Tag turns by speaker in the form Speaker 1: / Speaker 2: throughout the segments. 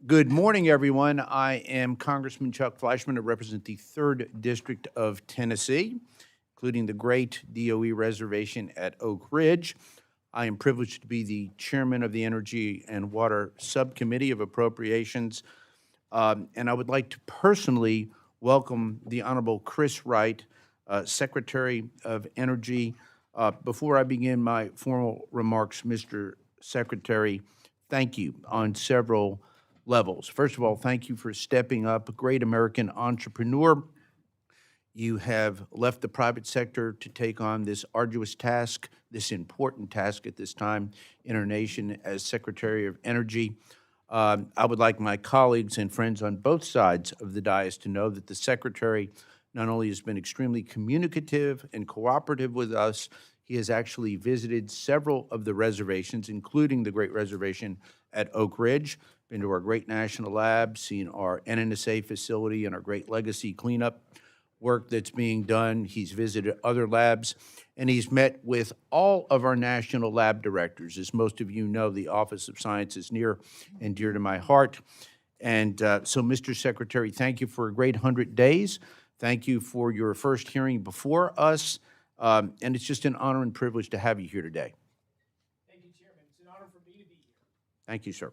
Speaker 1: Good morning, everyone. I am Congressman Chuck Fleischman. I represent the 3rd District of Tennessee, including the great DOE reservation at Oak Ridge. I am privileged to be the chairman of the Energy and Water Subcommittee of Appropriations, and I would like to personally welcome the Honorable Chris Wright, Secretary of Energy. Before I begin my formal remarks, Mr. Secretary, thank you on several levels. First of all, thank you for stepping up, a great American entrepreneur. You have left the private sector to take on this arduous task, this important task at this time in our nation as Secretary of Energy. I would like my colleagues and friends on both sides of the dais to know that the Secretary not only has been extremely communicative and cooperative with us, he has actually visited several of the reservations, including the Great Reservation at Oak Ridge, been to our great national lab, seen our NNSA facility and our great legacy cleanup work that's being done. He's visited other labs, and he's met with all of our national lab directors. As most of you know, the Office of Science is near and dear to my heart. And so, Mr. Secretary, thank you for a great 100 days. Thank you for your first hearing before us. And it's just an honor and privilege to have you here today.
Speaker 2: Thank you, Chairman. It's an honor for me to be here.
Speaker 1: Thank you, sir.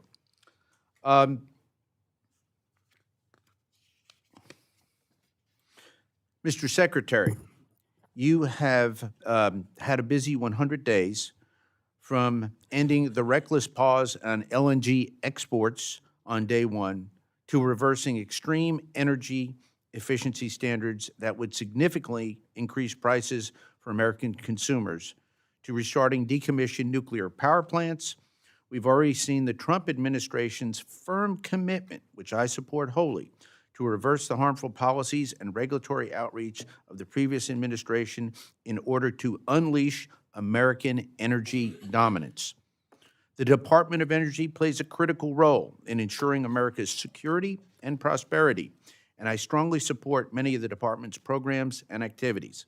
Speaker 1: Mr. Secretary, you have had a busy 100 days from ending the reckless pause on LNG exports on day one to reversing extreme energy efficiency standards that would significantly increase prices for American consumers, to restarting decommissioned nuclear power plants. We've already seen the Trump administration's firm commitment, which I support wholly, to reverse the harmful policies and regulatory outreach of the previous administration in order to unleash American energy dominance. The Department of Energy plays a critical role in ensuring America's security and prosperity, and I strongly support many of the department's programs and activities.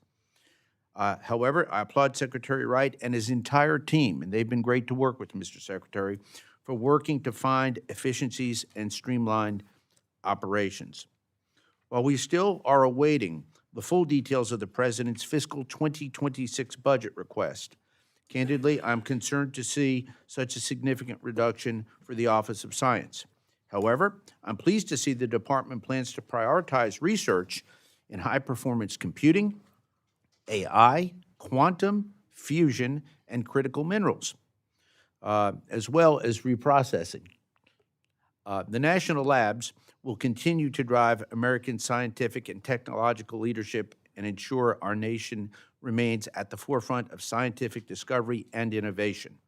Speaker 1: However, I applaud Secretary Wright and his entire team, and they've been great to work with, Mr. Secretary, for working to find efficiencies and streamlined operations. While we still are awaiting the full details of the President's fiscal 2026 budget request, candidly, I'm concerned to see such a significant reduction for the Office of Science. However, I'm pleased to see the Department plans to prioritize research in high-performance computing, AI, quantum, fusion, and critical minerals, as well as reprocessing. The national labs will continue to drive American scientific and technological leadership and ensure our nation remains at the forefront of scientific discovery and innovation.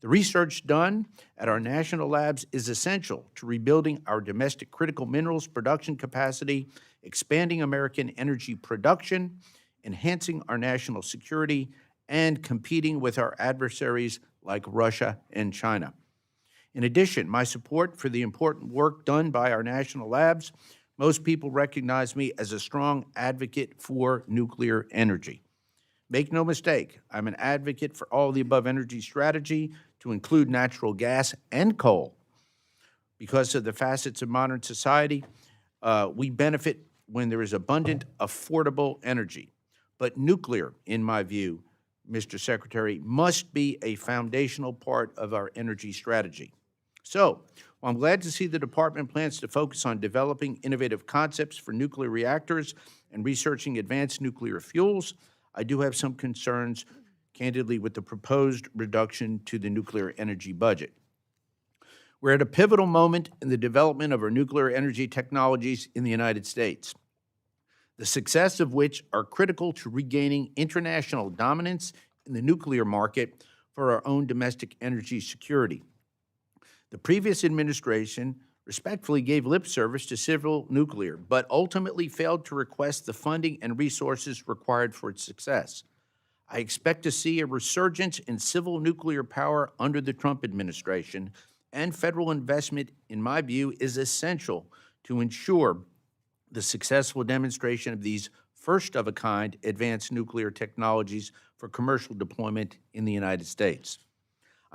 Speaker 1: The research done at our national labs is essential to rebuilding our domestic critical minerals production capacity, expanding American energy production, enhancing our national security, and competing with our adversaries like Russia and China. In addition, my support for the important work done by our national labs, most people recognize me as a strong advocate for nuclear energy. Make no mistake, I'm an advocate for all the above energy strategy to include natural gas and coal. Because of the facets of modern society, we benefit when there is abundant, affordable energy. But nuclear, in my view, Mr. Secretary, must be a foundational part of our energy strategy. So, while I'm glad to see the Department plans to focus on developing innovative concepts for nuclear reactors and researching advanced nuclear fuels, I do have some concerns, candidly, with the proposed reduction to the nuclear energy budget. We're at a pivotal moment in the development of our nuclear energy technologies in the United States, the success of which are critical to regaining international dominance in the nuclear market for our own domestic energy security. The previous administration respectfully gave lip service to civil nuclear, but ultimately failed to request the funding and resources required for its success. I expect to see a resurgence in civil nuclear power under the Trump administration, and federal investment, in my view, is essential to ensure the successful demonstration of these first-of-a-kind advanced nuclear technologies for commercial deployment in the United States.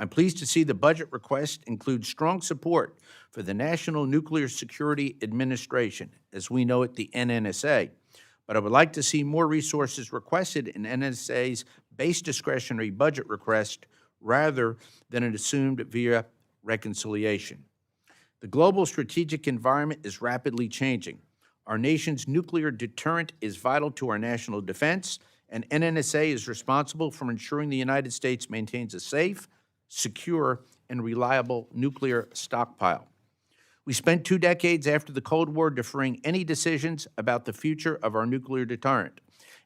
Speaker 1: I'm pleased to see the budget request includes strong support for the National Nuclear Security Administration, as we know it, the NNSA. But I would like to see more resources requested in NNSA's base discretionary budget request rather than it assumed via reconciliation. The global strategic environment is rapidly changing. Our nation's nuclear deterrent is vital to our national defense, and NNSA is responsible for ensuring the United States maintains a safe, secure, and reliable nuclear stockpile. We spent 2 decades after the Cold War deferring any decisions about the future of our nuclear deterrent.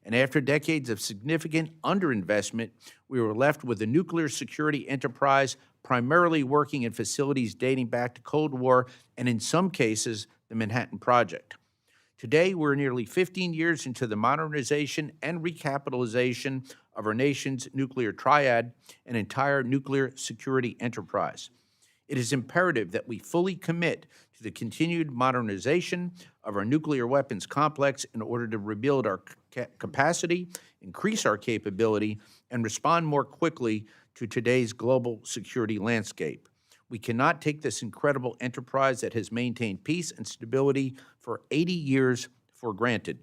Speaker 1: And after decades of significant underinvestment, we were left with a nuclear security enterprise primarily working in facilities dating back to Cold War and, in some cases, the Manhattan Project. Today, we're nearly 15 years into the modernization and recapitalization of our nation's nuclear triad and entire nuclear security enterprise. It is imperative that we fully commit to the continued modernization of our nuclear weapons complex in order to rebuild our capacity, increase our capability, and respond more quickly to today's global security landscape. We cannot take this incredible enterprise that has maintained peace and stability for 80 years for granted.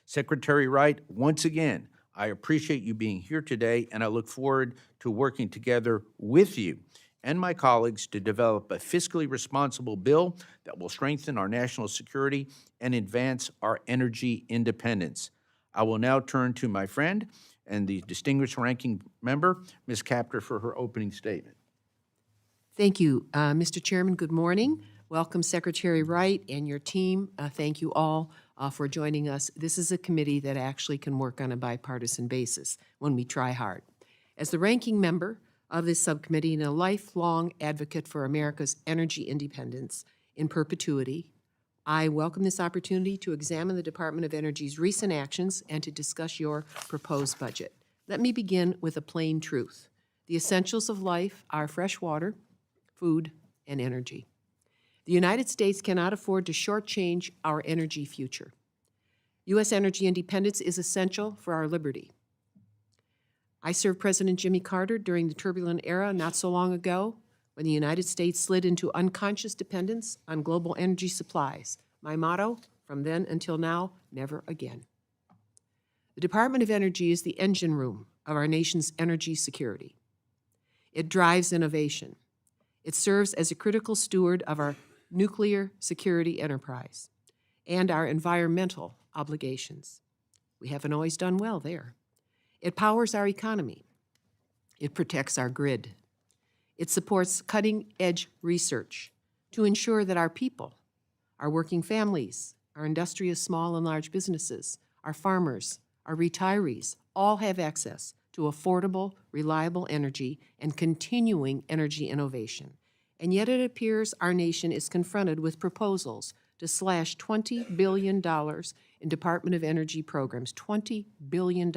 Speaker 1: Secretary Wright, once again, I appreciate you being here today, and I look forward to working together with you and my colleagues to develop a fiscally responsible bill that will strengthen our national security and advance our energy independence. I will now turn to my friend and the distinguished ranking member, Ms. Kaptur, for her opening statement.
Speaker 3: Thank you, Mr. Chairman. Good morning. Welcome, Secretary Wright and your team. Thank you all for joining us. This is a committee that actually can work on a bipartisan basis when we try hard. As the ranking member of this subcommittee and a lifelong advocate for America's energy independence in perpetuity, I welcome this opportunity to examine the Department of Energy's recent actions and to discuss your proposed budget. Let me begin with a plain truth. The essentials of life are fresh water, food, and energy. The United States cannot afford to shortchange our energy future. U.S. energy independence is essential for our liberty. I served President Jimmy Carter during the turbulent era not so long ago when the United States slid into unconscious dependence on global energy supplies. My motto, from then until now, never again. The Department of Energy is the engine room of our nation's energy security. It drives innovation. It serves as a critical steward of our nuclear security enterprise and our environmental obligations. We haven't always done well there. It powers our economy. It protects our grid. It supports cutting-edge research to ensure that our people, our working families, our industrious small and large businesses, our farmers, our retirees, all have access to affordable, reliable energy and continuing energy innovation. And yet it appears our nation is confronted with proposals to slash $20 billion in Department of Energy programs, $20 billion,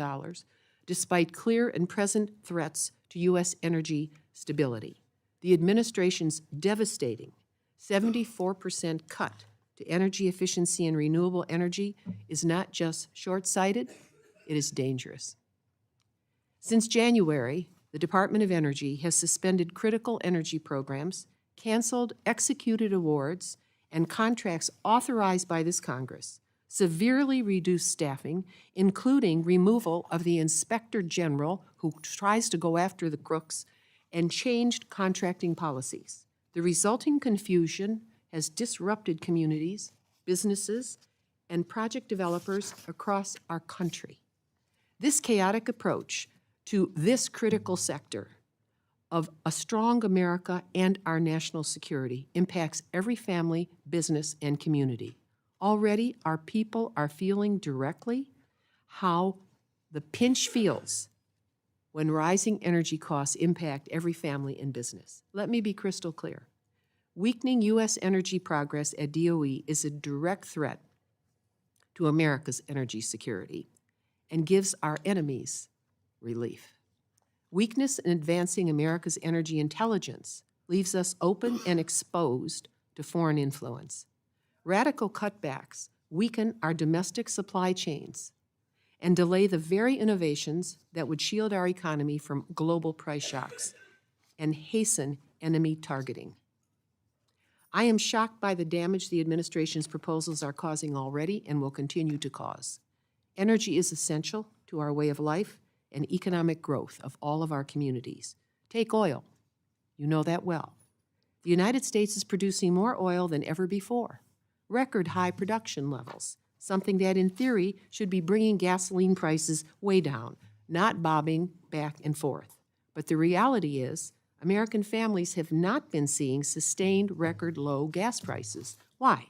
Speaker 3: despite clear and present threats to U.S. energy stability. The administration's devastating 74% cut to energy efficiency and renewable energy is not just short-sighted, it is dangerous. Since January, the Department of Energy has suspended critical energy programs, canceled executed awards, and contracts authorized by this Congress, severely reduced staffing, including removal of the Inspector General who tries to go after the crooks, and changed contracting policies. The resulting confusion has disrupted communities, businesses, and project developers across our country. This chaotic approach to this critical sector of a strong America and our national security impacts every family, business, and community. Already, our people are feeling directly how the pinch feels when rising energy costs impact every family and business. Let me be crystal clear. Weakening U.S. energy progress at DOE is a direct threat to America's energy security and gives our enemies relief. Weakness in advancing America's energy intelligence leaves us open and exposed to foreign influence. Radical cutbacks weaken our domestic supply chains and delay the very innovations that would shield our economy from global price shocks. and hasten enemy targeting. I am shocked by the damage the administration's proposals are causing already and will continue to cause. Energy is essential to our way of life and economic growth of all of our communities. Take oil. You know that well. The United States is producing more oil than ever before. Record high production levels, something that in theory should be bringing gasoline prices way down, not bobbing back and forth. But the reality is, American families have not been seeing sustained record low gas prices. Why?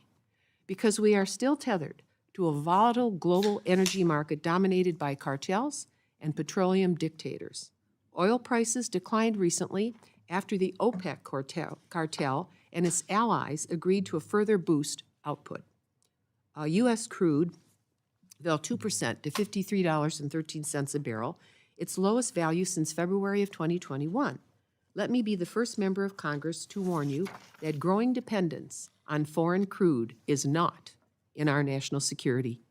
Speaker 3: Because we are still tethered to a volatile global energy market dominated by cartels and petroleum dictators. Oil prices declined recently after the OPEC cartel and its allies agreed to a further boost output. U.S. crude fell 2% to $53.13 a barrel, its lowest value since February of 2021. Let me be the first member of Congress to warn you that growing dependence on foreign crude is not in our national security.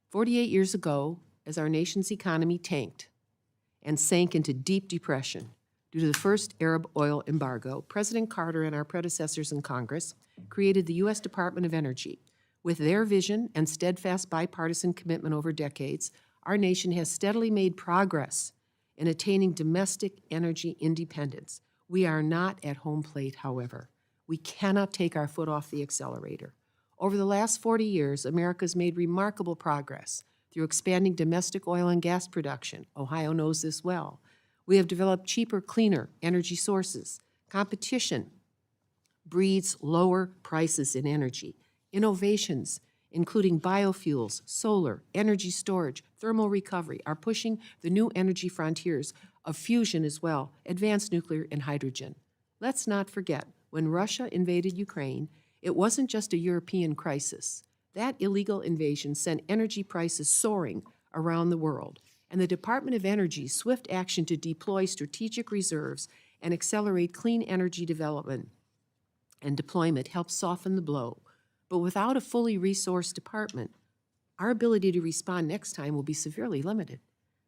Speaker 3: 48 years ago, as our nation's economy tanked and sank into deep depression due to the first Arab oil embargo, President Carter and our predecessors in Congress created the U.S. Department of Energy. With their vision and steadfast bipartisan commitment over decades, our nation has steadily made progress in attaining domestic energy independence. We are not at home plate, however. We cannot take our foot off the accelerator. Over the last 40 years, America has made remarkable progress through expanding domestic oil and gas production. Ohio knows this well. We have developed cheaper, cleaner energy sources. Competition breeds lower prices in energy. Innovations, including biofuels, solar, energy storage, thermal recovery, are pushing the new energy frontiers of fusion as well, advanced nuclear and hydrogen. Let's not forget, when Russia invaded Ukraine, it wasn't just a European crisis. That illegal invasion sent energy prices soaring around the world, and the Department of Energy's swift action to deploy strategic reserves and accelerate clean energy development and deployment helped soften the blow. But without a fully resourced department, our ability to respond next time will be severely limited.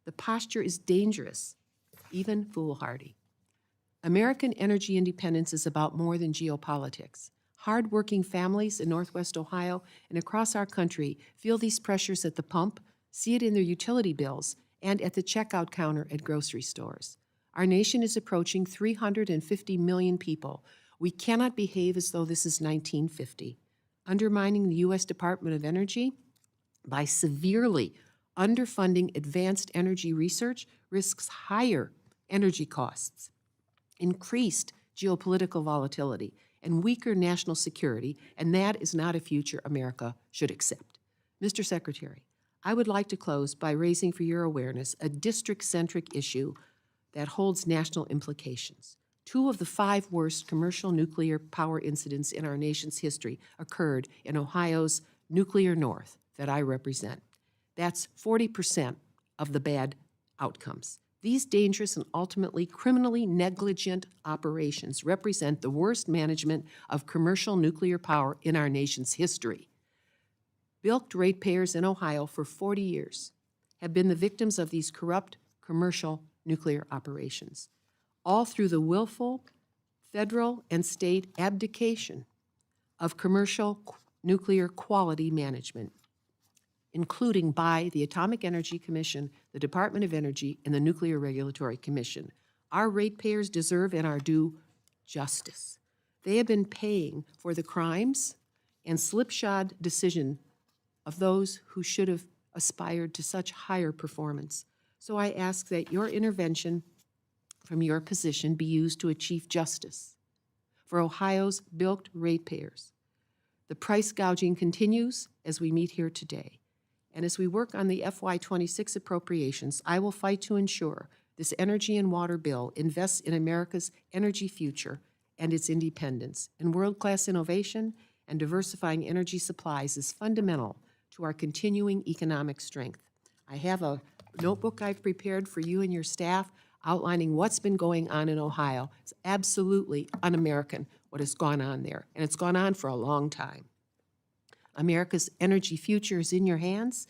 Speaker 3: The posture is dangerous, even foolhardy. American energy independence is about more than geopolitics. Hard-working families in Northwest Ohio and across our country feel these pressures at the pump, see it in their utility bills, and at the checkout counter at grocery stores. Our nation is approaching 350 million people. We cannot behave as though this is 1950. Undermining the U.S. Department of Energy by severely underfunding advanced energy research risks higher energy costs, increased geopolitical volatility, and weaker national security, and that is not a future America should accept. Mr. Secretary, I would like to close by raising for your awareness a district-centric issue that holds national implications. 2 of the 5 worst commercial nuclear power incidents in our nation's history occurred in Ohio's nuclear north that I represent. That's 40% of the bad outcomes. These dangerous and ultimately criminally negligent operations represent the worst management of commercial nuclear power in our nation's history. Bilked ratepayers in Ohio for 40 years have been the victims of these corrupt commercial nuclear operations, all through the willful federal and state abdication of commercial nuclear quality management, including by the Atomic Energy Commission, the Department of Energy, and the Nuclear Regulatory Commission. Our ratepayers deserve and are due justice. They have been paying for the crimes and slipshod decision of those who should have aspired to such higher performance. So I ask that your intervention from your position be used to achieve justice for Ohio's bilked ratepayers. The price gouging continues as we meet here today. And as we work on the FY26 appropriations, I will fight to ensure this energy and water bill invests in America's energy future and its independence. And world-class innovation and diversifying energy supplies is fundamental to our continuing economic strength. I have a notebook I've prepared for you and your staff outlining what's been going on in Ohio. It's absolutely un-American what has gone on there, and it's gone on for a long time. America's energy future is in your hands.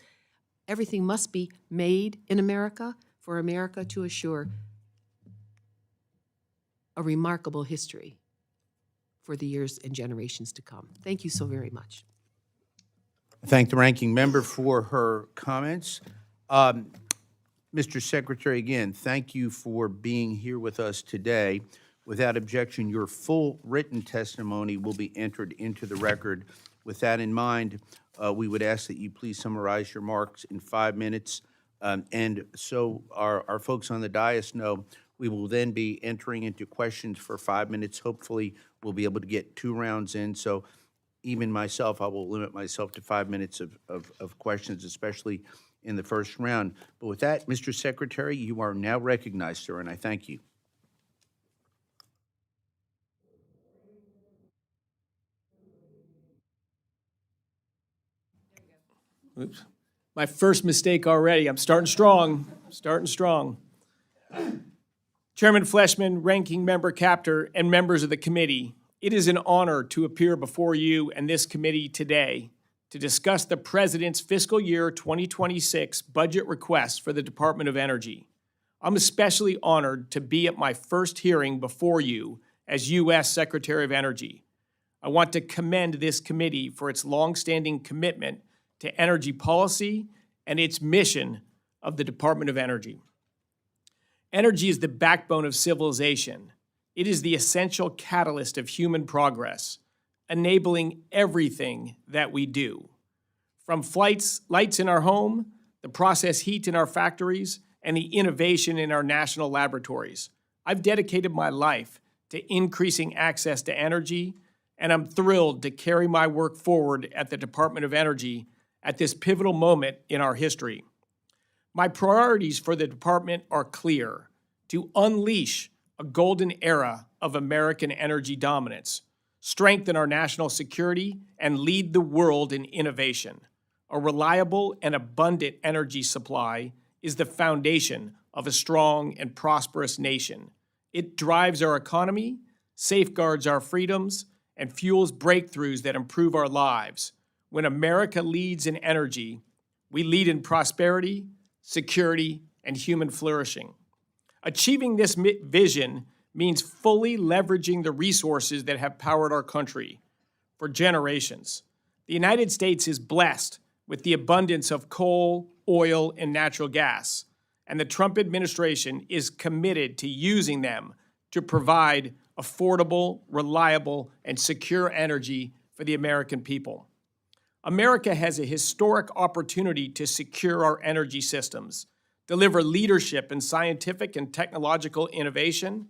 Speaker 3: Everything must be made in America for America to assure a remarkable history for the years and generations to come. Thank you so very much.
Speaker 1: Thank the ranking member for her comments. Mr. Secretary, again, thank you for being here with us today. Without objection, your full written testimony will be entered into the record. With that in mind, we would ask that you please summarize your remarks in 5 minutes. And so our folks on the dais know, we will then be entering into questions for 5 minutes. Hopefully, we'll be able to get 2 rounds in. So even myself, I will limit myself to 5 minutes of questions, especially in the first round. But with that, Mr. Secretary, you are now recognized, sir, and I thank you.
Speaker 2: Oops. My first mistake already. I'm starting strong, Chairman Fleshman, Ranking Member Capter, and members of the committee, it is an honor to appear before you and this committee today to discuss the President's fiscal year 2026 budget request for the Department of Energy. I'm especially honored to be at my first hearing before you as U.S. Secretary of Energy. I want to commend this committee for its longstanding commitment to energy policy and its mission of the Department of Energy. Energy is the backbone of civilization. It is the essential catalyst of human progress, enabling everything that we do. From lights in our home, the process heat in our factories, and the innovation in our national laboratories. I've dedicated my life to increasing access to energy, and I'm thrilled to carry my work forward at the Department of Energy at this pivotal moment in our history. My priorities for the department are clear: to unleash a golden era of American energy dominance, strengthen our national security, and lead the world in innovation. A reliable and abundant energy supply is the foundation of a strong and prosperous nation. It drives our economy, safeguards our freedoms, and fuels breakthroughs that improve our lives. When America leads in energy, we lead in prosperity, security, and human flourishing. Achieving this vision means fully leveraging the resources that have powered our country for generations. The United States is blessed with the abundance of coal, oil, and natural gas, and the Trump administration is committed to using them to provide affordable, reliable, and secure energy for the American people. America has a historic opportunity to secure our energy systems, deliver leadership in scientific and technological innovation,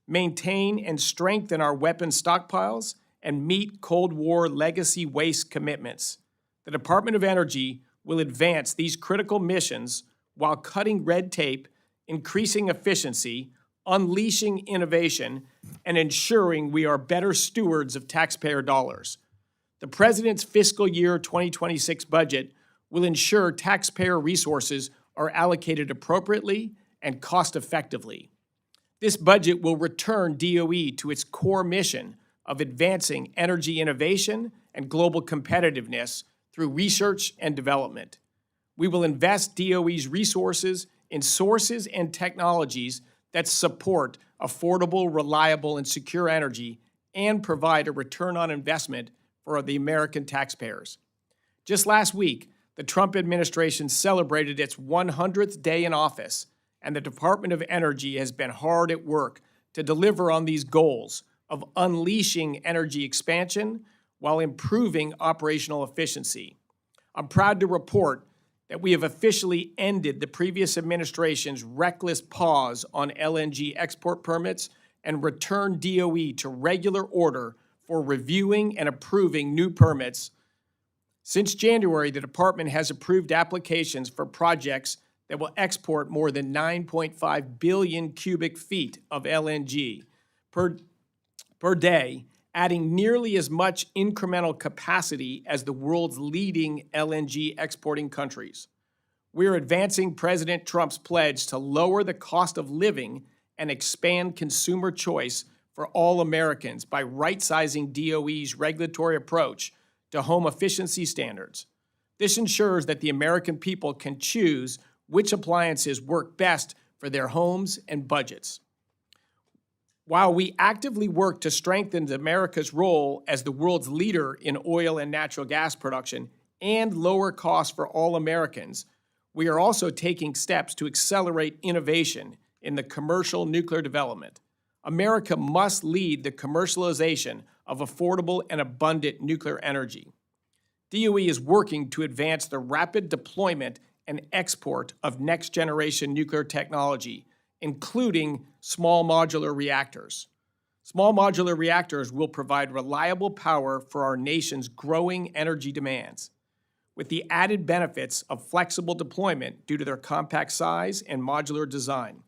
Speaker 2: maintain and strengthen our weapons stockpiles, and meet Cold War legacy waste commitments. The Department of Energy will advance these critical missions while cutting red tape, increasing efficiency, unleashing innovation, and ensuring we are better stewards of taxpayer dollars. The President's fiscal year 2026 budget will ensure taxpayer resources are allocated appropriately and cost-effectively. This budget will return DOE to its core mission of advancing energy innovation and global competitiveness through research and development. We will invest DOE's resources in sources and technologies that support affordable, reliable, and secure energy and provide a return on investment for the American taxpayers. Just last week, the Trump administration celebrated its 100th day in office, and the Department of Energy has been hard at work to deliver on these goals of unleashing energy expansion while improving operational efficiency. I'm proud to report that we have officially ended the previous administration's reckless pause on LNG export permits and returned DOE to regular order for reviewing and approving new permits. Since January, the department has approved applications for projects that will export more than 9.5 billion cubic feet of LNG per day, adding nearly as much incremental capacity as the world's leading LNG exporting countries. We're advancing President Trump's pledge to lower the cost of living and expand consumer choice for all Americans by right-sizing DOE's regulatory approach to home efficiency standards. This ensures that the American people can choose which appliances work best for their homes and budgets. While we actively work to strengthen America's role as the world's leader in oil and natural gas production and lower costs for all Americans, we are also taking steps to accelerate innovation in the commercial nuclear development. America must lead the commercialization of affordable and abundant nuclear energy. DOE is working to advance the rapid deployment and export of next-generation nuclear technology, including small modular reactors. Small modular reactors will provide reliable power for our nation's growing energy demands, with the added benefits of flexible deployment due to their compact size and modular design.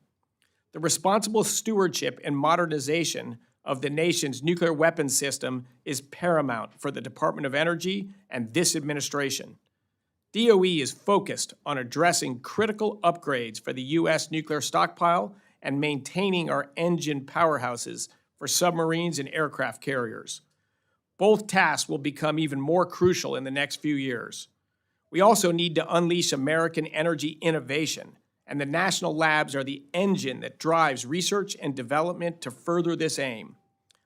Speaker 2: The responsible stewardship and modernization of the nation's nuclear weapons system is paramount for the Department of Energy and this administration. DOE is focused on addressing critical upgrades for the U.S. nuclear stockpile and maintaining our engine powerhouses for submarines and aircraft carriers. Both tasks will become even more crucial in the next few years. We also need to unleash American energy innovation, and the national labs are the engine that drives research and development to further this aim.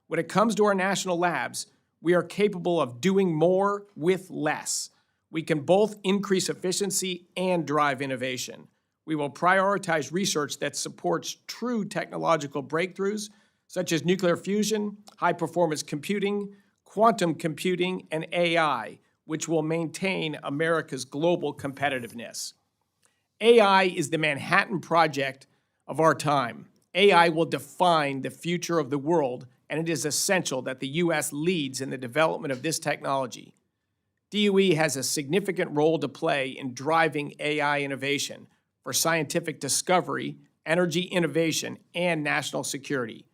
Speaker 2: When it comes to our national labs, we are capable of doing more with less. We can both increase efficiency and drive innovation. We will prioritize research that supports true technological breakthroughs, such as nuclear fusion, high-performance computing, quantum computing, and AI, which will maintain America's global competitiveness. AI is the Manhattan Project of our time. AI will define the future of the world, and it is essential that the U.S. leads in the development of this technology. DOE has a significant role to play in driving AI innovation for scientific discovery, energy innovation, and national security.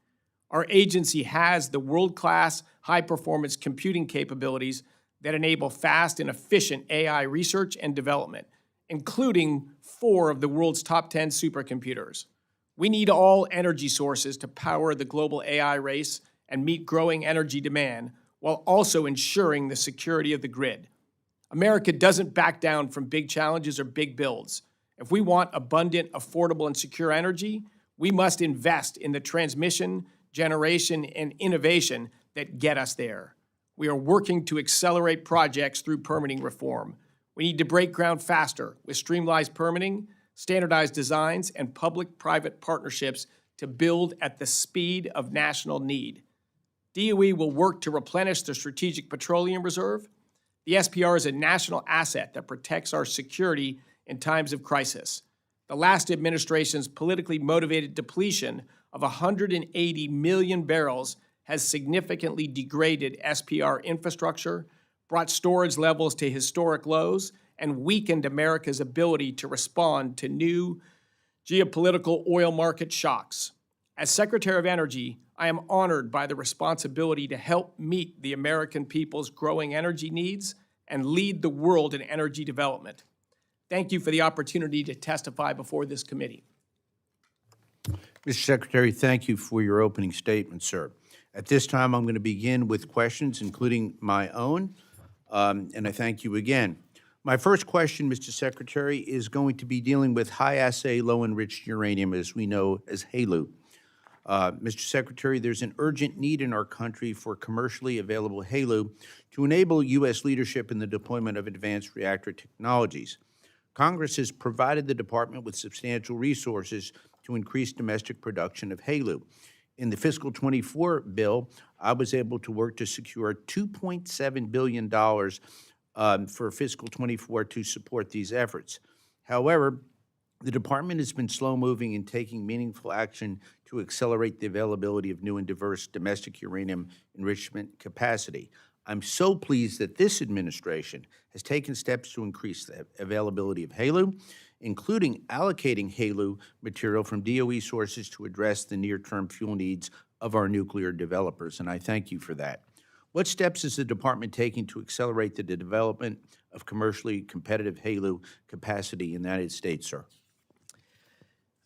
Speaker 2: Our agency has the world-class high-performance computing capabilities that enable fast and efficient AI research and development, including 4 of the world's top 10 supercomputers. We need all energy sources to power the global AI race and meet growing energy demand, while also ensuring the security of the grid. America doesn't back down from big challenges or big builds. If we want abundant, affordable, and secure energy, we must invest in the transmission, generation, and innovation that get us there. We are working to accelerate projects through permitting reform. We need to break ground faster with streamlined permitting, standardized designs, and public-private partnerships to build at the speed of national need. DOE will work to replenish the Strategic Petroleum Reserve. The SPR is a national asset that protects our security in times of crisis. The last administration's politically motivated depletion of 180 million barrels has significantly degraded SPR infrastructure, brought storage levels to historic lows, and weakened America's ability to respond to new geopolitical oil market shocks. As Secretary of Energy, I am honored by the responsibility to help meet the American people's growing energy needs and lead the world in energy development. Thank you for the opportunity to testify before this committee.
Speaker 1: Mr. Secretary, thank you for your opening statement, sir. At this time, I'm going to begin with questions, including my own, and I thank you again. My first question, Mr. Secretary, is going to be dealing with high-assay, low-enriched uranium, as we know as HALEU. Mr. Secretary, there's an urgent need in our country for commercially available HALEU to enable U.S. leadership in the deployment of advanced reactor technologies. Congress has provided the Department with substantial resources to increase domestic production of HALEU. In the fiscal 24 bill, I was able to work to secure $2.7 billion for fiscal 24 to support these efforts. However, the Department has been slow-moving in taking meaningful action to accelerate the availability of new and diverse domestic uranium enrichment capacity. I'm so pleased that this administration has taken steps to increase the availability of HALEU, including allocating HALEU material from DOE sources to address the near-term fuel needs of our nuclear developers, and I thank you for that. What steps is the Department taking to accelerate the development of commercially competitive HALEU capacity in the United States, sir?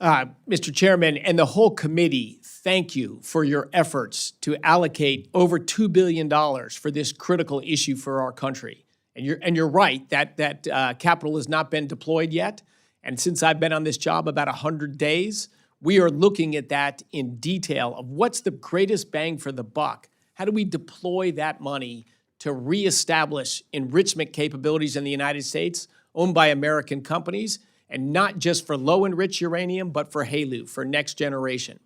Speaker 2: Mr. Chairman, and the whole committee, thank you for your efforts to allocate over $2 billion for this critical issue for our country. And you're right that capital has not been deployed yet. And since I've been on this job about 100 days, we are looking at that in detail of what's the greatest bang for the buck. How do we deploy that money to reestablish enrichment capabilities in the United States owned by American companies, and not just for low-enriched uranium, but for HALEU, for next generation.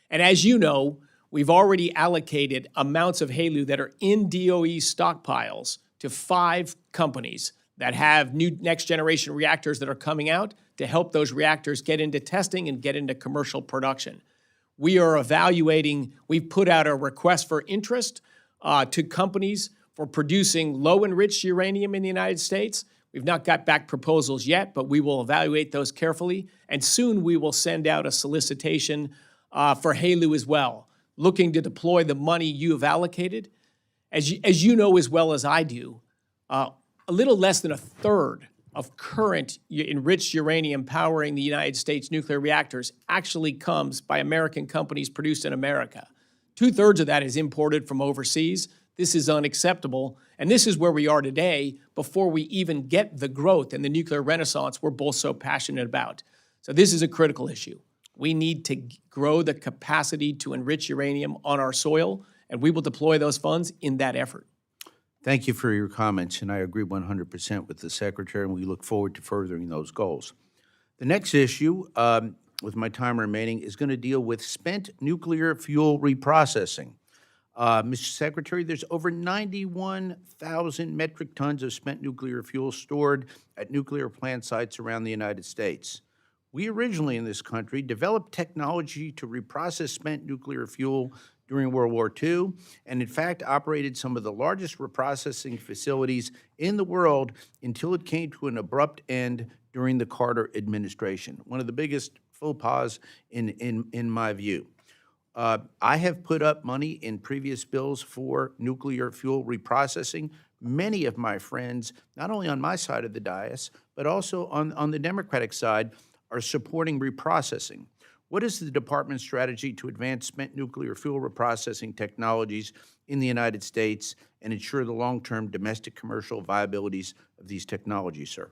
Speaker 2: And as you know, we've already allocated amounts of HALEU that are in DOE stockpiles to 5 companies that have new next-generation reactors that are coming out to help those reactors get into testing and get into commercial production. We are evaluating, we've put out a request for interest to companies for producing low-enriched uranium in the United States. We've not got back proposals yet, but we will evaluate those carefully. And soon we will send out a solicitation for HALEU as well, looking to deploy the money you have allocated. As you know as well as I do, a little less than a third of current enriched uranium powering the United States nuclear reactors actually comes by American companies produced in America. 2/3 of that is imported from overseas. This is unacceptable, and this is where we are today before we even get the growth and the nuclear renaissance we're both so passionate about. So this is a critical issue. We need to grow the capacity to enrich uranium on our soil, and we will deploy those funds in that effort.
Speaker 1: Thank you for your comments, and I agree 100% with the Secretary, and we look forward to furthering those goals. The next issue, with my time remaining, is going to deal with spent nuclear fuel reprocessing. Mr. Secretary, there's over 91,000 metric tons of spent nuclear fuel stored at nuclear plant sites around the United States. We originally in this country developed technology to reprocess spent nuclear fuel during World War II, and in fact operated some of the largest reprocessing facilities in the world until it came to an abrupt end during the Carter administration. One of the biggest faux pas in my view. I have put up money in previous bills for nuclear fuel reprocessing. Many of my friends, not only on my side of the dais, but also on the Democratic side, are supporting reprocessing. What is the department's strategy to advance spent nuclear fuel reprocessing technologies in the United States and ensure the long-term domestic commercial viabilities of these technologies, sir?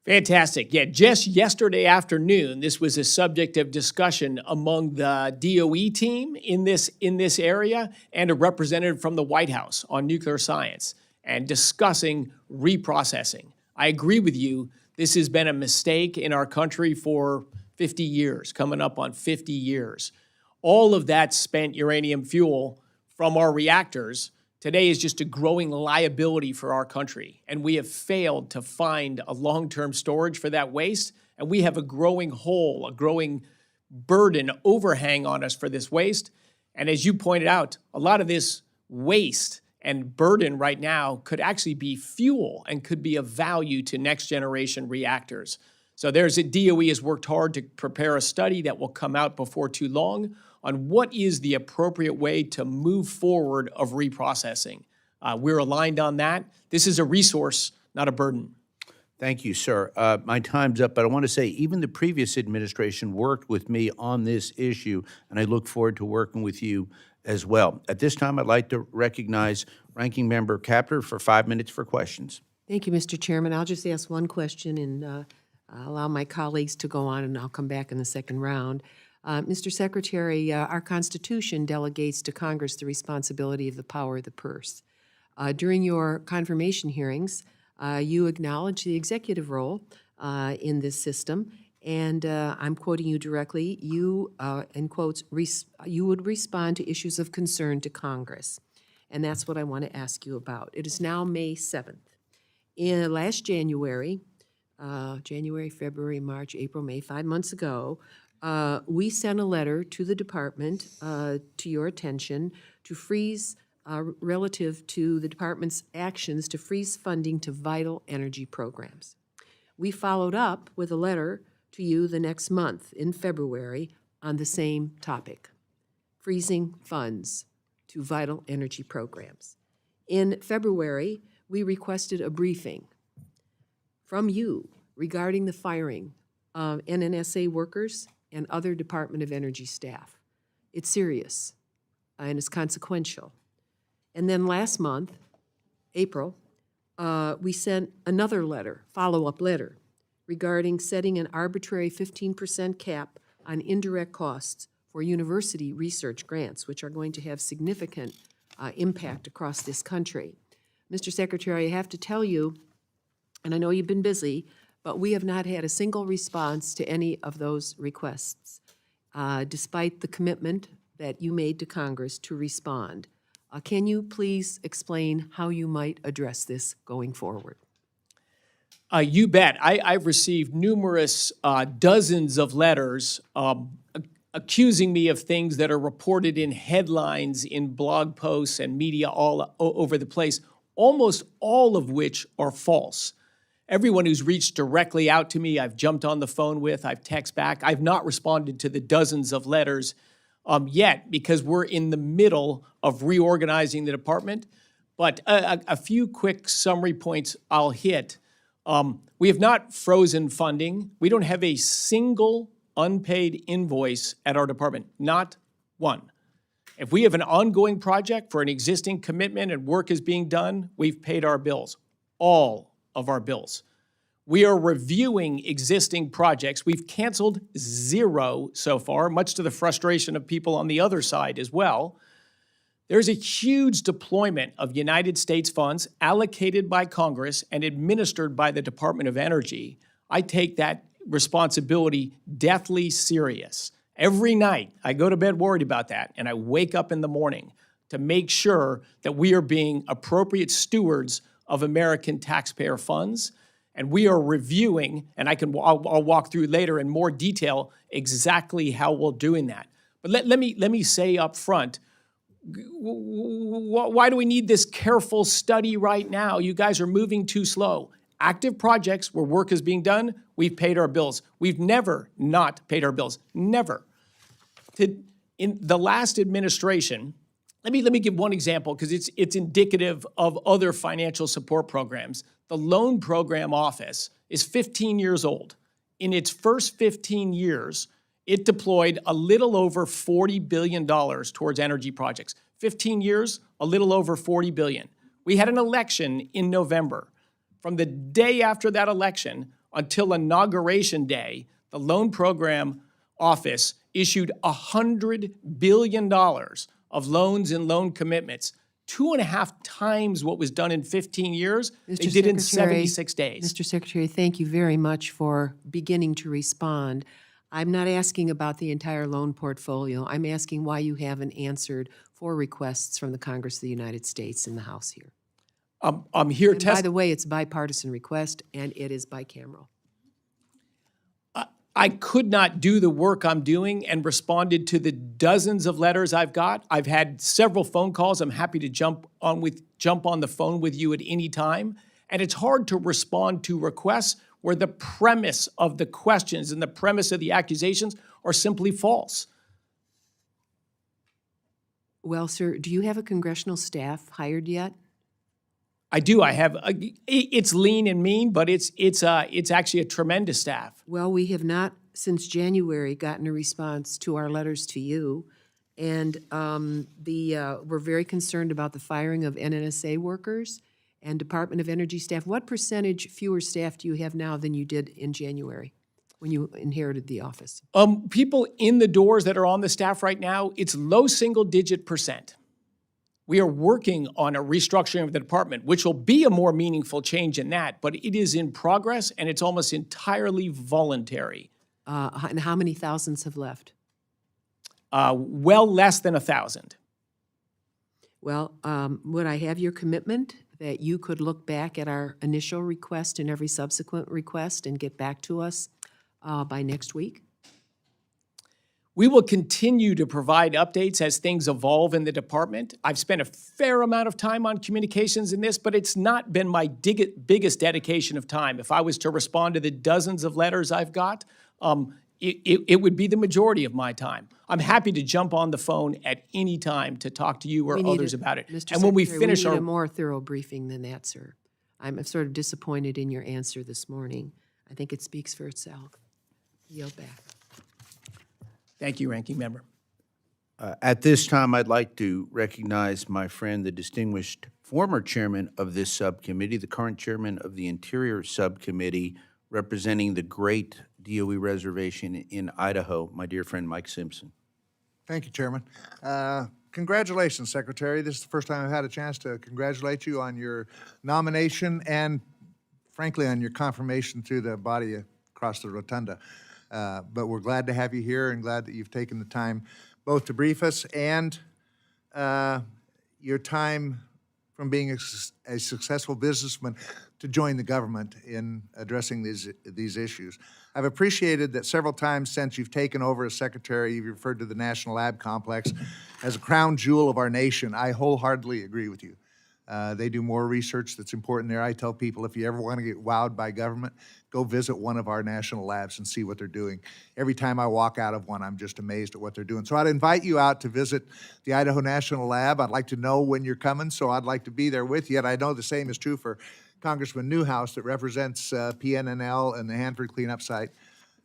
Speaker 2: Fantastic. Yeah, just yesterday afternoon, this was a subject of discussion among the DOE team in this area and a representative from the White House on nuclear science and discussing reprocessing. I agree with you. This has been a mistake in our country for 50 years, coming up on 50 years. All of that spent uranium fuel from our reactors today is just a growing liability for our country, and we have failed to find a long-term storage for that waste, and we have a growing hole, a growing burden, overhang on us for this waste. And as you pointed out, a lot of this waste and burden right now could actually be fuel and could be of value to next-generation reactors. So DOE has worked hard to prepare a study that will come out before too long on what is the appropriate way to move forward of reprocessing. We're aligned on that. This is a resource, not a burden.
Speaker 1: Thank you, sir. My time's up, but I want to say even the previous administration worked with me on this issue, and I look forward to working with you as well. At this time, I'd like to recognize Ranking Member Kaptur for 5 minutes for questions.
Speaker 3: Thank you, Mr. Chairman. I'll just ask one question and allow my colleagues to go on, and I'll come back in the second round. Mr. Secretary, our Constitution delegates to Congress the responsibility of the power of the purse. During your confirmation hearings, you acknowledge the executive role in this system, and I'm quoting you directly, you, in quotes, you would respond to issues of concern to Congress. And that's what I want to ask you about. It is now May 7th. Last January, February, March, April, May, 5 months ago, we sent a letter to the department, to your attention, to freeze, relative to the department's actions to freeze funding to vital energy programs. We followed up with a letter to you the next month, in February, on the same topic, freezing funds to vital energy programs. In February, we requested a briefing from you regarding the firing of NNSA workers and other Department of Energy staff. It's serious and it's consequential. And then last month, April, we sent another letter, follow-up letter, regarding setting an arbitrary 15% cap on indirect costs for university research grants, which are going to have significant impact across this country. Mr. Secretary, I have to tell you, and I know you've been busy, but we have not had a single response to any of those requests, despite the commitment that you made to Congress to respond. Can you please explain how you might address this going forward?
Speaker 2: You bet. I've received numerous dozens of letters accusing me of things that are reported in headlines, in blog posts and media all over the place, almost all of which are false. Everyone who's reached directly out to me, I've jumped on the phone with, I've texted back. I've not responded to the dozens of letters yet because we're in the middle of reorganizing the department. But a few quick summary points I'll hit. We have not frozen funding. We don't have a single unpaid invoice at our department, not one. If we have an ongoing project for an existing commitment and work is being done, we've paid our bills, all of our bills. We are reviewing existing projects. We've canceled 0 so far, much to the frustration of people on the other side as well. There's a huge deployment of United States funds allocated by Congress and administered by the Department of Energy. I take that responsibility deathly serious. Every night, I go to bed worried about that, and I wake up in the morning to make sure that we are being appropriate stewards of American taxpayer funds. And we are reviewing, and I'll walk through later in more detail exactly how we're doing that. But let me say up front, why do we need this careful study right now? You guys are moving too slow. Active projects where work is being done, we've paid our bills. We've never not paid our bills, never. In the last administration, let me give one example because it's indicative of other financial support programs. The Loan Program Office is 15 years old. In its first 15 years, it deployed a little over $40 billion towards energy projects. 15 years, a little over $40 billion. We had an election in November. From the day after that election until Inauguration Day, the Loan Program Office issued $100 billion of loans and loan commitments, 2.5 times what was done in 15 years. They did in 76 days.
Speaker 3: Mr. Secretary, thank you very much for beginning to respond. I'm not asking about the entire loan portfolio. I'm asking why you haven't answered 4 requests from the Congress of the United States in the House here.
Speaker 2: I'm here
Speaker 3: And by the way, it's a bipartisan request, and it is bicameral.
Speaker 2: I could not do the work I'm doing and responded to the dozens of letters I've got. I've had several phone calls. I'm happy to jump on the phone with you at any time. And it's hard to respond to requests where the premise of the questions and the premise of the accusations are simply false.
Speaker 3: Well, sir, do you have a congressional staff hired yet?
Speaker 2: I do. I have. It's lean and mean, but it's actually a tremendous staff.
Speaker 3: Well, we have not, since January, gotten a response to our letters to you. And we're very concerned about the firing of NNSA workers and Department of Energy staff. What percentage fewer staff do you have now than you did in January when you inherited the office?
Speaker 2: People in the doors that are on the staff right now, it's low single-digit %. We are working on a restructuring of the department, which will be a more meaningful change in that, but it is in progress and it's almost entirely voluntary.
Speaker 3: And how many thousands have left?
Speaker 2: Well less than 1,000.
Speaker 3: Well, would I have your commitment that you could look back at our initial request and every subsequent request and get back to us by next week?
Speaker 2: We will continue to provide updates as things evolve in the department. I've spent a fair amount of time on communications in this, but it's not been my biggest dedication of time. If I was to respond to the dozens of letters I've got, it would be the majority of my time. I'm happy to jump on the phone at any time to talk to you or others about it.
Speaker 3: Mr.
Speaker 2: And when we
Speaker 3: Secretary,
Speaker 2: finish
Speaker 3: we need a more thorough briefing than that, sir. I'm sort of disappointed in your answer this morning. I think it speaks for itself. Yield back.
Speaker 2: Thank you, Ranking Member.
Speaker 1: At this time, I'd like to recognize my friend, the distinguished former chairman of this subcommittee, the current chairman of the Interior Subcommittee, representing the great DOE reservation in Idaho, my dear friend Mike Simpson.
Speaker 4: Thank you, Chairman. Congratulations, Secretary. This is the first time I've had a chance to congratulate you on your nomination and, frankly, on your confirmation through the body across the rotunda. But we're glad to have you here and glad that you've taken the time both to brief us and your time from being a successful businessman to join the government in addressing these issues. I've appreciated that several times since you've taken over as Secretary, you've referred to the National Lab Complex as a crown jewel of our nation. I wholeheartedly agree with you. They do more research that's important there. I tell people if you ever want to get wowed by government, go visit one of our national labs and see what they're doing. Every time I walk out of one, I'm just amazed at what they're doing. So I'd invite you out to visit the Idaho National Lab. I'd like to know when you're coming, so I'd like to be there with you. And I know the same is true for Congressman Newhouse that represents PNNL and the Hanford cleanup site.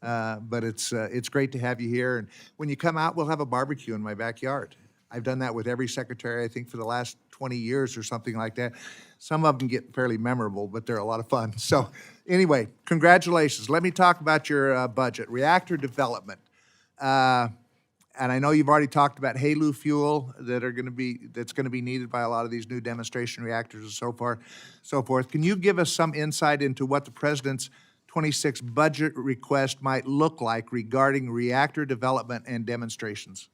Speaker 4: But it's great to have you here. And when you come out, we'll have a barbecue in my backyard. I've done that with every secretary, I think, for the last 20 years or something like that. Some of them get fairly memorable, but they're a lot of fun. So anyway, congratulations. Let me talk about your budget. Reactor development. And I know you've already talked about HALEU fuel that's going to be needed by a lot of these new demonstration reactors and so forth. Can you give us some insight into what the President's 26 budget request might look like regarding reactor development and demonstrations?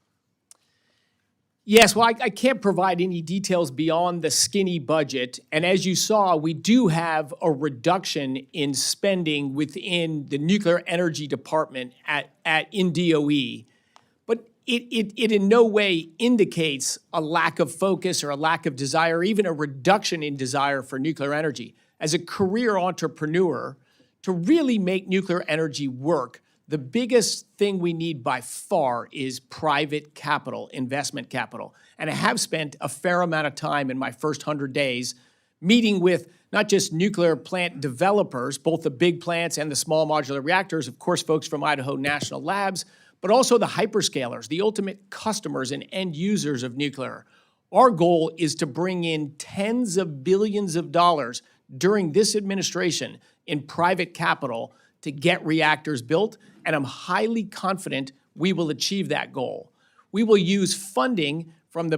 Speaker 2: Yes, well, I can't provide any details beyond the skinny budget. And as you saw, we do have a reduction in spending within the Nuclear Energy Department in DOE. But it in no way indicates a lack of focus or a lack of desire, or even a reduction in desire for nuclear energy. As a career entrepreneur, to really make nuclear energy work, the biggest thing we need by far is private capital, investment capital. And I have spent a fair amount of time in my first 100 days meeting with not just nuclear plant developers, both the big plants and the small modular reactors, of course, folks from Idaho National Labs, but also the hyperscalers, the ultimate customers and end users of nuclear. Our goal is to bring in tens of billions of dollars during this administration in private capital to get reactors built, and I'm highly confident we will achieve that goal. We will use funding from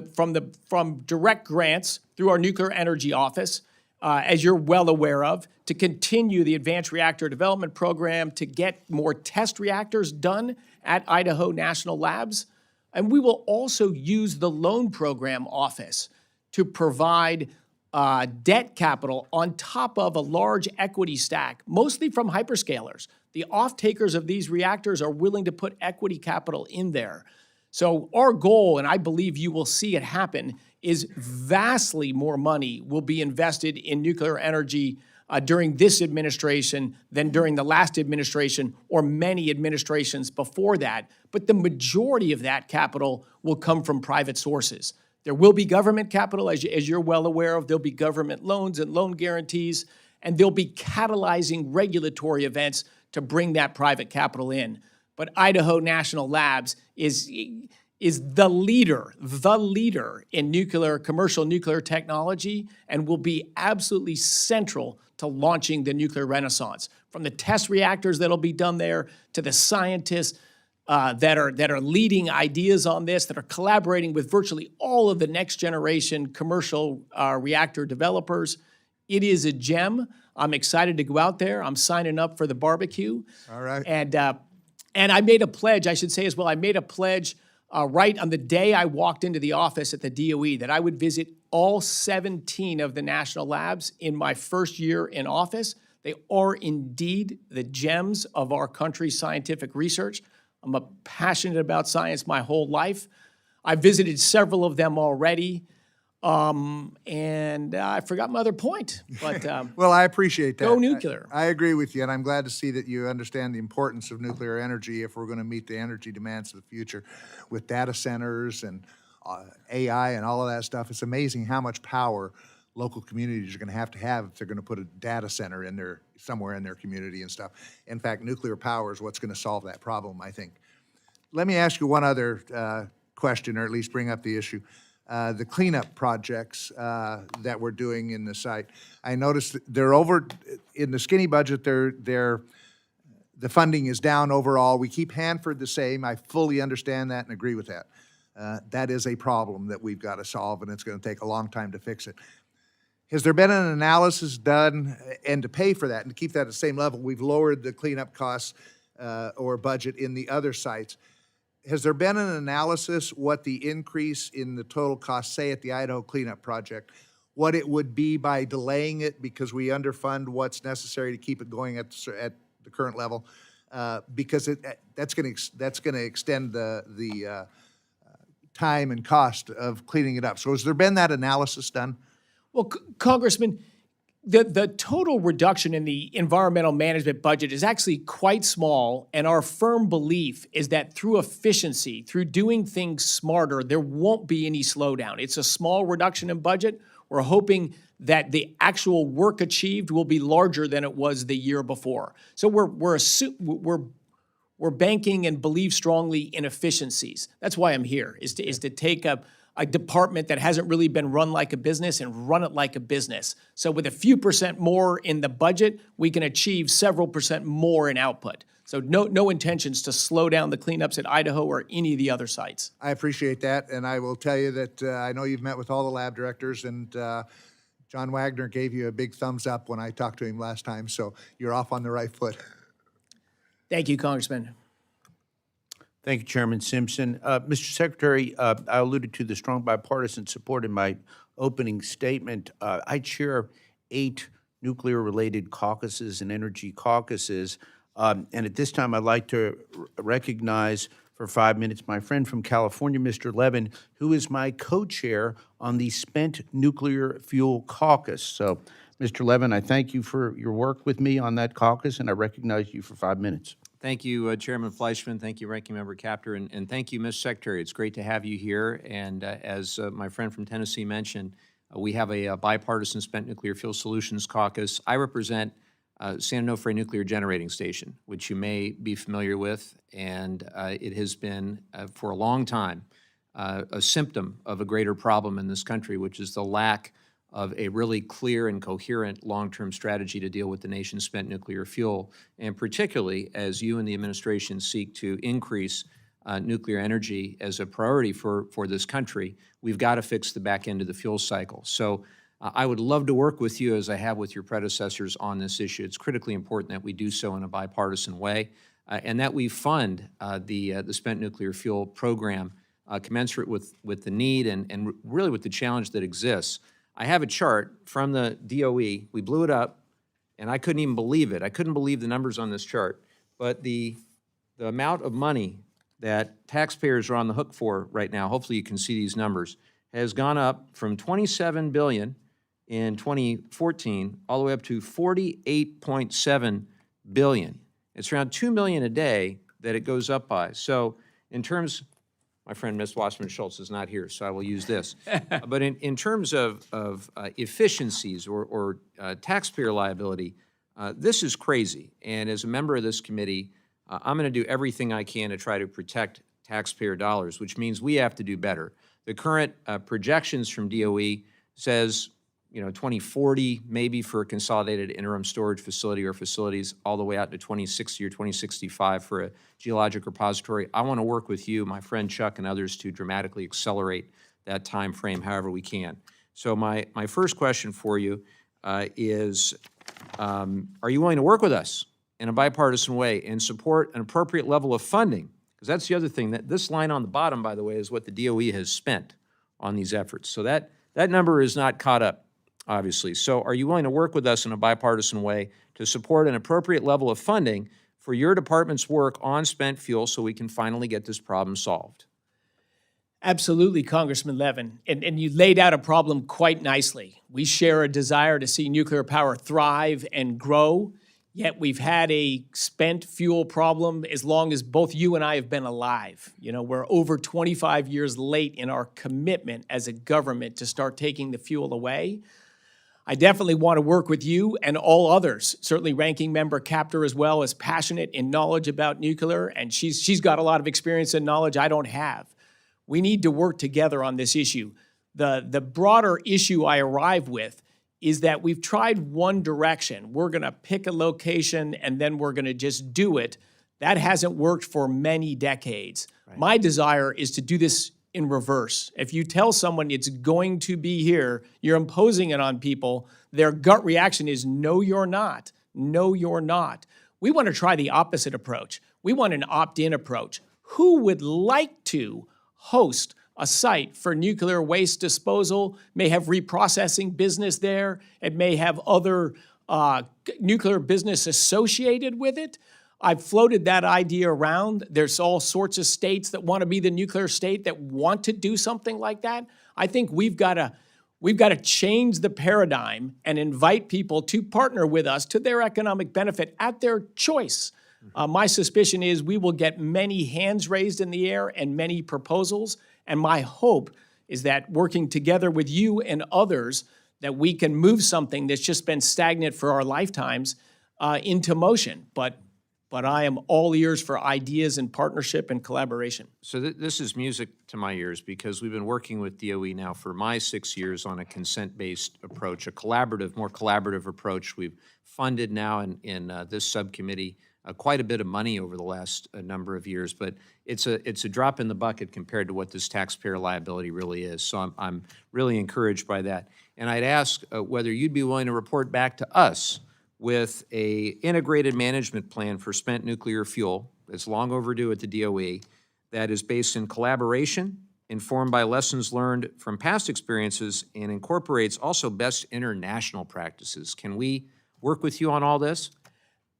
Speaker 2: direct grants through our Nuclear Energy Office, as you're well aware of, to continue the Advanced Reactor Development Program, to get more test reactors done at Idaho National Labs. And we will also use the Loan Program Office to provide debt capital on top of a large equity stack, mostly from hyperscalers. The off-takers of these reactors are willing to put equity capital in there. So our goal, and I believe you will see it happen, is vastly more money will be invested in nuclear energy during this administration than during the last administration or many administrations before that. But the majority of that capital will come from private sources. There will be government capital, as you're well aware of. There'll be government loans and loan guarantees, and there'll be catalyzing regulatory events to bring that private capital in. But Idaho National Labs is the leader in commercial nuclear technology, and will be absolutely central to launching the nuclear renaissance. From the test reactors that'll be done there to the scientists that are leading ideas on this, that are collaborating with virtually all of the next generation commercial reactor developers. It is a gem. I'm excited to go out there. I'm signing up for the barbecue.
Speaker 4: All right.
Speaker 2: And I made a pledge, I should say as well, I made a pledge right on the day I walked into the office at the DOE that I would visit all 17 of the national labs in my first year in office. They are indeed the gems of our country's scientific research. I'm passionate about science my whole life. I visited several of them already, and I forgot my other point. But
Speaker 4: well, I appreciate that.
Speaker 2: Go nuclear.
Speaker 4: I agree with you, and I'm glad to see that you understand the importance of nuclear energy if we're going to meet the energy demands of the future with data centers and AI and all of that stuff. It's amazing how much power local communities are going to have if they're going to put a data center in there somewhere in their community and stuff. In fact, nuclear power is what's going to solve that problem, I think. Let me ask you one other question, or at least bring up the issue. The cleanup projects that we're doing in the site. I noticed they're over in the skinny budget. The the funding is down overall. We keep Hanford the same. I fully understand that and agree with that. That is a problem that we've got to solve, and it's going to take a long time to fix it. Has there been an analysis done, and to pay for that and to keep that at the same level, we've lowered the cleanup costs or budget in the other sites. Has there been an analysis what the increase in the total cost, say at the Idaho cleanup project, what it would be by delaying it because we underfund what's necessary to keep it going at the current level? Because that's going to extend the time and cost of cleaning it up. So has there been that analysis done?
Speaker 2: Well, Congressman, the total reduction in the environmental management budget is actually quite small, and our firm belief is that through efficiency, through doing things smarter, there won't be any slowdown. It's a small reduction in budget. We're hoping that the actual work achieved will be larger than it was the year before. So we're banking and believe strongly in efficiencies. That's why I'm here, is to take a department that hasn't really been run like a business and run it like a business. So with a few percent more in the budget, we can achieve several percent more in output. So no intentions to slow down the cleanups at Idaho or any of the other sites.
Speaker 4: I appreciate that, and I will tell you that I know you've met with all the lab directors, and John Wagner gave you a big thumbs up when I talked to him last time, so you're off on the right foot.
Speaker 2: Thank you, Congressman.
Speaker 1: Thank you, Chairman Simpson. Mr. Secretary, I alluded to the strong bipartisan support in my opening statement. I chair 8 nuclear-related caucuses and energy caucuses, and at this time I'd like to recognize for 5 minutes my friend from California, Mr. Levin, who is my co-chair on the Spent Nuclear Fuel Caucus. So, Mr. Levin, I thank you for your work with me on that caucus, and I recognize you for 5 minutes.
Speaker 5: Thank you, Chairman Fleischman. Thank you, Ranking Member Capter, and thank you, Mr. Secretary. It's great to have you here. And as my friend from Tennessee mentioned, we have a bipartisan Spent Nuclear Fuel Solutions Caucus. I represent San Onofre Nuclear Generating Station, which you may be familiar with, and it has been for a long time a symptom of a greater problem in this country, which is the lack of a really clear and coherent long-term strategy to deal with the nation's spent nuclear fuel, and particularly as you and the administration seek to increase nuclear energy as a priority for this country, we've got to fix the back end of the fuel cycle. So I would love to work with you, as I have with your predecessors, on this issue. It's critically important that we do so in a bipartisan way, and that we fund the spent nuclear fuel program commensurate with the need and really with the challenge that exists. I have a chart from the DOE. We blew it up, and I couldn't even believe it. I couldn't believe the numbers on this chart. But the amount of money that taxpayers are on the hook for right now, hopefully you can see these numbers, has gone up from $27 billion in 2014 all the way up to $48.7 billion. It's around $2 million a day that it goes up by. So in terms, my friend Ms. Wasserman-Schultz is not here, so I will use this. But in terms of efficiencies or taxpayer liability, this is crazy. And as a member of this committee, I'm going to do everything I can to try to protect taxpayer dollars, which means we have to do better. The current projections from DOE says, 2040 maybe for a consolidated interim storage facility or facilities, all the way out to 2060 or 2065 for a geologic repository. I want to work with you, my friend Chuck, and others to dramatically accelerate that time frame however we can. So my first question for you is, are you willing to work with us in a bipartisan way and support an appropriate level of funding? Because that's the other thing. That this line on the bottom, by the way, is what the DOE has spent on these efforts. So that number is not caught up, obviously. So are you willing to work with us in a bipartisan way to support an appropriate level of funding for your department's work on spent fuel so we can finally get this problem solved?
Speaker 2: Absolutely, Congressman Levin. And you laid out a problem quite nicely. We share a desire to see nuclear power thrive and grow, yet we've had a spent fuel problem as long as both you and I have been alive. We're over 25 years late in our commitment as a government to start taking the fuel away. I definitely want to work with you and all others. Certainly Ranking Member Capter as well is passionate in knowledge about nuclear, and she's got a lot of experience and knowledge I don't have. We need to work together on this issue. The broader issue I arrive with is that we've tried one direction. We're going to pick a location and then we're going to just do it. That hasn't worked for many decades. My desire is to do this in reverse. If you tell someone it's going to be here, you're imposing it on people, their gut reaction is, no, you're not. No, you're not. We want to try the opposite approach. We want an opt-in approach. Who would like to host a site for nuclear waste disposal, may have reprocessing business there, it may have other nuclear business associated with it? I've floated that idea around. There's all sorts of states that want to be the nuclear state that want to do something like that. I think we've got to change the paradigm and invite people to partner with us to their economic benefit at their choice. My suspicion is we will get many hands raised in the air and many proposals. And my hope is that working together with you and others, that we can move something that's just been stagnant for our lifetimes into motion. But I am all ears for ideas and partnership and collaboration.
Speaker 5: So this is music to my ears because we've been working with DOE now for my 6 years on a consent-based approach, a collaborative, more collaborative approach. We've funded now in this subcommittee quite a bit of money over the last number of years, but it's a drop in the bucket compared to what this taxpayer liability really is. So I'm really encouraged by that. And I'd ask whether you'd be willing to report back to us with a integrated management plan for spent nuclear fuel that's long overdue at the DOE, that is based in collaboration, informed by lessons learned from past experiences, and incorporates also best international practices. Can we work with you on all this?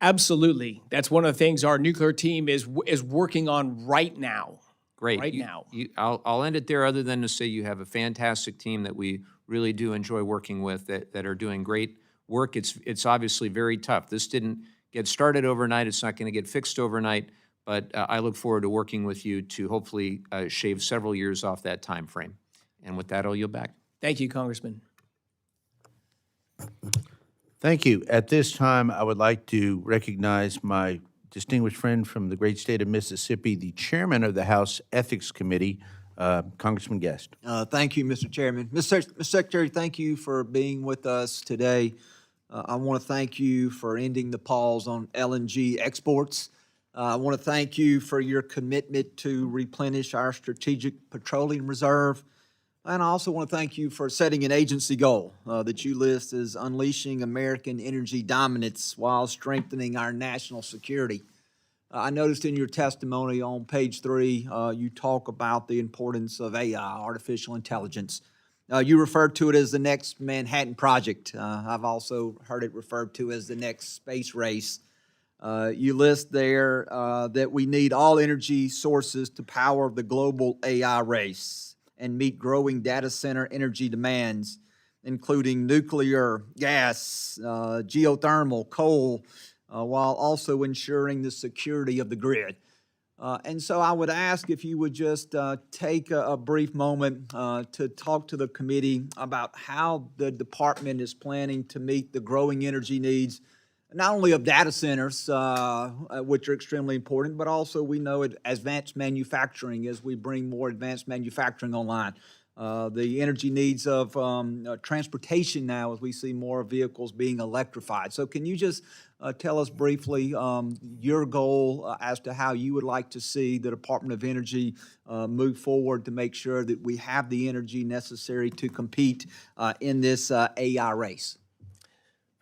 Speaker 2: Absolutely. That's one of the things our nuclear team is working on right now.
Speaker 5: Great.
Speaker 2: Right now.
Speaker 5: I'll end it there other than to say you have a fantastic team that we really do enjoy working with that are doing great work. It's obviously very tough. This didn't get started overnight. It's not going to get fixed overnight, but I look forward to working with you to hopefully shave several years off that time frame. And with that, I'll yield back.
Speaker 2: Thank you, Congressman.
Speaker 1: Thank you. At this time, I would like to recognize my distinguished friend from the great state of Mississippi, the chairman of the House Ethics Committee, Congressman Guest.
Speaker 6: Thank you, Mr. Chairman. Mr. Secretary, thank you for being with us today. I want to thank you for ending the pause on LNG exports. I want to thank you for your commitment to replenish our strategic petroleum reserve. And I also want to thank you for setting an agency goal that you list as unleashing American energy dominance while strengthening our national security. I noticed in your testimony on page 3, you talk about the importance of AI, artificial intelligence. You referred to it as the next Manhattan Project. I've also heard it referred to as the next space race. You list there that we need all energy sources to power the global AI race and meet growing data center energy demands, including nuclear, gas, geothermal, coal, while also ensuring the security of the grid. And so I would ask if you would just take a brief moment to talk to the committee about how the department is planning to meet the growing energy needs, not only of data centers, which are extremely important, but also we know advanced manufacturing as we bring more advanced manufacturing online. The energy needs of transportation now as we see more vehicles being electrified. So can you just tell us briefly your goal as to how you would like to see the Department of Energy move forward to make sure that we have the energy necessary to compete in this AI race?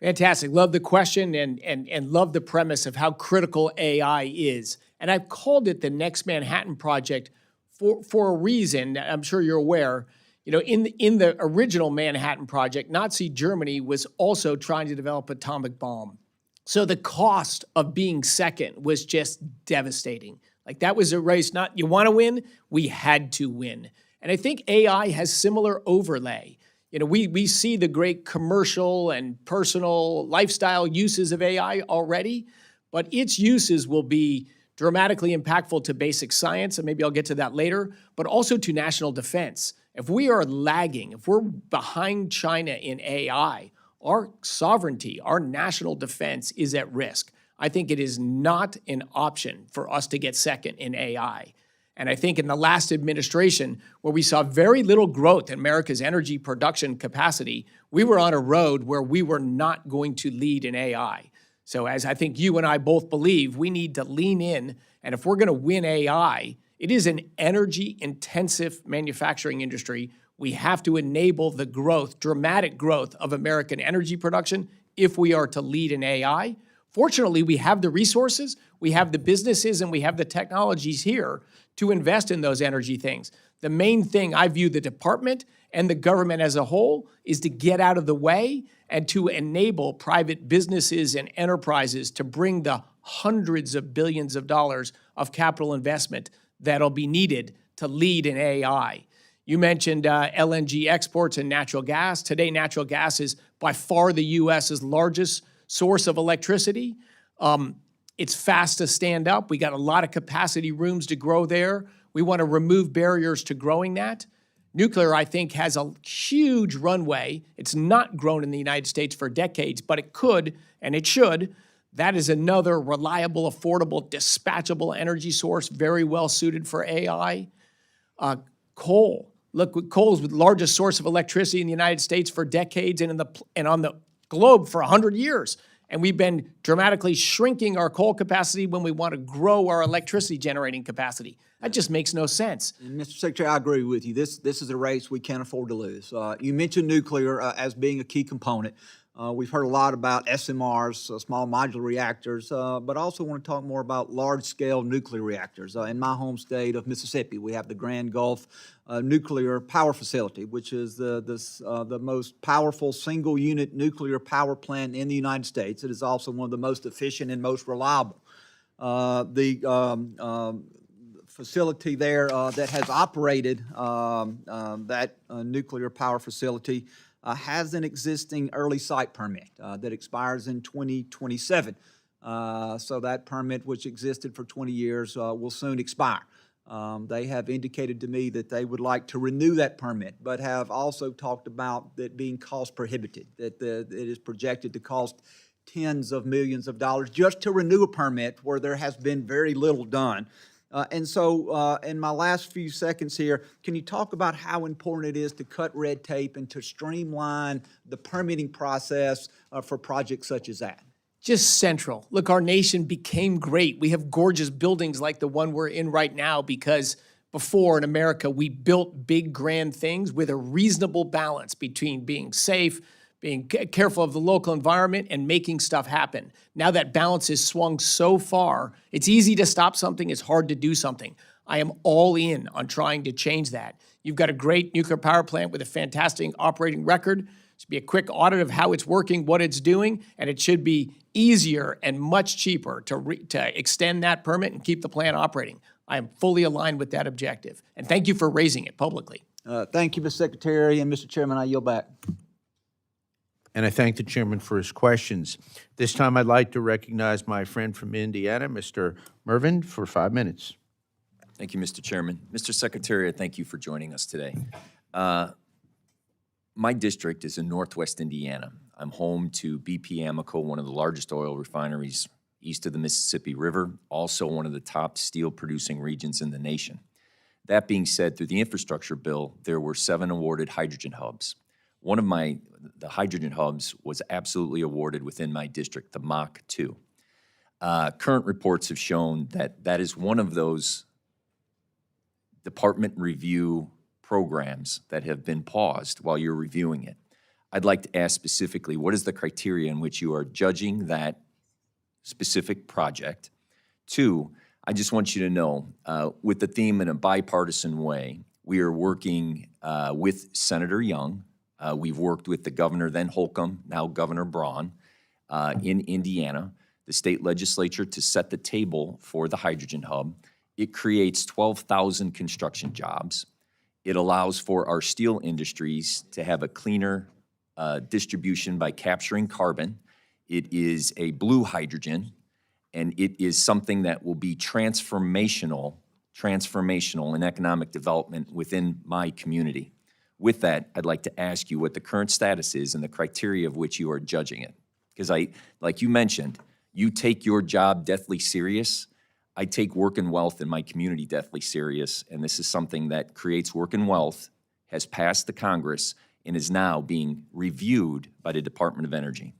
Speaker 2: Fantastic. Love the question and love the premise of how critical AI is. And I've called it the Next Manhattan Project for a reason. I'm sure you're aware. You know, in the original Manhattan Project, Nazi Germany was also trying to develop an atomic bomb. So the cost of being second was just devastating. Like that was a race, not you want to win, we had to win. And I think AI has similar overlay. You know, we see the great commercial and personal lifestyle uses of AI already, but its uses will be dramatically impactful to basic science, and maybe I'll get to that later, but also to national defense. If we are lagging, if we're behind China in AI, our sovereignty, our national defense is at risk. I think it is not an option for us to get second in AI. And I think in the last administration, where we saw very little growth in America's energy production capacity, we were on a road where we were not going to lead in AI. So as I think you and I both believe, we need to lean in. And if we're going to win AI, it is an energy-intensive manufacturing industry. We have to enable the growth, dramatic growth of American energy production if we are to lead in AI. Fortunately, we have the resources, we have the businesses, and we have the technologies here to invest in those energy things. The main thing I view the department and the government as a whole is to get out of the way and to enable private businesses and enterprises to bring the hundreds of billions of dollars of capital investment that'll be needed to lead in AI. You mentioned LNG exports and natural gas. Today, natural gas is by far the U.S.'s largest source of electricity. It's fast to stand up. We got a lot of capacity rooms to grow there. We want to remove barriers to growing that. Nuclear, I think, has a huge runway. It's not grown in the United States for decades, but it could and it should. That is another reliable, affordable, dispatchable energy source, very well suited for AI. Coal. Look, coal is the largest source of electricity in the United States for decades and on the globe for 100 years. And we've been dramatically shrinking our coal capacity when we want to grow our electricity generating capacity. That just makes no sense.
Speaker 6: And Mr. Secretary, I agree with you. This is a race we can't afford to lose. You mentioned nuclear as being a key component. We've heard a lot about SMRs, small modular reactors, but also want to talk more about large-scale nuclear reactors. In my home state of Mississippi, we have the Grand Gulf Nuclear Power Facility, which is the most powerful single-unit nuclear power plant in the United States. It is also one of the most efficient and most reliable. The facility there that has operated that nuclear power facility has an existing early site permit that expires in 2027. So that permit, which existed for 20 years, will soon expire. They have indicated to me that they would like to renew that permit, but have also talked about that being cost prohibitive, that it is projected to cost tens of millions of dollars just to renew a permit where there has been very little done. And so in my last few seconds here, can you talk about how important it is to cut red tape and to streamline the permitting process for projects such as that?
Speaker 2: Just central. Look, our nation became great. We have gorgeous buildings like the one we're in right now because before in America, we built big, grand things with a reasonable balance between being safe, being careful of the local environment, and making stuff happen. Now that balance is swung so far, it's easy to stop something, it's hard to do something. I am all in on trying to change that. You've got a great nuclear power plant with a fantastic operating record. It should be a quick audit of how it's working, what it's doing, and it should be easier and much cheaper to extend that permit and keep the plant operating. I am fully aligned with that objective. And thank you for raising it publicly.
Speaker 6: Thank you, Mr. Secretary, and Mr. Chairman, I yield back.
Speaker 1: And I thank the chairman for his questions. This time, I'd like to recognize my friend from Indiana, Mr. Mervin, for 5 minutes.
Speaker 7: Thank you, Mr. Chairman. Mr. Secretary, I thank you for joining us today. My district is in Northwest Indiana. I'm home to BP Amoco, one of the largest oil refineries east of the Mississippi River, also one of the top steel-producing regions in the nation. That being said, through the infrastructure bill, there were 7 awarded hydrogen hubs. One of the hydrogen hubs was absolutely awarded within my district, the Mach 2. Current reports have shown that that is one of those department review programs that have been paused while you're reviewing it. I'd like to ask specifically, what is the criteria in which you are judging that specific project? 2, I just want you to know, with the theme in a bipartisan way, we are working with Senator Young. We've worked with the governor, then Holcomb, now Governor Braun, in Indiana, the state legislature, to set the table for the hydrogen hub. It creates 12,000 construction jobs. It allows for our steel industries to have a cleaner distribution by capturing carbon. It is a blue hydrogen, and it is something that will be transformational in economic development within my community. With that, I'd like to ask you what the current status is and the criteria of which you are judging it. Because like you mentioned, you take your job deathly serious. I take work and wealth in my community deathly serious, and this is something that creates work and wealth, has passed the Congress, and is now being reviewed by the Department of Energy.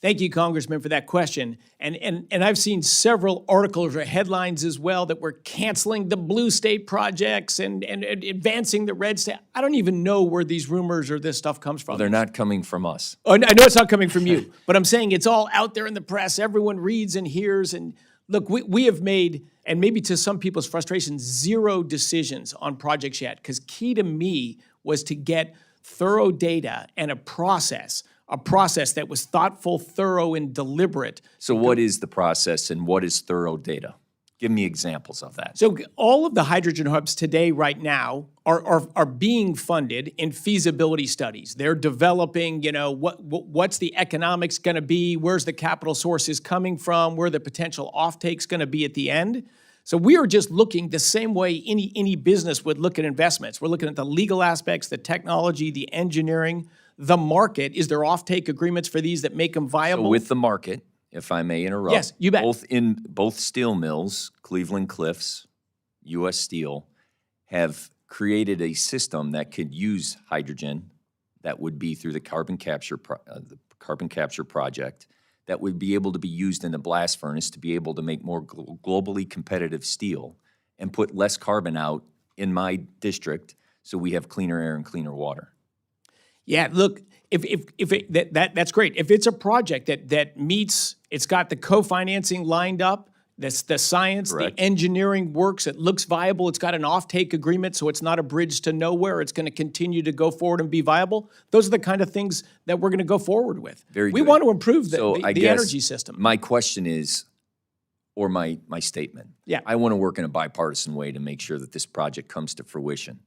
Speaker 2: Thank you, Congressman, for that question. And I've seen several articles or headlines as well that we're canceling the blue state projects and advancing the red state. I don't even know where these rumors or this stuff comes from.
Speaker 7: They're not coming from us.
Speaker 2: Oh, I know it's not coming from you, but I'm saying it's all out there in the press. Everyone reads and hears. And look, we have made, and maybe to some people's frustration, 0 decisions on projects yet. Because key to me was to get thorough data and a process that was thoughtful, thorough, and deliberate.
Speaker 7: So what is the process and what is thorough data? Give me examples of that.
Speaker 2: So all of the hydrogen hubs today, right now, are being funded in feasibility studies. They're developing, what's the economics going to be, where's the capital sources coming from, where the potential offtake's going to be at the end. So we are just looking the same way any business would look at investments. We're looking at the legal aspects, the technology, the engineering, the market. Is there offtake agreements for these that make them viable?
Speaker 7: So with the market, if I may interrupt.
Speaker 2: Yes, you bet.
Speaker 7: Both steel mills, Cleveland Cliffs, U.S. Steel, have created a system that could use hydrogen that would be through the carbon capture project that would be able to be used in the blast furnace to be able to make more globally competitive steel and put less carbon out in my district so we have cleaner air and cleaner water.
Speaker 2: Yeah, look, that's great. If it's a project that meets, it's got the co-financing lined up, the science,
Speaker 7: Correct.
Speaker 2: the engineering works, it looks viable, it's got an offtake agreement, so it's not a bridge to nowhere, it's going to continue to go forward and be viable. Those are the kind of things that we're going to go forward with.
Speaker 7: Very
Speaker 2: We
Speaker 7: good.
Speaker 2: want to improve
Speaker 7: So I
Speaker 2: the
Speaker 7: guess
Speaker 2: energy system.
Speaker 7: My question is, or my statement.
Speaker 2: Yeah.
Speaker 7: I want to work in a bipartisan way to make sure that this project comes to fruition.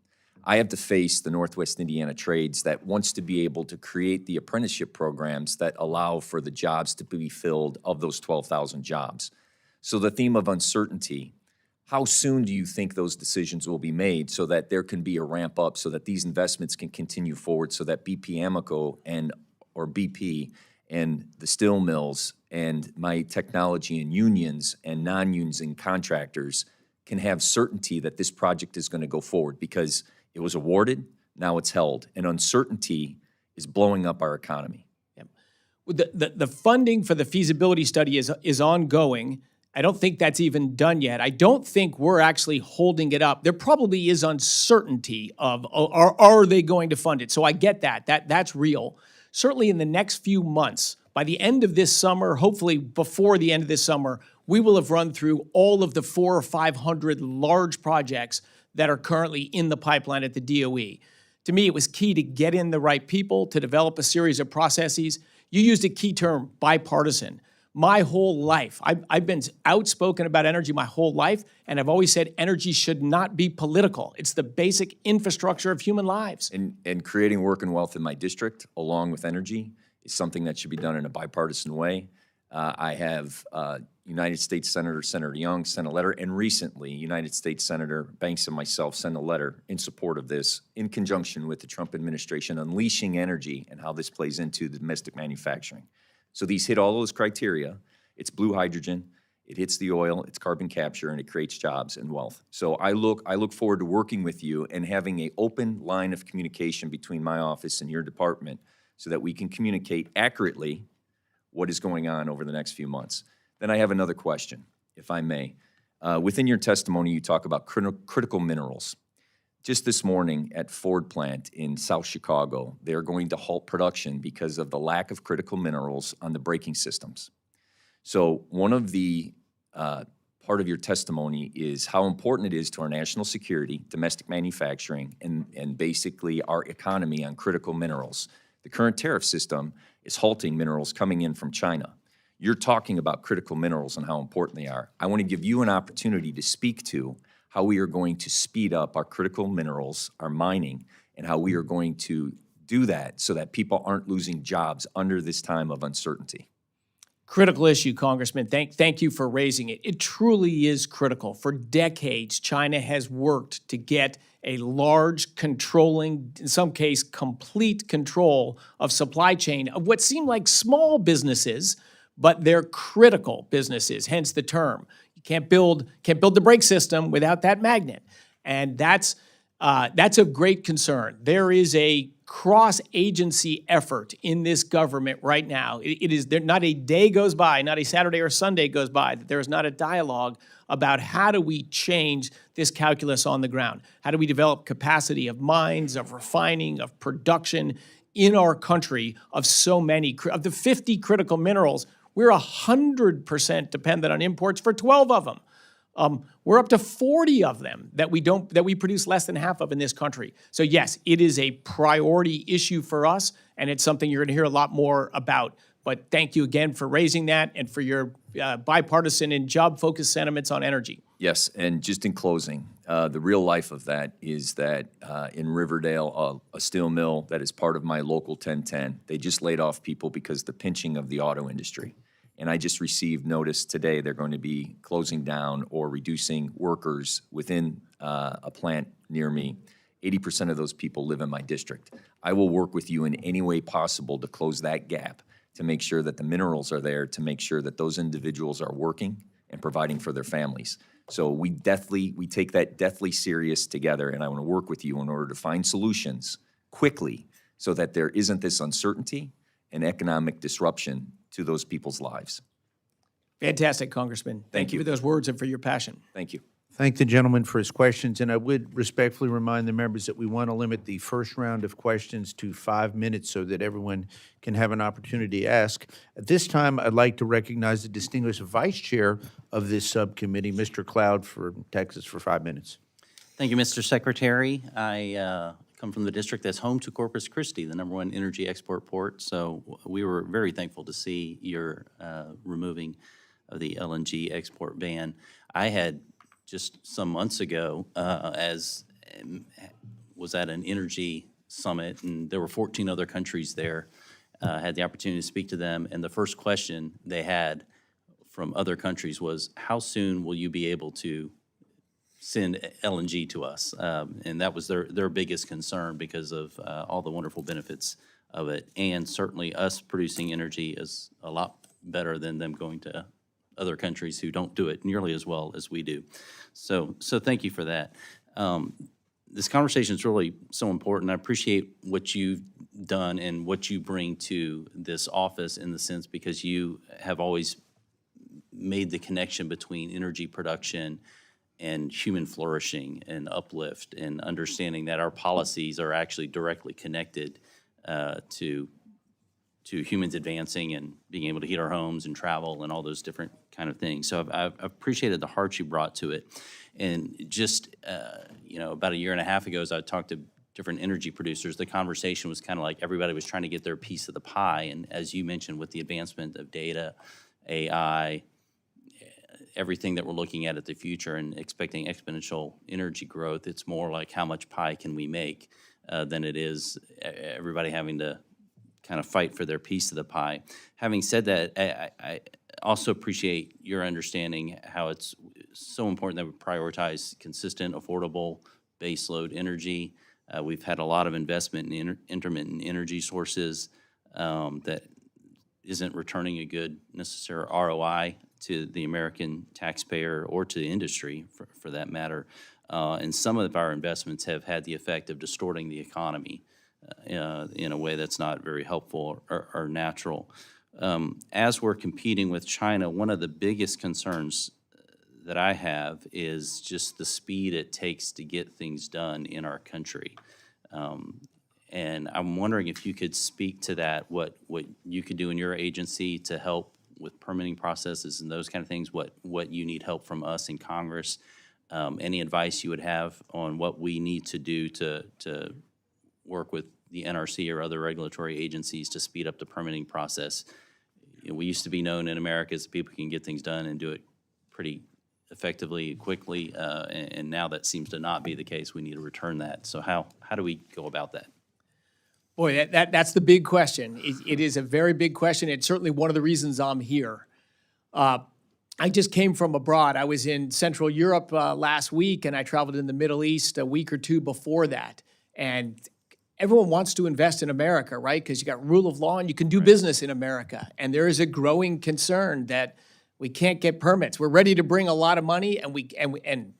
Speaker 7: I have to face the Northwest Indiana trades that wants to be able to create the apprenticeship programs that allow for the jobs to be filled of those 12,000 jobs. So the theme of uncertainty, how soon do you think those decisions will be made so that there can be a ramp up so that these investments can continue forward so that BP Amoco or BP and the steel mills and my technology and unions and non-unions and contractors can have certainty that this project is going to go forward because it was awarded, now it's held, and uncertainty is blowing up our economy.
Speaker 2: The funding for the feasibility study is ongoing. I don't think that's even done yet. I don't think we're actually holding it up. There probably is uncertainty of, are they going to fund it? So I get that. That's real. Certainly in the next few months, by the end of this summer, hopefully before the end of this summer, we will have run through all of the 400 or 500 large projects that are currently in the pipeline at the DOE. To me, it was key to get in the right people, to develop a series of processes. You used a key term, bipartisan. My whole life, I've been outspoken about energy my whole life, and I've always said energy should not be political. It's the basic infrastructure of human lives.
Speaker 7: And creating work and wealth in my district, along with energy, is something that should be done in a bipartisan way. I have United States Senator Young sent a letter, and recently United States Senator Banks and myself sent a letter in support of this in conjunction with the Trump administration, unleashing energy and how this plays into the domestic manufacturing. So these hit all those criteria. It's blue hydrogen, it hits the oil, it's carbon capture, and it creates jobs and wealth. So I look forward to working with you and having an open line of communication between my office and your department so that we can communicate accurately what is going on over the next few months. Then I have another question, if I may. Within your testimony, you talk about critical minerals. Just this morning at Ford plant in South Chicago, they're going to halt production because of the lack of critical minerals on the braking systems. So one of the part of your testimony is how important it is to our national security, domestic manufacturing, and basically our economy on critical minerals. The current tariff system is halting minerals coming in from China. You're talking about critical minerals and how important they are. I want to give you an opportunity to speak to how we are going to speed up our critical minerals, our mining, and how we are going to do that so that people aren't losing jobs under this time of uncertainty.
Speaker 2: Critical issue, Congressman. Thank you for raising it. It truly is critical. For decades, China has worked to get a large, controlling, in some case, complete control of supply chain of what seem like small businesses, but they're critical businesses, hence the term. You can't build the brake system without that magnet. And that's of great concern. There is a cross-agency effort in this government right now. It is there, not a day goes by, not a Saturday or Sunday goes by, that there is not a dialogue about how do we change this calculus on the ground? How do we develop capacity of mines, of refining, of production in our country of so many, of the 50 critical minerals, we're 100% dependent on imports for 12 of them. We're up to 40 of them that we produce less than half of in this country. So yes, it is a priority issue for us, and it's something you're going to hear a lot more about. But thank you again for raising that and for your bipartisan and job-focused sentiments on energy.
Speaker 7: Yes, and just in closing, the real life of that is that in Riverdale, a steel mill that is part of my local 1010, they just laid off people because the pinching of the auto industry. And I just received notice today they're going to be closing down or reducing workers within a plant near me. 80% of those people live in my district. I will work with you in any way possible to close that gap, to make sure that the minerals are there, to make sure that those individuals are working and providing for their families. So we take that deathly serious together, and I want to work with you in order to find solutions quickly so that there isn't this uncertainty and economic disruption to those people's lives.
Speaker 2: Fantastic, Congressman. Thank you for those words and for your passion.
Speaker 7: Thank you.
Speaker 1: Thank the gentleman for his questions, and I would respectfully remind the members that we want to limit the first round of questions to 5 minutes so that everyone can have an opportunity to ask. At this time, I'd like to recognize the distinguished vice chair of this subcommittee, Mr. Cloud, from Texas, for 5 minutes.
Speaker 8: Thank you, Mr. Secretary. I come from the district that's home to Corpus Christi, the #1 energy export port. So we were very thankful to see your removing of the LNG export ban. I had just some months ago, was at an energy summit, and there were 14 other countries there. Had the opportunity to speak to them, and the first question they had from other countries was, how soon will you be able to send LNG to us? And that was their biggest concern because of all the wonderful benefits of it. And certainly us producing energy is a lot better than them going to other countries who don't do it nearly as well as we do. So thank you for that. This conversation is really so important. I appreciate what you've done and what you bring to this office in the sense because you have always made the connection between energy production and human flourishing and uplift and understanding that our policies are actually directly connected to humans advancing and being able to heat our homes and travel and all those different kind of things. So I've appreciated the heart you brought to it. And just, about a year and a half ago, as I talked to different energy producers, the conversation was kind of like everybody was trying to get their piece of the pie. And as you mentioned, with the advancement of data, AI, everything that we're looking at the future and expecting exponential energy growth, it's more like how much pie can we make than it is everybody having to kind of fight for their piece of the pie. Having said that, I also appreciate your understanding how it's so important that we prioritize consistent, affordable, baseload energy. We've had a lot of investment in intermittent energy sources that isn't returning a good necessary ROI to the American taxpayer or to the industry, for that matter. And some of our investments have had the effect of distorting the economy in a way that's not very helpful or natural. As we're competing with China, one of the biggest concerns that I have is just the speed it takes to get things done in our country. And I'm wondering if you could speak to that, what you could do in your agency to help with permitting processes and those kind of things, what you need help from us in Congress, any advice you would have on what we need to do to work with the NRC or other regulatory agencies to speed up the permitting process. We used to be known in America as people can get things done and do it pretty effectively, quickly, and now that seems to not be the case. We need to return that. So how do we go about that?
Speaker 2: Boy, that's the big question. It is a very big question. It's certainly one of the reasons I'm here. I just came from abroad. I was in Central Europe last week, and I traveled in the Middle East a week or two before that. And everyone wants to invest in America, right? Because you got rule of law and you can do business in America. And there is a growing concern that We can't get permits. We're ready to bring a lot of money, and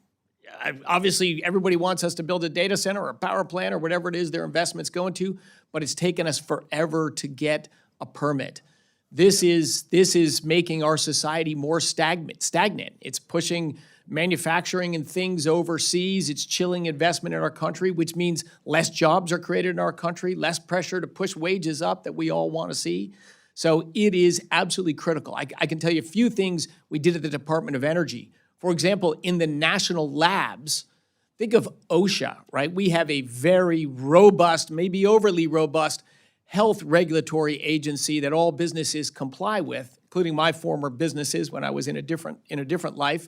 Speaker 2: obviously everybody wants us to build a data center or a power plant or whatever it is their investment's going to, but it's taken us forever to get a permit. This is making our society more stagnant. It's pushing manufacturing and things overseas. It's chilling investment in our country, which means less jobs are created in our country, less pressure to push wages up that we all want to see. So it is absolutely critical. I can tell you a few things we did at the Department of Energy. For example, in the national labs, think of OSHA, right? We have a very robust, maybe overly robust, health regulatory agency that all businesses comply with, including my former businesses when I was in a different life.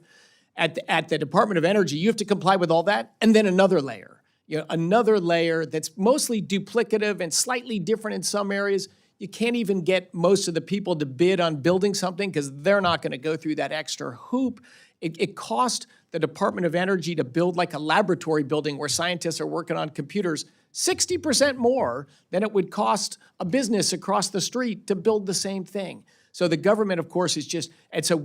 Speaker 2: At the Department of Energy, you have to comply with all that, and then another layer. Another layer that's mostly duplicative and slightly different in some areas. You can't even get most of the people to bid on building something because they're not going to go through that extra hoop. It cost the Department of Energy to build like a laboratory building where scientists are working on computers 60% more than it would cost a business across the street to build the same thing. So the government, of course, is just, and so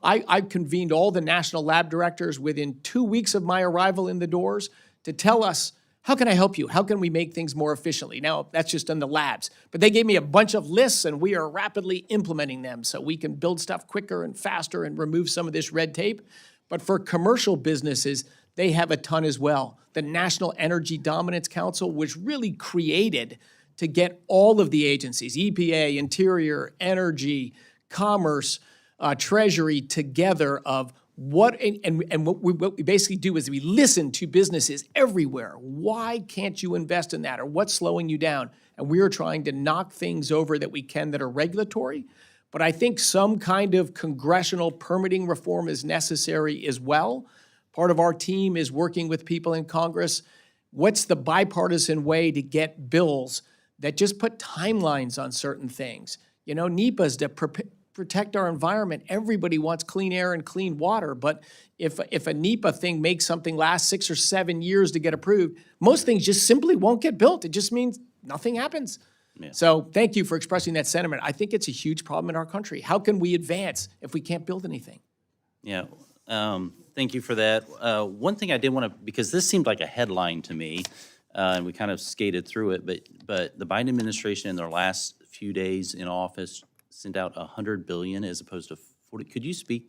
Speaker 2: I convened all the national lab directors within 2 weeks of my arrival in the doors to tell us, how can I help you? How can we make things more efficiently? Now, that's just in the labs. But they gave me a bunch of lists, and we are rapidly implementing them so we can build stuff quicker and faster and remove some of this red tape. But for commercial businesses, they have a ton as well. The National Energy Dominance Council was really created to get all of the agencies, EPA, Interior, Energy, Commerce, Treasury, together of what we basically do is we listen to businesses everywhere. Why can't you invest in that? Or what's slowing you down? And we are trying to knock things over that we can that are regulatory. But I think some kind of congressional permitting reform is necessary as well. Part of our team is working with people in Congress. What's the bipartisan way to get bills that just put timelines on certain things? NEPA's to protect our environment. Everybody wants clean air and clean water, but if a NEPA thing makes something last 6 or 7 years to get approved, most things just simply won't get built. It just means nothing happens. Yeah. So thank you for expressing that sentiment. I think it's a huge problem in our country. How can we advance if we can't build anything?
Speaker 8: Yeah, thank you for that. One thing I did want to, because this seemed like a headline to me, and we kind of skated through it, but the Biden administration in their last few days in office sent out $100 billion as opposed to 40. Could you speak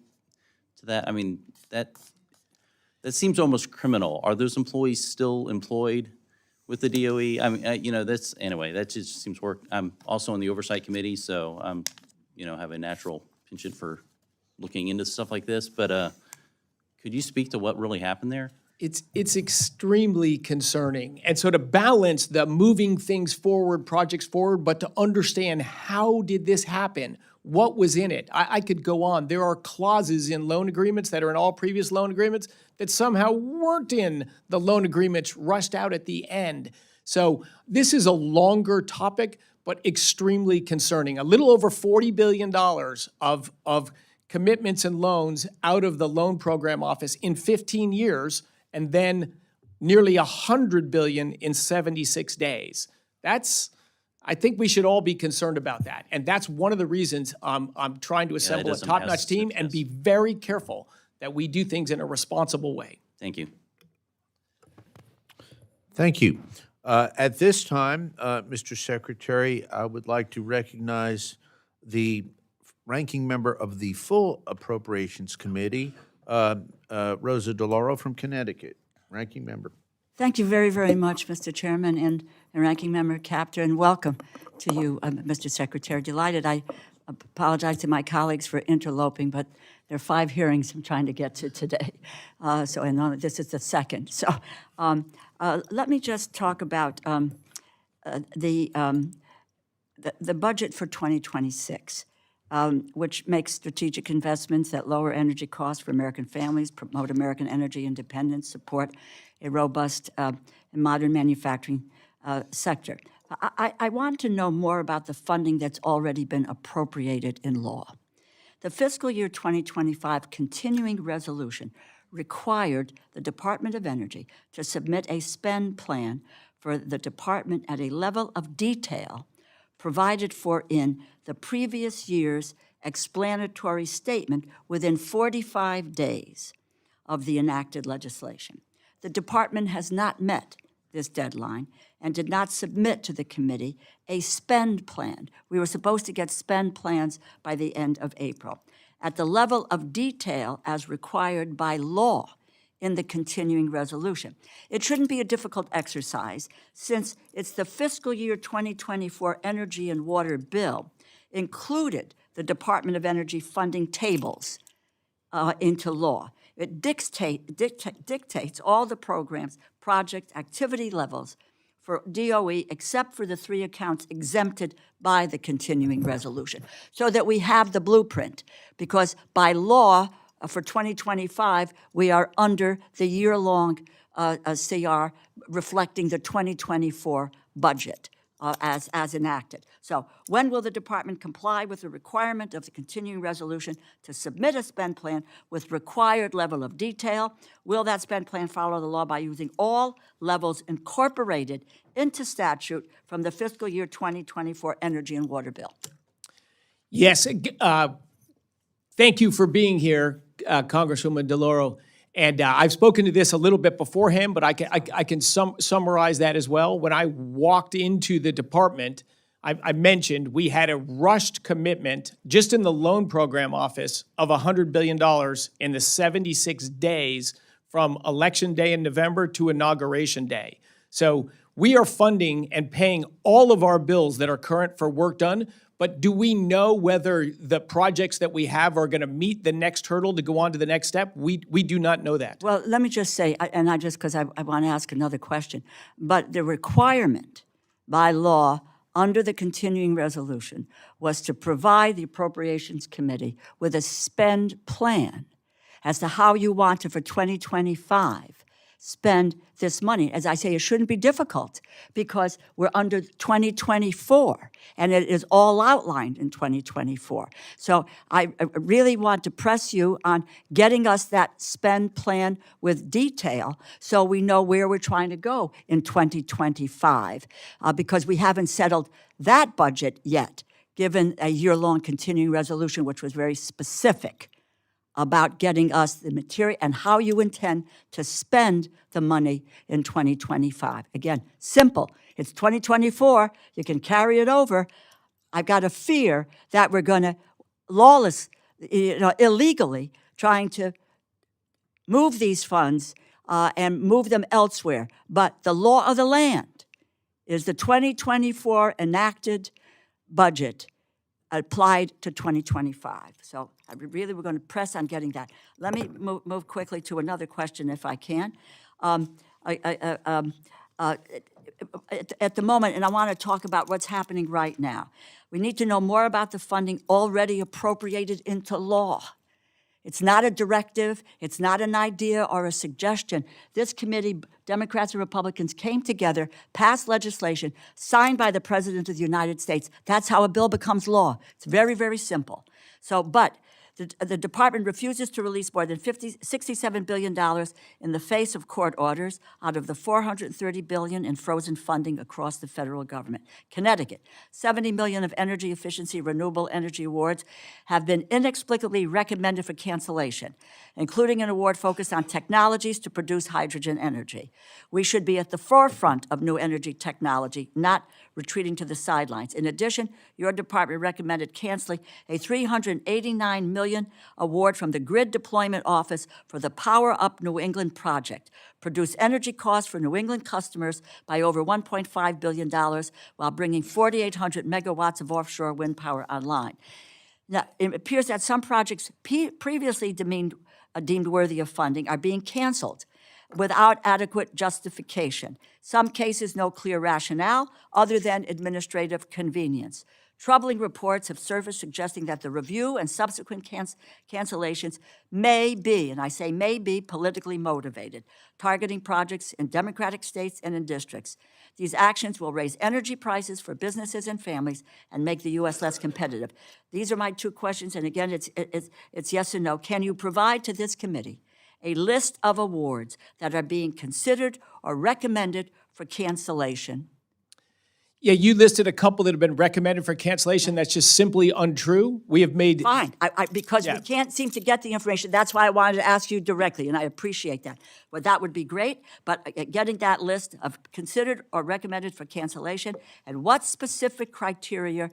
Speaker 8: to that? I mean, that seems almost criminal. Are those employees still employed with the DOE? I mean, that's, anyway, that just seems work. I'm also on the Oversight Committee, so I'm, have a natural penchant for looking into stuff like this, but could you speak to what really happened there?
Speaker 2: It's extremely concerning. And so to balance the moving things forward, projects forward, but to understand how did this happen? What was in it? I could go on. There are clauses in loan agreements that are in all previous loan agreements that somehow weren't in the loan agreements rushed out at the end. So this is a longer topic, but extremely concerning. A little over $40 billion of commitments and loans out of the loan program office in 15 years, and then nearly $100 billion in 76 days. I think we should all be concerned about that. And that's one of the reasons I'm trying to assemble a top-notch team and be very careful that we do things in a responsible way.
Speaker 8: Thank you.
Speaker 1: Thank you. At this time, Mr. Secretary, I would like to recognize the ranking member of the full Appropriations Committee, Rosa DeLauro from Connecticut. Ranking member.
Speaker 9: Thank you very, very much, Mr. Chairman and Ranking Member Capter, and welcome to you, Mr. Secretary. Delighted. I apologize to my colleagues for interloping, but there are 5 hearings I'm trying to get to today. So I know this is the second. So let me just talk about the budget for 2026. Which makes strategic investments that lower energy costs for American families, promote American energy independence, support a robust and modern manufacturing sector. I want to know more about the funding that's already been appropriated in law. The fiscal year 2025 continuing resolution required the Department of Energy to submit a spend plan for the department at a level of detail provided for in the previous year's explanatory statement within 45 days of the enacted legislation. The department has not met this deadline and did not submit to the committee a spend plan. We were supposed to get spend plans by the end of April, at the level of detail as required by law in the continuing resolution. It shouldn't be a difficult exercise, since it's the fiscal year 2024 Energy and Water Bill included the Department of Energy funding tables into law. It dictates all the programs, project activity levels for DOE, except for the 3 accounts exempted by the continuing resolution, so that we have the blueprint. Because by law, for 2025, we are under the year-long CR reflecting the 2024 budget as enacted. So when will the department comply with the requirement of the continuing resolution to submit a spend plan with required level of detail? Will that spend plan follow the law by using all levels incorporated into statute from the fiscal year 2024 Energy and Water Bill?
Speaker 2: Yes, thank you for being here, Congresswoman DeLauro. And I've spoken to this a little bit beforehand, but I can summarize that as well. When I walked into the department, I mentioned we had a rushed commitment just in the loan program office of $100 billion in the 76 days from Election Day in November to Inauguration Day. So we are funding and paying all of our bills that are current for work done. But do we know whether the projects that we have are going to meet the next hurdle to go on to the next step? We do not know that.
Speaker 9: Well, let me just say, and because I want to ask another question, but the requirement by law under the continuing resolution was to provide the Appropriations Committee with a spend plan as to how you want to, for 2025, spend this money. As I say, it shouldn't be difficult because we're under 2024 and it is all outlined in 2024. So I really want to press you on getting us that spend plan with detail so we know where we're trying to go in 2025 because we haven't settled that budget yet, given a year-long continuing resolution, which was very specific about getting us the material and how you intend to spend the money in 2025. Again, simple. It's 2024. You can carry it over. I've got a fear that we're going to illegally trying to move these funds and move them elsewhere. But the law of the land is the 2024 enacted budget applied to 2025. So I really, we're going to press on getting that. Let me move quickly to another question, if I can. At the moment, and I want to talk about what's happening right now. We need to know more about the funding already appropriated into law. It's not a directive, it's not an idea or a suggestion. This committee, Democrats and Republicans, came together, passed legislation, signed by the President of the United States. That's how a bill becomes law. It's very, very simple. So, but the department refuses to release more than $67 billion in the face of court orders out of the $430 billion in frozen funding across the federal government. Connecticut, $70 million of energy efficiency renewable energy awards have been inexplicably recommended for cancellation, including an award focused on technologies to produce hydrogen energy. We should be at the forefront of new energy technology, not retreating to the sidelines. In addition, your department recommended canceling a $389 million award from the Grid Deployment Office for the Power Up New England project, produce energy costs for New England customers by over $1.5 billion while bringing 4,800 megawatts of offshore wind power online. Now, it appears that some projects previously deemed worthy of funding are being canceled without adequate justification. Some cases, no clear rationale other than administrative convenience. Troubling reports have surfaced suggesting that the review and subsequent cancellations may be, and I say may be, politically motivated, targeting projects in Democratic states and in districts. These actions will raise energy prices for businesses and families and make the U.S. less competitive. These are my two questions, and again, it's yes and no. Can you provide to this committee a list of awards that are being considered or recommended for cancellation?
Speaker 2: Yeah, you listed a couple that have been recommended for cancellation. That's just simply untrue. We have made.
Speaker 9: Fine, because
Speaker 2: Yeah.
Speaker 9: we can't seem to get the information. That's why I wanted to ask you directly, and I appreciate that. Well, that would be great, but getting that list of considered or recommended for cancellation, and what specific criteria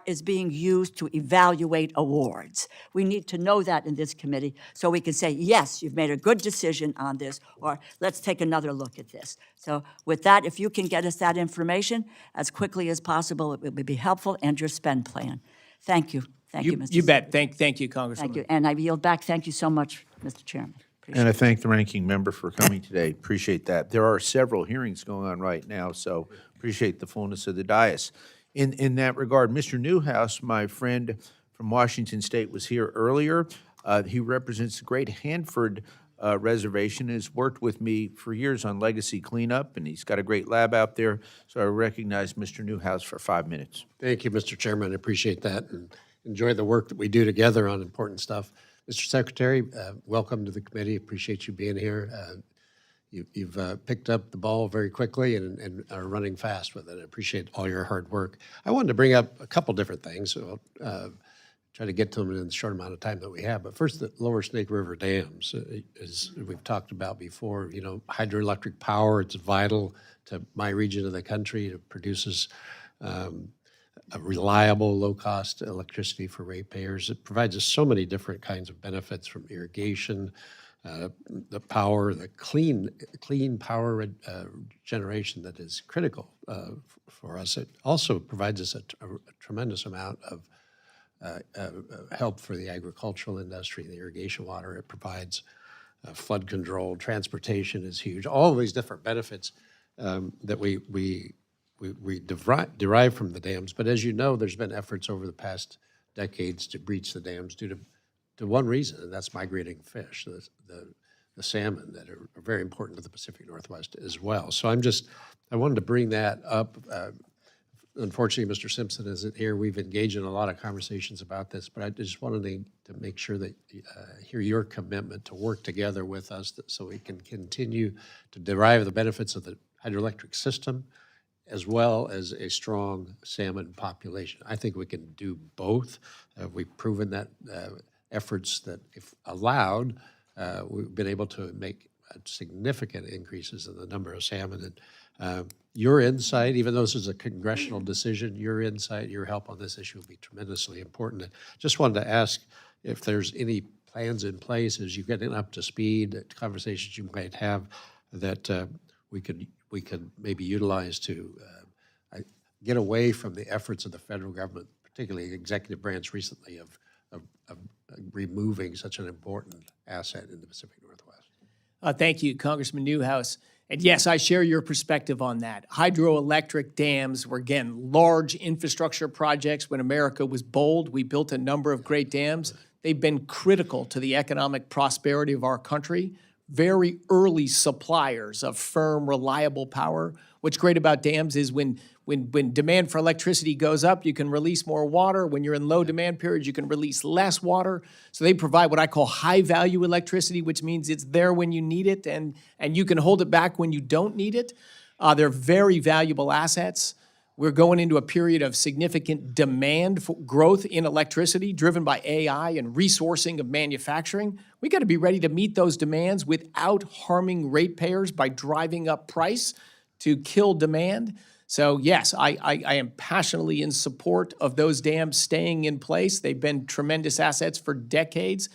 Speaker 9: is being used to evaluate awards. We need to know that in this committee, so we can say, yes, you've made a good decision on this, or let's take another look at this. So with that, if you can get us that information as quickly as possible, it would be helpful, and your spend plan. Thank you. Thank you, Mr.
Speaker 2: You bet. Thank you, Congresswoman.
Speaker 9: Thank you. And I yield back. Thank you so much, Mr. Chairman.
Speaker 1: And I thank the ranking member for coming today. Appreciate that. There are several hearings going on right now, so appreciate the fullness of the dais. In that regard, Mr. Newhouse, my friend from Washington State, was here earlier. He represents the Great Hanford Reservation, has worked with me for years on legacy cleanup, and he's got a great lab out there. So I recognize Mr. Newhouse for 5 minutes.
Speaker 10: Thank you, Mr. Chairman. I appreciate that and enjoy the work that we do together on important stuff. Mr. Secretary, welcome to the committee. Appreciate you being here. You've picked up the ball very quickly and are running fast with it. I appreciate all your hard work. I wanted to bring up a couple different things. So I'll try to get to them in the short amount of time that we have. But first, the Lower Snake River dams, as we've talked about before, you know, hydroelectric power, it's vital to my region of the country. It produces a reliable, low-cost electricity for ratepayers. It provides us so many different kinds of benefits, from irrigation, the power, the clean power generation that is critical for us. It also provides us a tremendous amount of help for the agricultural industry, the irrigation water. It provides flood control. Transportation is huge. All of these different benefits that we derive from the dams. But as you know, there's been efforts over the past decades to breach the dams due to one reason, and that's migrating fish, the salmon that are very important to the Pacific Northwest as well. So I wanted to bring that up. Unfortunately, Mr. Simpson isn't here. We've engaged in a lot of conversations about this, but I just wanted to make sure that hear your commitment to work together with us so we can continue to derive the benefits of the hydroelectric system, as well as a strong salmon population. I think we can do both. We've proven that efforts that, if allowed, we've been able to make significant increases in the number of salmon. And your insight, even though this is a congressional decision, your insight, your help on this issue will be tremendously important. And just wanted to ask if there's any plans in place as you're getting up to speed, conversations you might have that we could maybe utilize to get away from the efforts of the federal government, particularly the executive branch recently, of removing such an important asset in the Pacific Northwest.
Speaker 2: Thank you, Congressman Newhouse. And yes, I share your perspective on that. Hydroelectric dams were, again, large infrastructure projects. When America was bold, we built a number of great dams. They've been critical to the economic prosperity of our country. Very early suppliers of firm, reliable power. What's great about dams is when demand for electricity goes up, you can release more water. When you're in low demand periods, you can release less water. So they provide what I call high-value electricity, which means it's there when you need it, and you can hold it back when you don't need it. They're very valuable assets. We're going into a period of significant demand for growth in electricity driven by AI and resourcing of manufacturing. We got to be ready to meet those demands without harming ratepayers by driving up price to kill demand. So yes, I am passionately in support of those dams staying in place. They've been tremendous assets for decades.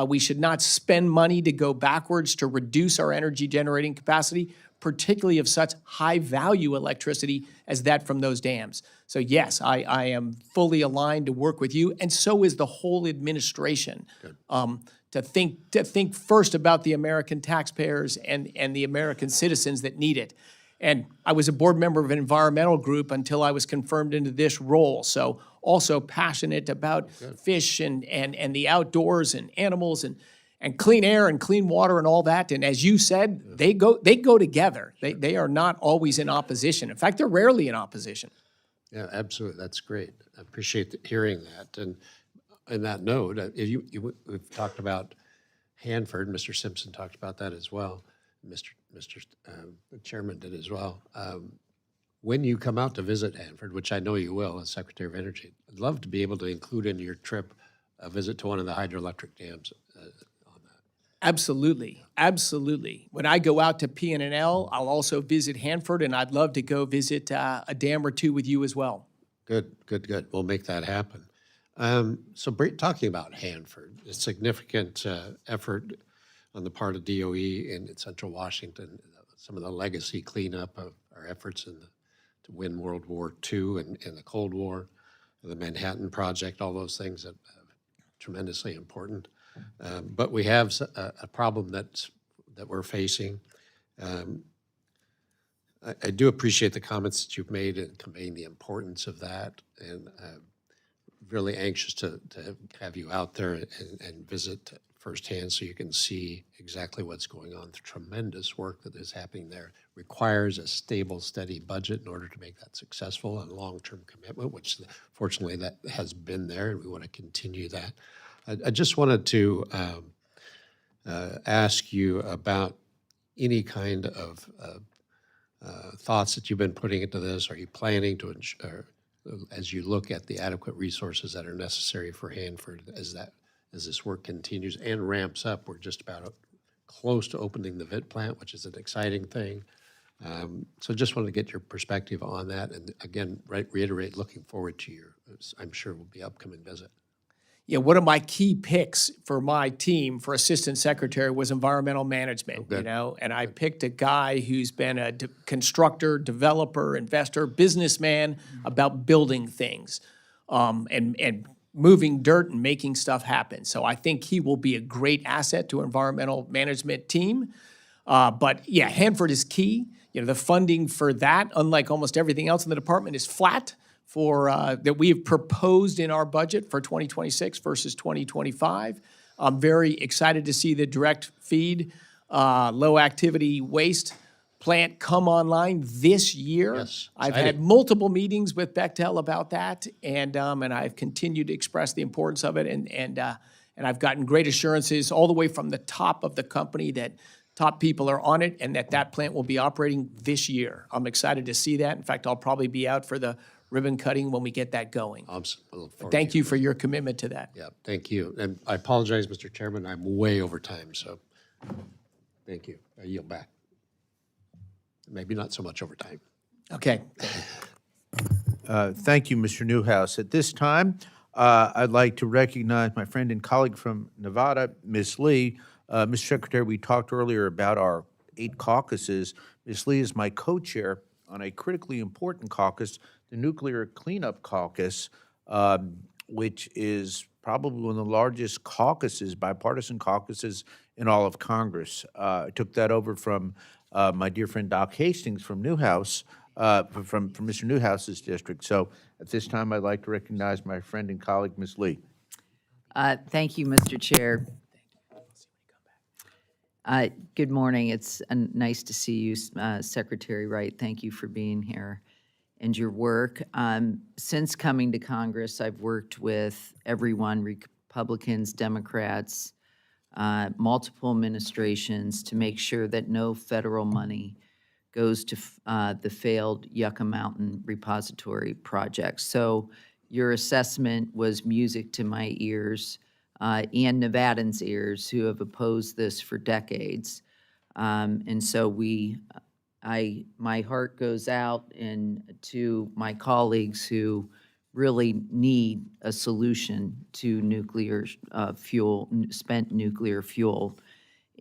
Speaker 2: We should not spend money to go backwards to reduce our energy generating capacity, particularly of such high-value electricity as that from those dams. So yes, I am fully aligned to work with you, and so is the whole administration, to think first about the American taxpayers and the American citizens that need it. And I was a board member of an environmental group until I was confirmed into this role. So also passionate about fish and the outdoors and animals and clean air and clean water and all that. And as you said, they go together. They are not always in opposition. In fact, they're rarely in opposition.
Speaker 10: Yeah, absolutely. That's great. I appreciate hearing that. And on that note, we've talked about Hanford. Mr. Simpson talked about that as well. Mr. The chairman did as well. when you come out to visit Hanford, which I know you will as Secretary of Energy, I'd love to be able to include in your trip a visit to one of the hydroelectric dams.
Speaker 2: Absolutely, absolutely. When I go out to PNNL, I'll also visit Hanford, and I'd love to go visit a dam or two with you as well.
Speaker 10: Good, good, good. We'll make that happen. Talking about Hanford, a significant effort on the part of DOE in Central Washington, some of the legacy cleanup of our efforts to win World War II and the Cold War, the Manhattan Project, all those things that are tremendously important. But we have a problem that we're facing. I do appreciate the comments that you've made in conveying the importance of that, and really anxious to have you out there and visit firsthand so you can see exactly what's going on. The tremendous work that is happening there requires a stable, steady budget in order to make that successful and long-term commitment, which fortunately that has been there, and we want to continue that. I just wanted to ask you about any kind of thoughts that you've been putting into this. Are you planning to ensure, as you look at the adequate resources that are necessary for Hanford as this work continues and ramps up? We're just about close to opening the VIT plant, which is an exciting thing. So just wanted to get your perspective on that. And again, reiterate, looking forward to your, I'm sure will be upcoming visit.
Speaker 2: Yeah, one of my key picks for my team for assistant secretary was environmental management,
Speaker 10: good.
Speaker 2: and I picked a guy who's been a constructor, developer, investor, businessman about building things, and moving dirt and making stuff happen. So I think he will be a great asset to environmental management team. But yeah, Hanford is key. The funding for that, unlike almost everything else in the department, is flat for that we have proposed in our budget for 2026 versus 2025. I'm very excited to see the direct feed, low activity waste plant come online this year.
Speaker 10: Yes,
Speaker 2: I've had multiple meetings with Bechtel about that, and I've continued to express the importance of it, and I've gotten great assurances all the way from the top of the company that top people are on it, and that plant will be operating this year. I'm excited to see that. In fact, I'll probably be out for the ribbon cutting when we get that going. Thank you for your commitment to that.
Speaker 10: Yeah, thank you. And I apologize, Mr. Chairman, I'm way over time, so thank you. I yield back. Maybe not so much over time.
Speaker 2: Okay.
Speaker 1: Thank you, Mr. Newhouse. At this time, I'd like to recognize my friend and colleague from Nevada, Ms. Lee. Mr. Secretary, we talked earlier about our 8 caucuses. Ms. Lee is my co-chair on a critically important caucus, the Nuclear Cleanup Caucus, which is probably one of the largest caucuses, bipartisan caucuses in all of Congress. I took that over from my dear friend Doc Hastings from Newhouse, from Mr. Newhouse's district. So at this time, I'd like to recognize my friend and colleague, Ms. Lee.
Speaker 11: Thank you, Mr. Chair. Good morning. It's nice to see you, Secretary Wright. Thank you for being here and your work. Since coming to Congress, I've worked with everyone, Republicans, Democrats, multiple administrations, to make sure that no federal money goes to the failed Yucca Mountain repository project. So your assessment was music to my ears and Nevadans' ears, who have opposed this for decades. And so my heart goes out to my colleagues who really need a solution to nuclear fuel, spent nuclear fuel.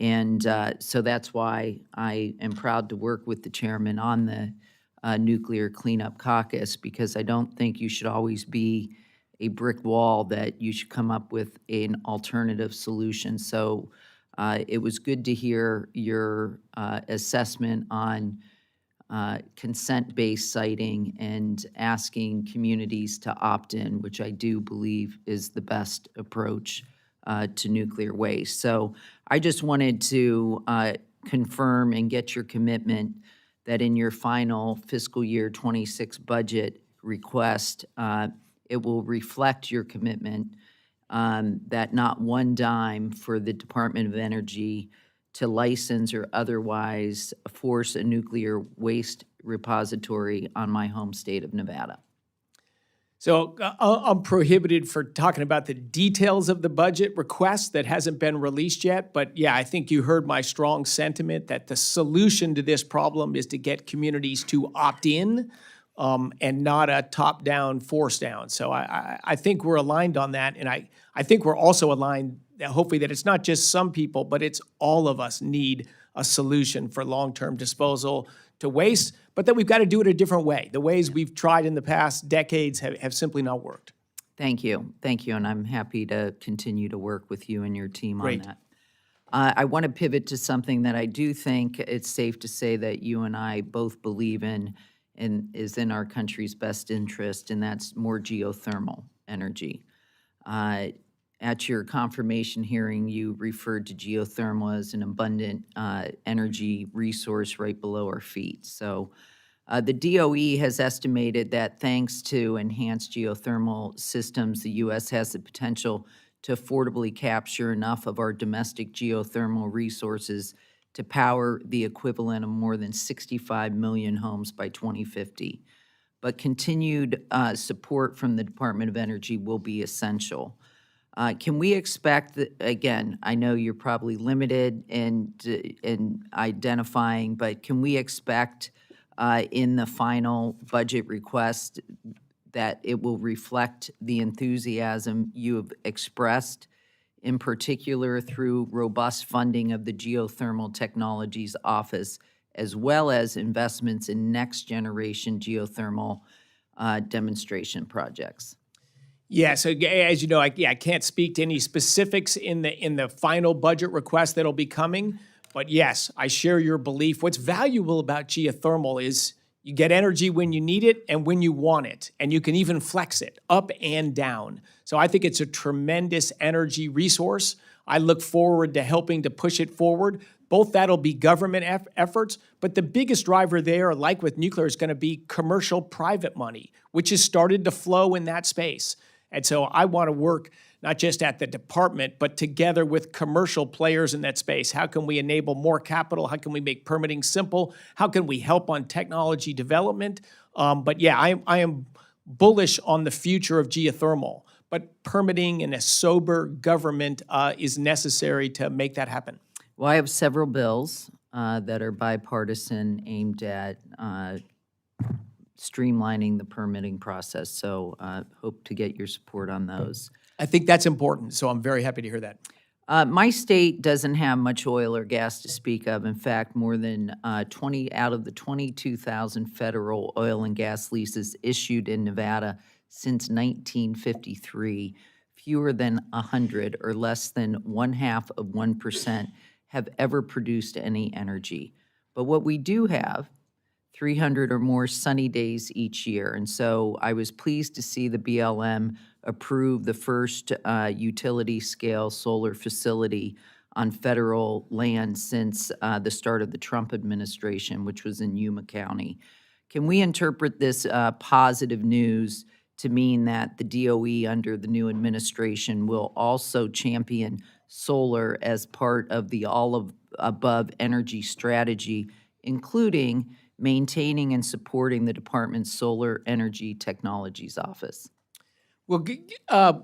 Speaker 11: And so that's why I am proud to work with the chairman on the Nuclear Cleanup Caucus, because I don't think you should always be a brick wall, that you should come up with an alternative solution. So it was good to hear your assessment on consent-based siting and asking communities to opt in, which I do believe is the best approach to nuclear waste. So I just wanted to confirm and get your commitment that in your final fiscal year 26 budget request, it will reflect your commitment that not one dime for the Department of Energy to license or otherwise force a nuclear waste repository on my home state of Nevada.
Speaker 2: So I'm prohibited for talking about the details of the budget request that hasn't been released yet. But yeah, I think you heard my strong sentiment that the solution to this problem is to get communities to opt in and not a top-down, force-down. So I think we're aligned on that. And I think we're also aligned, hopefully, that it's not just some people, but it's all of us need a solution for long-term disposal to waste, but that we've got to do it a different way. The ways we've tried in the past decades have simply not worked.
Speaker 11: Thank you, and I'm happy to continue to work with you and your team
Speaker 2: Great.
Speaker 11: on that. I want to pivot to something that I do think it's safe to say that you and I both believe in and is in our country's best interest, and that's more geothermal energy. At your confirmation hearing, you referred to geothermal as an abundant energy resource right below our feet. So the DOE has estimated that thanks to enhanced geothermal systems, the U.S. has the potential to affordably capture enough of our domestic geothermal resources to power the equivalent of more than 65 million homes by 2050. But continued support from the Department of Energy will be essential. Can we expect that, again, I know you're probably limited in identifying, but can we expect in the final budget request that it will reflect the enthusiasm you have expressed, in particular through robust funding of the Geothermal Technologies Office, as well as investments in next-generation geothermal demonstration projects?
Speaker 2: Yeah, so as you know, I can't speak to any specifics in the final budget request that'll be coming, but yes, I share your belief. What's valuable about geothermal is you get energy when you need it and when you want it, and you can even flex it up and down. So I think it's a tremendous energy resource. I look forward to helping to push it forward. Both that'll be government efforts, but the biggest driver there, like with nuclear, is going to be commercial private money, which has started to flow in that space. And so I want to work not just at the department, but together with commercial players in that space. How can we enable more capital? How can we make permitting simple? How can we help on technology development? But yeah, I am bullish on the future of geothermal, but permitting and a sober government is necessary to make that happen.
Speaker 11: Well, I have several bills that are bipartisan aimed at streamlining the permitting process, so hope to get your support on those.
Speaker 2: I think that's important, so I'm very happy to hear that.
Speaker 11: My state doesn't have much oil or gas to speak of. In fact, more than 20 out of the 22,000 federal oil and gas leases issued in Nevada since 1953, fewer than 100 or less than 0.5% have ever produced any energy. But what we do have, 300 or more sunny days each year. And so I was pleased to see the BLM approve the first utility-scale solar facility on federal land since the start of the Trump administration, which was in Yuma County. Can we interpret this positive news to mean that the DOE under the new administration will also champion solar as part of the all-of-above energy strategy, including maintaining and supporting the department's Solar Energy Technologies Office?
Speaker 2: Well,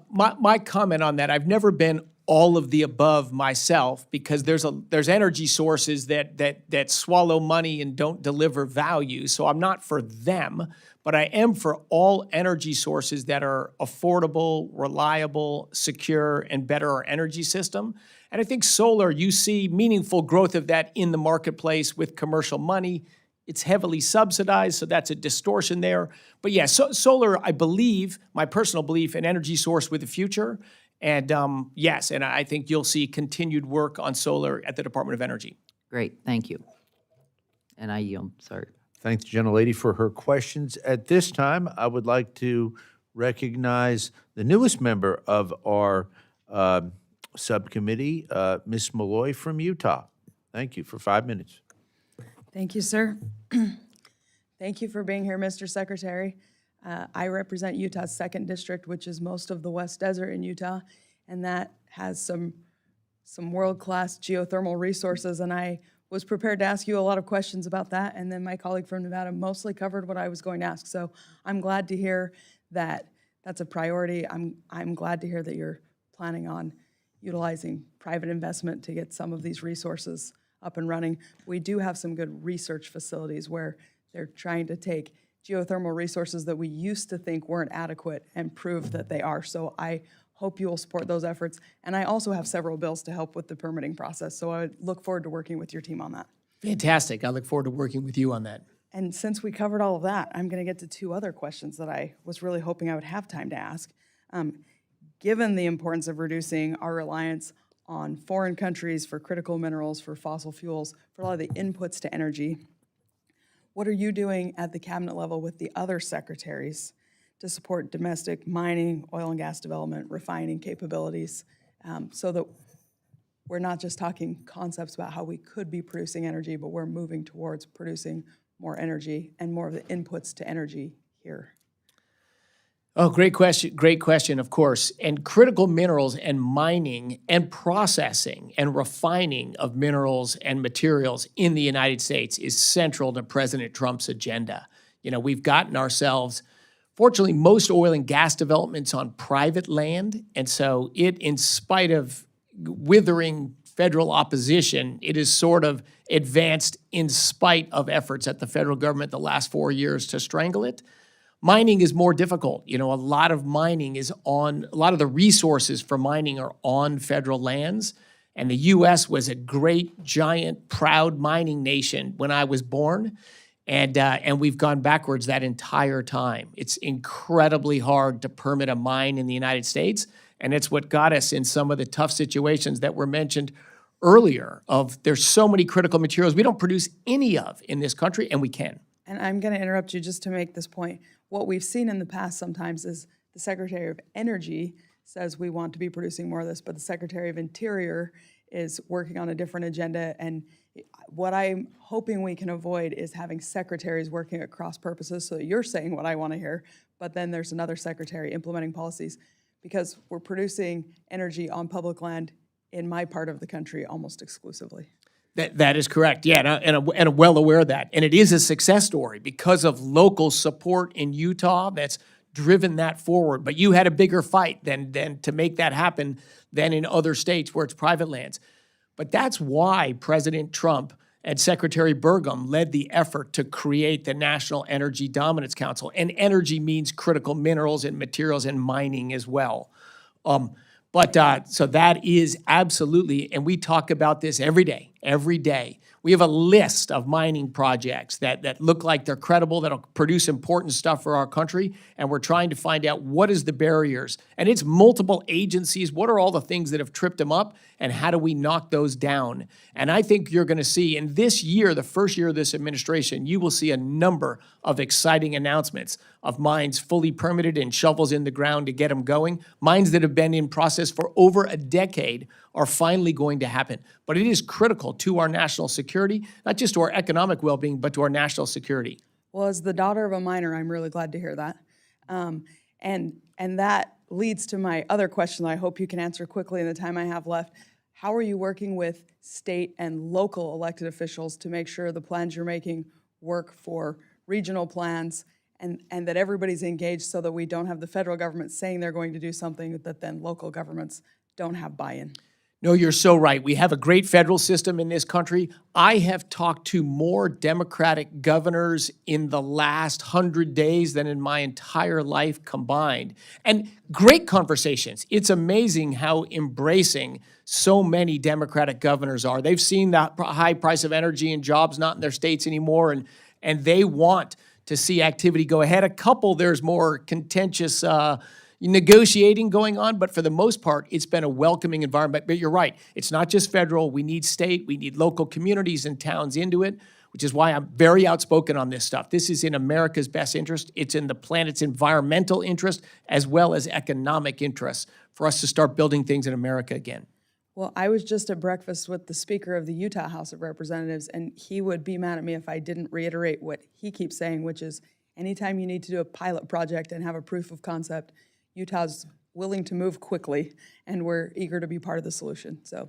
Speaker 2: my comment on that, I've never been all of the above myself because there's energy sources that swallow money and don't deliver value. So I'm not for them, but I am for all energy sources that are affordable, reliable, secure, and better our energy system. And I think solar, you see meaningful growth of that in the marketplace with commercial money. It's heavily subsidized, so that's a distortion there. But yeah, solar, I believe, my personal belief, an energy source with a future. And yes, and I think you'll see continued work on solar at the Department of Energy.
Speaker 11: Great, thank you. And I yield, sorry.
Speaker 1: Thank the gentlelady for her questions. At this time, I would like to recognize the newest member of our subcommittee, Ms. Malloy from Utah. Thank you for 5 minutes.
Speaker 12: Thank you, sir. Thank you for being here, Mr. Secretary. I represent Utah's 2nd District, which is most of the West Desert in Utah, and that has some some world-class geothermal resources, and I was prepared to ask you a lot of questions about that, and then my colleague from Nevada mostly covered what I was going to ask. So I'm glad to hear that that's a priority. I'm glad to hear that you're planning on utilizing private investment to get some of these resources up and running. We do have some good research facilities where they're trying to take geothermal resources that we used to think weren't adequate and prove that they are. So I hope you will support those efforts. And I also have several bills to help with the permitting process. So I look forward to working with your team on that.
Speaker 2: Fantastic. I look forward to working with you on that.
Speaker 12: And since we covered all of that, I'm going to get to two other questions that I was really hoping I would have time to ask. Given the importance of reducing our reliance on foreign countries for critical minerals, for fossil fuels, for a lot of the inputs to energy, what are you doing at the cabinet level with the other secretaries to support domestic mining, oil and gas development, refining capabilities, so that we're not just talking concepts about how we could be producing energy, but we're moving towards producing more energy and more of the inputs to energy here?
Speaker 2: Oh, great question, of course. And critical minerals and mining and processing and refining of minerals and materials in the United States is central to President Trump's agenda. You know, we've gotten ourselves, fortunately, most oil and gas developments on private land. And so it, in spite of withering federal opposition, it is sort of advanced in spite of efforts at the federal government the last 4 years to strangle it. Mining is more difficult. You know, a lot of the resources for mining are on federal lands. And the U.S. was a great, giant, proud mining nation when I was born. And we've gone backwards that entire time. It's incredibly hard to permit a mine in the United States. And it's what got us in some of the tough situations that were mentioned earlier of there's so many critical materials we don't produce any of in this country, and we can.
Speaker 12: And I'm going to interrupt you just to make this point. What we've seen in the past sometimes is the Secretary of Energy says we want to be producing more of this, but the Secretary of Interior is working on a different agenda. And what I'm hoping we can avoid is having secretaries working at cross purposes so that you're saying what I want to hear, but then there's another secretary implementing policies, because we're producing energy on public land in my part of the country almost exclusively.
Speaker 2: That is correct. Yeah, and I'm well aware of that. And it is a success story because of local support in Utah that's driven that forward. But you had a bigger fight than to make that happen than in other states where it's private lands. But that's why President Trump and Secretary Burgum led the effort to create the National Energy Dominance Council. And energy means critical minerals and materials and mining as well. So that is absolutely, and we talk about this every day. We have a list of mining projects that look like they're credible, that'll produce important stuff for our country, and we're trying to find out what is the barriers. And it's multiple agencies. What are all the things that have tripped them up, and how do we knock those down? And I think you're going to see in this year, the first year of this administration, you will see a number of exciting announcements of mines fully permitted and shovels in the ground to get them going. Mines that have been in process for over a decade are finally going to happen. But it is critical to our national security, not just to our economic well-being, but to our national security.
Speaker 12: Well, as the daughter of a miner, I'm really glad to hear that. And that leads to my other question that I hope you can answer quickly in the time I have left. How are you working with state and local elected officials to make sure the plans you're making work for regional plans, and that everybody's engaged so that we don't have the federal government saying they're going to do something that then local governments don't have buy-in?
Speaker 2: No, you're so right. We have a great federal system in this country. I have talked to more Democratic governors in the last 100 days than in my entire life combined. And great conversations. It's amazing how embracing so many Democratic governors are. They've seen the high price of energy and jobs not in their states anymore, and they want to see activity go ahead. A couple, there's more contentious negotiating going on, but for the most part, it's been a welcoming environment. But you're right, it's not just federal. We need state, we need local communities and towns into it, which is why I'm very outspoken on this stuff. This is in America's best interest. It's in the planet's environmental interest as well as economic interests for us to start building things in America again.
Speaker 12: Well, I was just at breakfast with the Speaker of the Utah House of Representatives, and he would be mad at me if I didn't reiterate what he keeps saying, which is anytime you need to do a pilot project and have a proof of concept, Utah's willing to move quickly, and we're eager to be part of the solution. So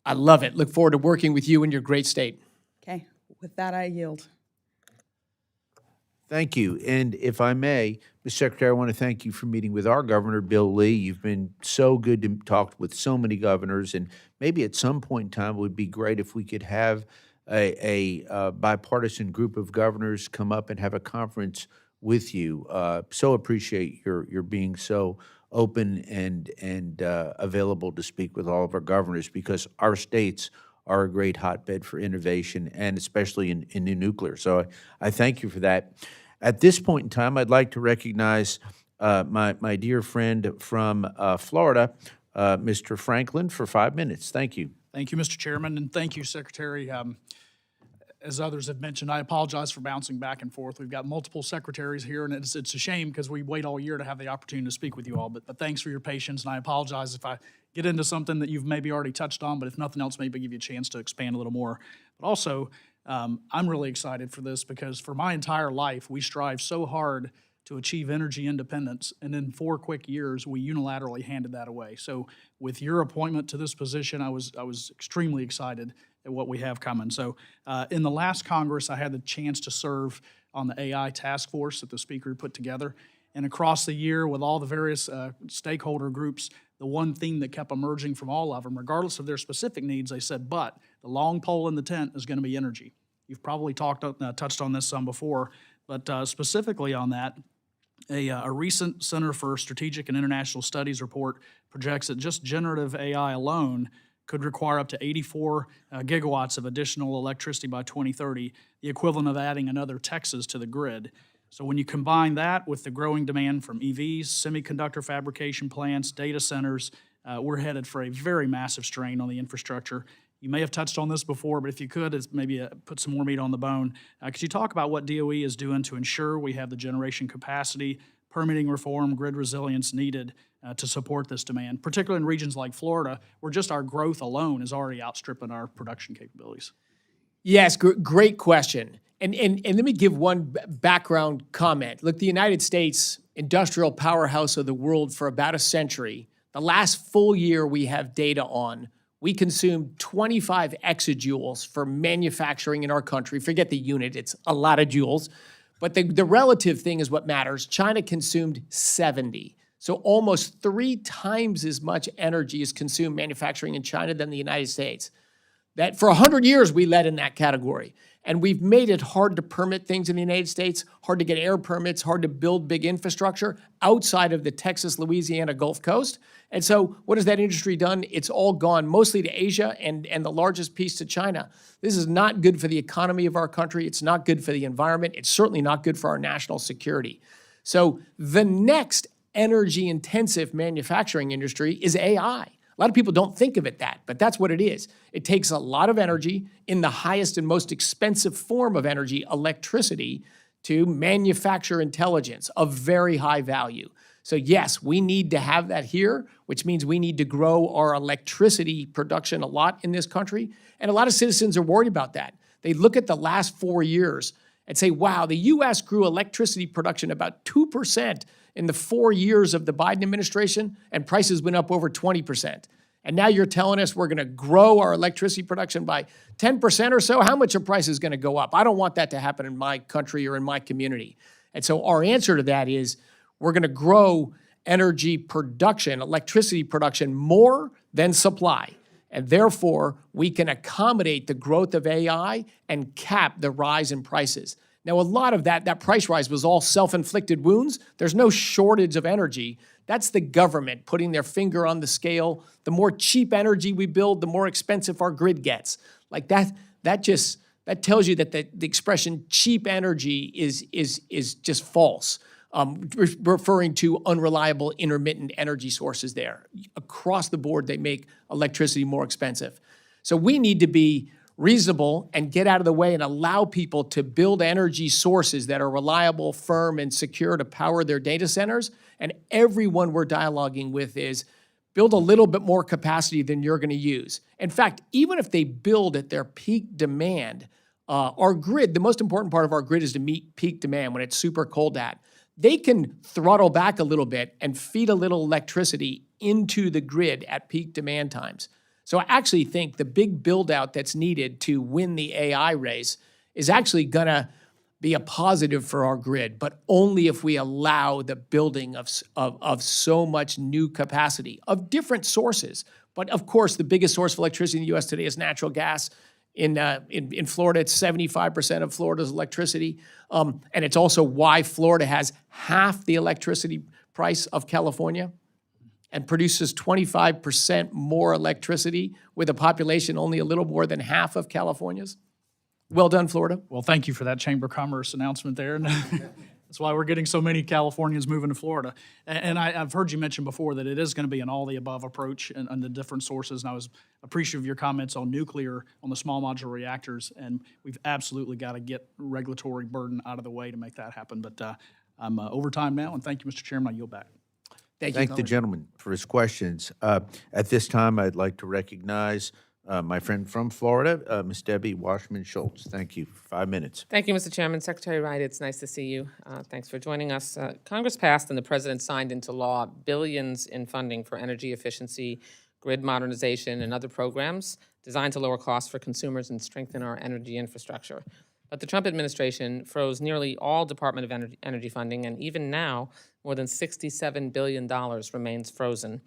Speaker 2: I love it. Look forward to working with you in your great state.
Speaker 12: Okay, with that, I yield.
Speaker 1: Thank you. And if I may, Mr. Secretary, I want to thank you for meeting with our governor, Bill Lee. You've been so good to talk with so many governors, and maybe at some point in time, it would be great if we could have a bipartisan group of governors come up and have a conference with you. So appreciate your being so open and available to speak with all of our governors, because our states are a great hotbed for innovation, and especially in new nuclear. So I thank you for that. At this point in time, I'd like to recognize my dear friend from Florida, Mr. Franklin, for 5 minutes. Thank you.
Speaker 13: Thank you, Mr. Chairman, and thank you, Secretary. As others have mentioned, I apologize for bouncing back and forth. We've got multiple secretaries here, and it's a shame because we wait all year to have the opportunity to speak with you all. But thanks for your patience, and I apologize if I get into something that you've maybe already touched on, but if nothing else, maybe give you a chance to expand a little more. But also, I'm really excited for this because for my entire life, we strive so hard to achieve energy independence, and in 4 quick years, we unilaterally handed that away. So with your appointment to this position, I was extremely excited at what we have coming. So in the last Congress, I had the chance to serve on the AI task force that the Speaker put together. And across the year, with all the various stakeholder groups, the one theme that kept emerging from all of them, regardless of their specific needs, they said, but the long pole in the tent is going to be energy. You've probably touched on this some before, but specifically on that, a recent Center for Strategic and International Studies report projects that just generative AI alone could require up to 84 gigawatts of additional electricity by 2030, the equivalent of adding another Texas to the grid. So when you combine that with the growing demand from EVs, semiconductor fabrication plants, data centers, we're headed for a very massive strain on the infrastructure. You may have touched on this before, but if you could, maybe put some more meat on the bone. Could you talk about what DOE is doing to ensure we have the generation capacity, permitting reform, grid resilience needed to support this demand, particularly in regions like Florida, where just our growth alone is already outstripping our production capabilities?
Speaker 2: Yes, great question. And let me give one background comment. Look, the United States, industrial powerhouse of the world for about a century, the last full year we have data on, we consumed 25 exajoules for manufacturing in our country. Forget the unit, it's a lot of joules. But the relative thing is what matters. China consumed 70. So almost 3 times as much energy is consumed manufacturing in China than the United States. That for 100 years we led in that category. And we've made it hard to permit things in the United States, hard to get air permits, hard to build big infrastructure outside of the Texas, Louisiana Gulf Coast. And so what has that industry done? It's all gone mostly to Asia and the largest piece to China. This is not good for the economy of our country. It's not good for the environment. It's certainly not good for our national security. So the next energy-intensive manufacturing industry is AI. A lot of people don't think of it that, but that's what it is. It takes a lot of energy in the highest and most expensive form of energy, electricity, to manufacture intelligence of very high value. So yes, we need to have that here, which means we need to grow our electricity production a lot in this country. And a lot of citizens are worried about that. They look at the last 4 years and say, wow, the U.S. grew electricity production about 2% in the 4 years of the Biden administration, and prices went up over 20%. And now you're telling us we're going to grow our electricity production by 10% or so? How much are prices going to go up? I don't want that to happen in my country or in my community. And so our answer to that is we're going to grow energy production, electricity production, more than supply. And therefore, we can accommodate the growth of AI and cap the rise in prices. Now, a lot of that price rise was all self-inflicted wounds. There's no shortage of energy. That's the government putting their finger on the scale. The more cheap energy we build, the more expensive our grid gets. Like that tells you that the expression cheap energy is just false, referring to unreliable intermittent energy sources there. Across the board, they make electricity more expensive. So we need to be reasonable and get out of the way and allow people to build energy sources that are reliable, firm, and secure to power their data centers. And everyone we're dialoguing with is build a little bit more capacity than you're going to use. In fact, even if they build at their peak demand, our grid, the most important part of our grid is to meet peak demand when it's super cold out. They can throttle back a little bit and feed a little electricity into the grid at peak demand times. So I actually think the big build out that's needed to win the AI race is actually going to be a positive for our grid, but only if we allow the building of so much new capacity of different sources. But of course, the biggest source of electricity in the U.S. today is natural gas. In Florida, it's 75% of Florida's electricity. And it's also why Florida has half the electricity price of California and produces 25% more electricity with a population only a little more than half of California's. Well done, Florida.
Speaker 13: Well, thank you for that Chamber of Commerce announcement there. And that's why we're getting so many Californians moving to Florida. And I've heard you mention before that it is going to be an all-the-above approach and the different sources. And I was appreciative of your comments on nuclear, on the small modular reactors. And we've absolutely got to get regulatory burden out of the way to make that happen. But I'm over time now, and thank you, Mr. Chairman. I yield back.
Speaker 2: Thank you,
Speaker 1: Thank the
Speaker 2: Congressman.
Speaker 1: gentleman for his questions. At this time, I'd like to recognize my friend from Florida, Ms. Debbie Washman-Schultz. Thank you. 5 minutes.
Speaker 14: Thank you, Mr. Chairman. Secretary Wright, it's nice to see you. Thanks for joining us. Congress passed and the President signed into law billions in funding for energy efficiency, grid modernization, and other programs designed to lower costs for consumers and strengthen our energy infrastructure. But the Trump administration froze nearly all Department of Energy funding, and even now, more than $67 billion remains frozen.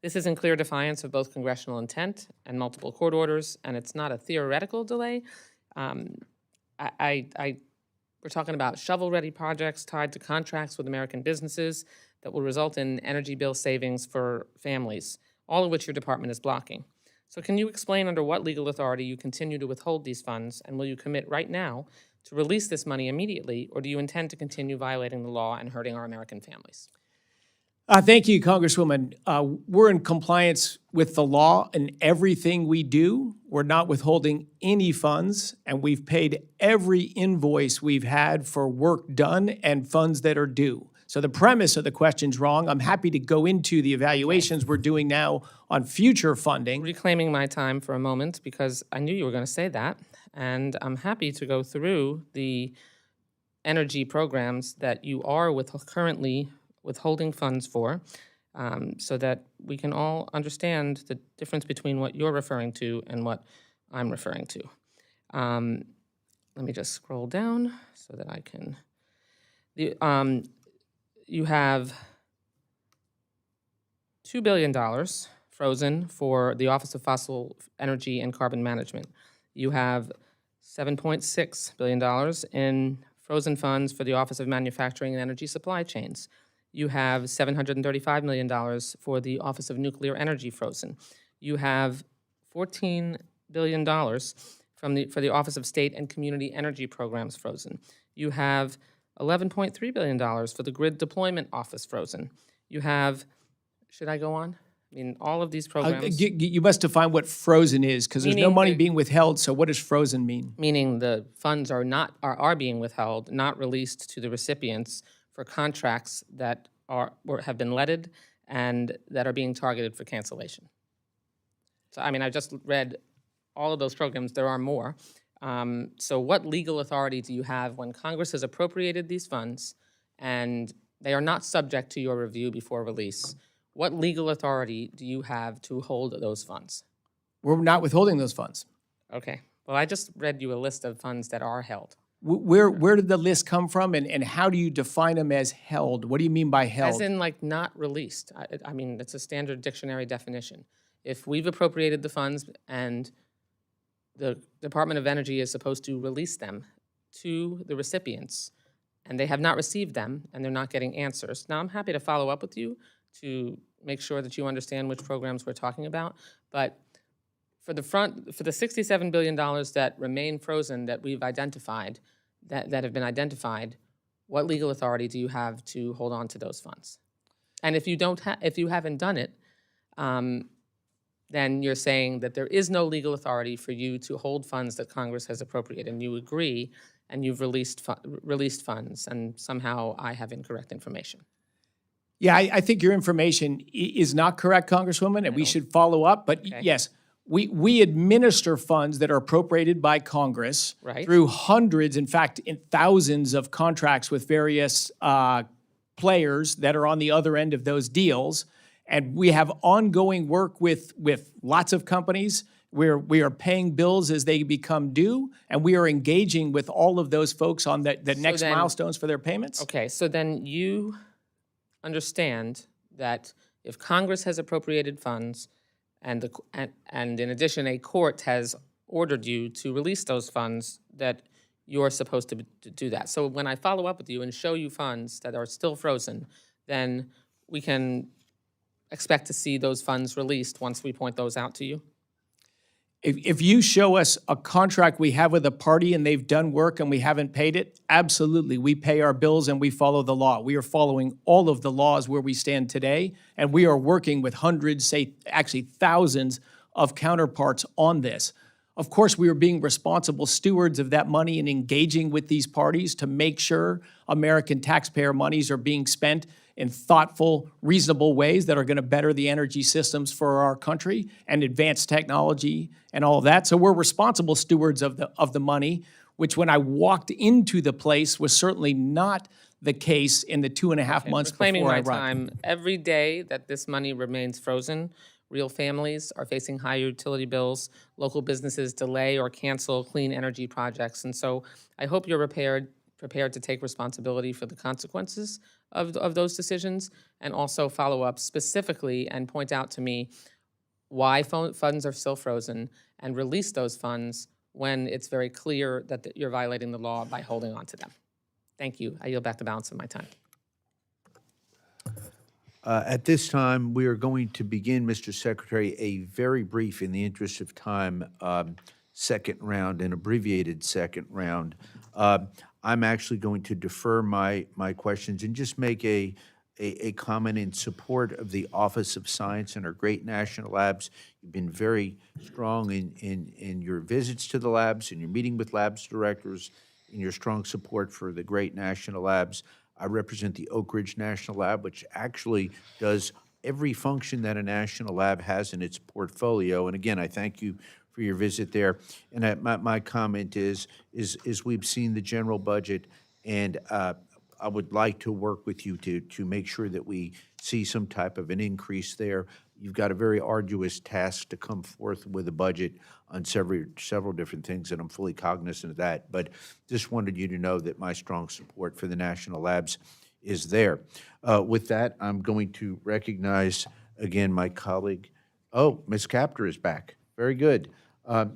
Speaker 14: This is in clear defiance of both congressional intent and multiple court orders, and it's not a theoretical delay. We're talking about shovel-ready projects tied to contracts with American businesses that will result in energy bill savings for families, all of which your department is blocking. So can you explain under what legal authority you continue to withhold these funds, and will you commit right now to release this money immediately, or do you intend to continue violating the law and hurting our American families?
Speaker 2: Thank you, Congresswoman. We're in compliance with the law in everything we do. We're not withholding any funds, and we've paid every invoice we've had for work done and funds that are due. So the premise of the question's wrong. I'm happy to go into the evaluations we're doing now on future funding.
Speaker 14: Reclaiming my time for a moment because I knew you were going to say that, and I'm happy to go through the energy programs that you are currently withholding funds for, so that we can all understand the difference between what you're referring to and what I'm referring to. Let me just scroll down so that I can. You have $2 billion frozen for the Office of Fossil Energy and Carbon Management. You have $7.6 billion in frozen funds for the Office of Manufacturing and Energy Supply Chains. You have $735 million for the Office of Nuclear Energy frozen. You have $14 billion for the Office of State and Community Energy Programs frozen. You have $11.3 billion for the Grid Deployment Office frozen. You have, should I go on? I mean, all of these programs.
Speaker 2: You must define what frozen is, because there's no
Speaker 14: Meaning
Speaker 2: money
Speaker 14: they're-
Speaker 2: being withheld, so what does frozen mean?
Speaker 14: Meaning the funds are being withheld, not released to the recipients for contracts that have been leaded and that are being targeted for cancellation. So, I mean, I just read all of those programs. There are more. So what legal authority do you have when Congress has appropriated these funds and they are not subject to your review before release? What legal authority do you have to hold those funds?
Speaker 2: We're not withholding those funds.
Speaker 14: Okay. Well, I just read you a list of funds that are held.
Speaker 2: Where did the list come from, and how do you define them as held? What do you mean by held?
Speaker 14: As in, like, not released. I mean, it's a standard dictionary definition. If we've appropriated the funds and the Department of Energy is supposed to release them to the recipients, and they have not received them, and they're not getting answers. Now, I'm happy to follow up with you to make sure that you understand which programs we're talking about, but for the $67 billion that remain frozen that we've identified, that have been identified, what legal authority do you have to hold on to those funds? And if you haven't done it, then you're saying that there is no legal authority for you to hold funds that Congress has appropriated, and you agree, and you've released funds, and somehow I have incorrect information.
Speaker 2: Yeah, I think your information is not correct, Congresswoman, and we should follow up. But yes, we administer funds that are appropriated by Congress through hundreds, in fact, in thousands of contracts with various players that are on the other end of those deals. And we have ongoing work with lots of companies where we are paying bills as they become due, and we are engaging with all of those folks on the next
Speaker 14: then-
Speaker 2: milestones for their payments.
Speaker 14: Okay, so then you understand that if Congress has appropriated funds and in addition, a court has ordered you to release those funds, that you're supposed to do that. So when I follow up with you and show you funds that are still frozen, then we can expect to see those funds released once we point those out to you?
Speaker 2: If you show us a contract we have with a party and they've done work and we haven't paid it, absolutely, we pay our bills and we follow the law. We are following all of the laws where we stand today, and we are working with hundreds, actually thousands of counterparts on this. Of course, we are being responsible stewards of that money and engaging with these parties to make sure American taxpayer monies are being spent in thoughtful, reasonable ways that are going to better the energy systems for our country and advance technology and all of that. So we're responsible stewards of the money, which when I walked into the place was certainly not the case in the 2.5 months before I
Speaker 14: Reclaiming my
Speaker 2: arrived.
Speaker 14: time, every day that this money remains frozen, real families are facing high utility bills, local businesses delay or cancel clean energy projects. And so I hope you're prepared to take responsibility for the consequences of those decisions, and also follow up specifically and point out to me why funds are still frozen, and release those funds when it's very clear that you're violating the law by holding on to them. Thank you. I yield back the balance of my time.
Speaker 1: At this time, we are going to begin, Mr. Secretary, a very brief, in the interest of time, second round, an abbreviated second round. I'm actually going to defer my questions and just make a comment in support of the Office of Science and our great national labs. You've been very strong in your visits to the labs, in your meeting with labs directors, in your strong support for the great national labs. I represent the Oak Ridge National Lab, which actually does every function that a national lab has in its portfolio. And again, I thank you for your visit there. And my comment is we've seen the general budget, and I would like to work with you to make sure that we see some type of an increase there. You've got a very arduous task to come forth with a budget on several different things, and I'm fully cognizant of that. But just wanted you to know that my strong support for the national labs is there. With that, I'm going to recognize again my colleague. Oh, Ms. Capter is back. Very good.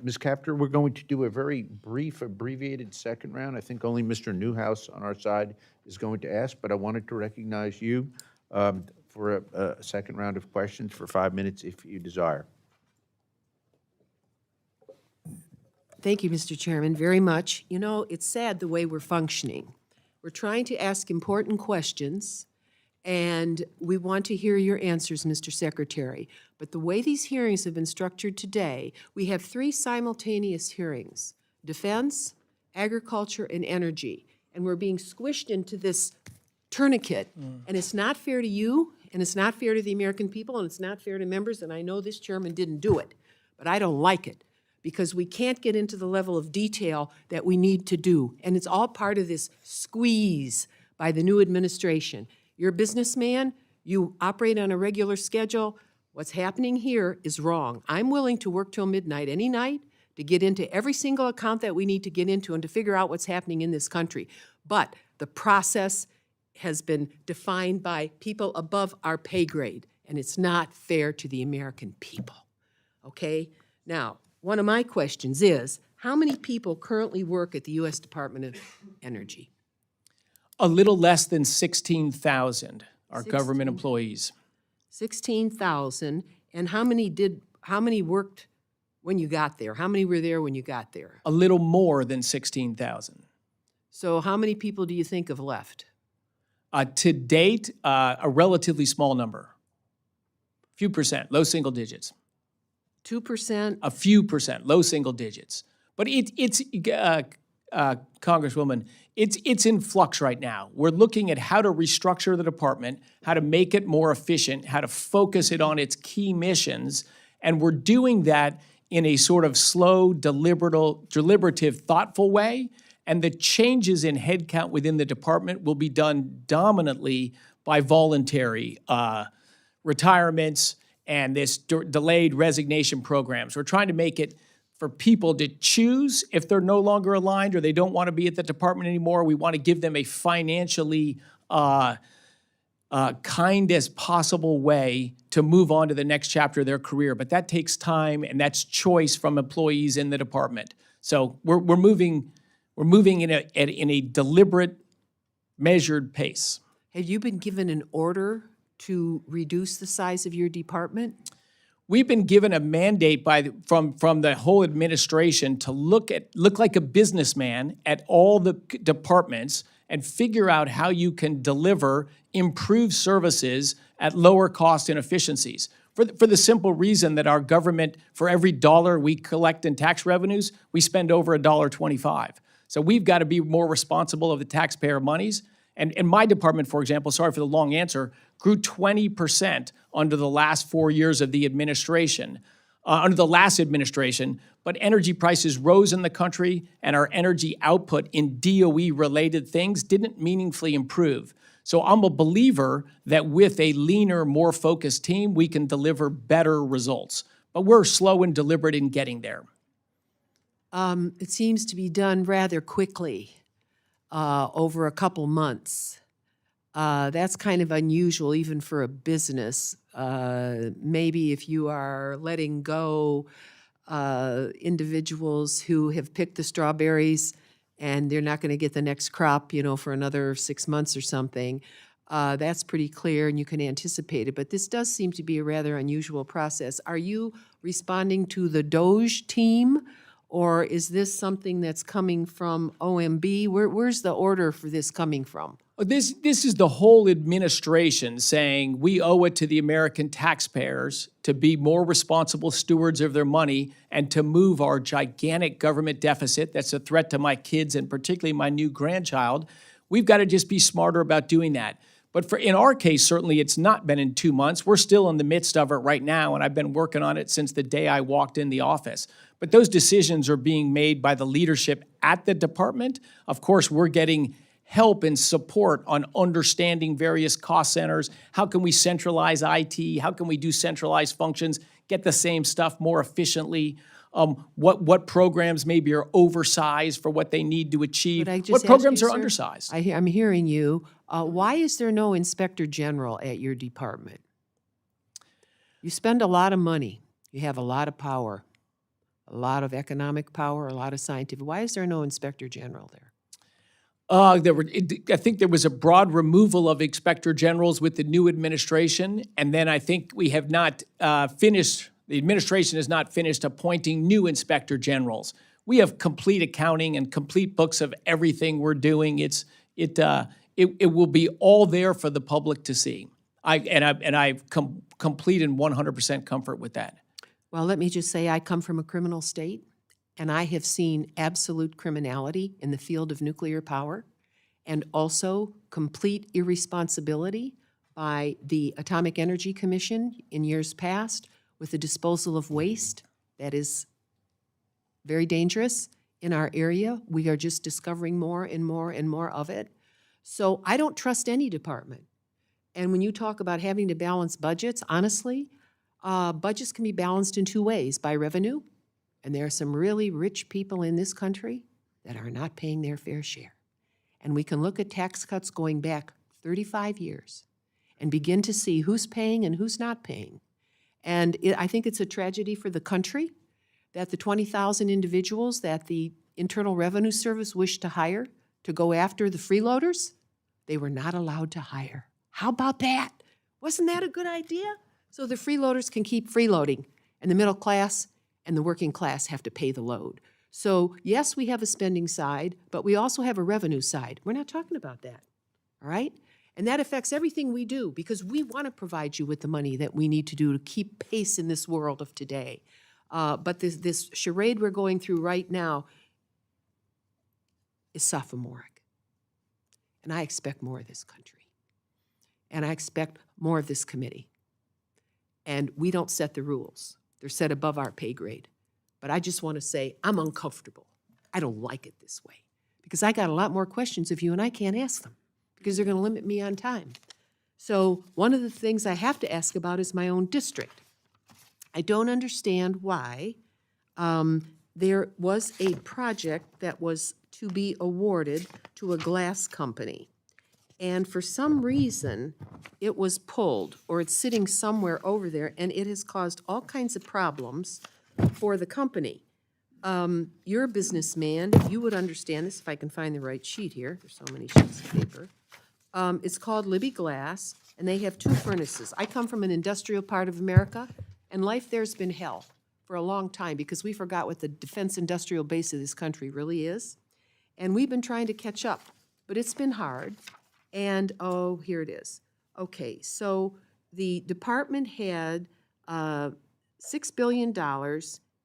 Speaker 1: Ms. Capter, we're going to do a very brief, abbreviated second round. I think only Mr. Newhouse on our side is going to ask, but I wanted to recognize you for a second round of questions for 5 minutes if you desire.
Speaker 3: Thank you, Mr. Chairman, very much. You know, it's sad the way we're functioning. We're trying to ask important questions, and we want to hear your answers, Mr. Secretary. But the way these hearings have been structured today, we have 3 simultaneous hearings: defense, agriculture, and energy. And we're being squished into this tourniquet. And it's not fair to you, and it's not fair to the American people, and it's not fair to members, and I know this chairman didn't do it, but I don't like it, because we can't get into the level of detail that we need to do. And it's all part of this squeeze by the new administration. You're a businessman, you operate on a regular schedule. What's happening here is wrong. I'm willing to work till midnight any night to get into every single account that we need to get into and to figure out what's happening in this country. But the process has been defined by people above our pay grade, and it's not fair to the American people, okay? Now, one of my questions is, how many people currently work at the U.S. Department of Energy?
Speaker 2: A little less than 16,000 are government employees.
Speaker 3: 16,000, and how many worked when you got there? How many were there when you got there?
Speaker 2: A little more than 16,000.
Speaker 3: So how many people do you think have left?
Speaker 2: To date, a relatively small number. Few percent, low single digits.
Speaker 3: 2%?
Speaker 2: A few percent, low single digits. But it's Congresswoman, it's in flux right now. We're looking at how to restructure the department, how to make it more efficient, how to focus it on its key missions, and we're doing that in a sort of slow, deliberative, thoughtful way. And the changes in headcount within the department will be done dominantly by voluntary retirements and this delayed resignation programs. We're trying to make it for people to choose if they're no longer aligned or they don't want to be at the department anymore. We want to give them a financially kind as possible way to move on to the next chapter of their career. But that takes time, and that's choice from employees in the department. So we're moving in a deliberate, measured pace.
Speaker 3: Have you been given an order to reduce the size of your department?
Speaker 2: We've been given a mandate from the whole administration to look like a businessman at all the departments and figure out how you can deliver improved services at lower cost and efficiencies. For the simple reason that our government, for every dollar we collect in tax revenues, we spend over $1.25. So we've got to be more responsible of the taxpayer monies. And in my department, for example, sorry for the long answer, grew 20% under the last 4 years of the administration, under the last administration, but energy prices rose in the country and our energy output in DOE-related things didn't meaningfully improve. So I'm a believer that with a leaner, more focused team, we can deliver better results. But we're slow and deliberate in getting there.
Speaker 3: It seems to be done rather quickly, over a couple months. That's kind of unusual even for a business. Maybe if you are letting go individuals who have picked the strawberries and they're not going to get the next crop, for another 6 months or something, that's pretty clear and you can anticipate it. But this does seem to be a rather unusual process. Are you responding to the DOGE team, or is this something that's coming from OMB? Where's the order for this coming from?
Speaker 2: This is the whole administration saying we owe it to the American taxpayers to be more responsible stewards of their money and to move our gigantic government deficit that's a threat to my kids and particularly my new grandchild. We've got to just be smarter about doing that. But in our case, certainly it's not been in 2 months. We're still in the midst of it right now, and I've been working on it since the day I walked in the office. But those decisions are being made by the leadership at the department. Of course, we're getting help and support on understanding various cost centers. How can we centralize IT? How can we do centralized functions, get the same stuff more efficiently? What programs maybe are oversized for what they need to achieve?
Speaker 3: Could I just
Speaker 2: What
Speaker 3: ask
Speaker 2: programs
Speaker 3: you,
Speaker 2: are
Speaker 3: sir?
Speaker 2: undersized?
Speaker 3: I'm hearing you. Why is there no inspector general at your department? You spend a lot of money. You have a lot of power, a lot of economic power, a lot of scientific. Why is there no inspector general there?
Speaker 2: I think there was a broad removal of inspector generals with the new administration, and then I think we have not finished. The administration has not finished appointing new inspector generals. We have complete accounting and complete books of everything we're doing. It will be all there for the public to see. I've complete and 100% comfort with that.
Speaker 3: Well, let me just say I come from a criminal state, and I have seen absolute criminality in the field of nuclear power and also complete irresponsibility by the Atomic Energy Commission in years past with the disposal of waste that is very dangerous in our area. We are just discovering more and more and more of it. So I don't trust any department. And when you talk about having to balance budgets, honestly, budgets can be balanced in two ways: by revenue, and there are some really rich people in this country that are not paying their fair share. And we can look at tax cuts going back 35 years and begin to see who's paying and who's not paying. And I think it's a tragedy for the country that the 20,000 individuals that the Internal Revenue Service wished to hire to go after the freeloaders, they were not allowed to hire. How about that? Wasn't that a good idea? So the freeloaders can keep freeloading, and the middle class and the working class have to pay the load. So yes, we have a spending side, but we also have a revenue side. We're not talking about that, all right? And that affects everything we do because we want to provide you with the money that we need to do to keep pace in this world of today. But this charade we're going through right now is sophomoric. And I expect more of this country. And I expect more of this committee. And we don't set the rules. They're set above our pay grade. But I just want to say I'm uncomfortable. I don't like it this way because I got a lot more questions of you and I can't ask them because they're going to limit me on time. So one of the things I have to ask about is my own district. I don't understand why there was a project that was to be awarded to a glass company. And for some reason, it was pulled, or it's sitting somewhere over there, and it has caused all kinds of problems for the company. You're a businessman, you would understand this if I can find the right sheet here. There's so many sheets of paper. It's called Libby Glass, and they have 2 furnaces. I come from an industrial part of America, and life there's been hell for a long time because we forgot what the defense industrial base of this country really is. And we've been trying to catch up, but it's been hard. And, oh, here it is. Okay, so the department had $6 billion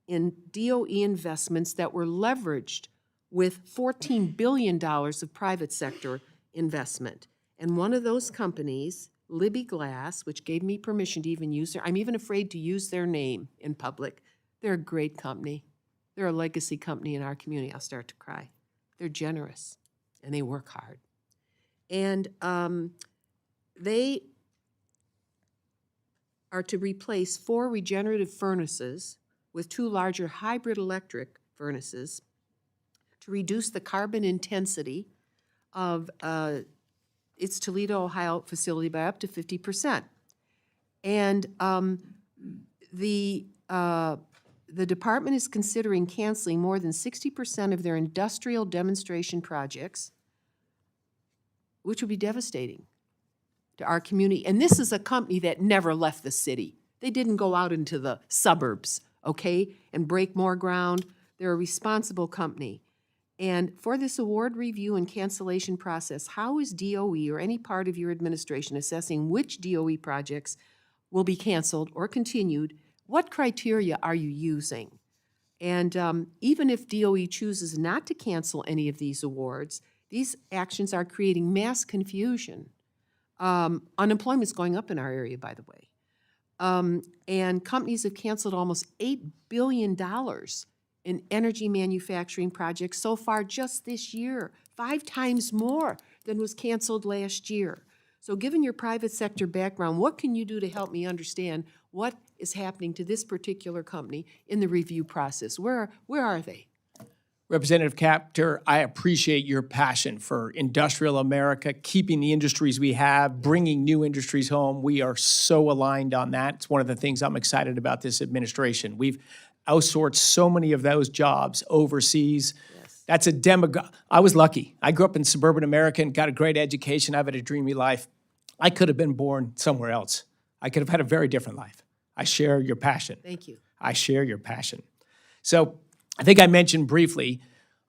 Speaker 3: in DOE investments that were leveraged with $14 billion of private sector investment. And one of those companies, Libby Glass, which gave me permission to even use I'm even afraid to use their name in public. They're a great company. They're a legacy company in our community. I'll start to cry. They're generous, and they work hard. And they are to replace 4 regenerative furnaces with 2 larger hybrid electric furnaces to reduce the carbon intensity of its Toledo, Ohio facility by up to 50%. And the department is considering canceling more than 60% of their industrial demonstration projects, which would be devastating to our community. And this is a company that never left the city. They didn't go out into the suburbs, okay, and break more ground. They're a responsible company. And for this award review and cancellation process, how is DOE or any part of your administration assessing which DOE projects will be canceled or continued? What criteria are you using? And even if DOE chooses not to cancel any of these awards, these actions are creating mass confusion. Unemployment's going up in our area, by the way. And companies have canceled almost $8 billion in energy manufacturing projects so far just this year, 5 times more than was canceled last year. So given your private sector background, what can you do to help me understand what is happening to this particular company in the review process? Where are they?
Speaker 2: Representative Capter, I appreciate your passion for industrial America, keeping the industries we have, bringing new industries home. We are so aligned on that. It's one of the things I'm excited about this administration. We've outsourced so many of those jobs overseas. Yes. That's a I was lucky. I grew up in suburban America and got a great education. I've had a dreamy life. I could have been born somewhere else. I could have had a very different life. I share your passion.
Speaker 3: Thank you. I
Speaker 2: share your passion. So I think I mentioned briefly,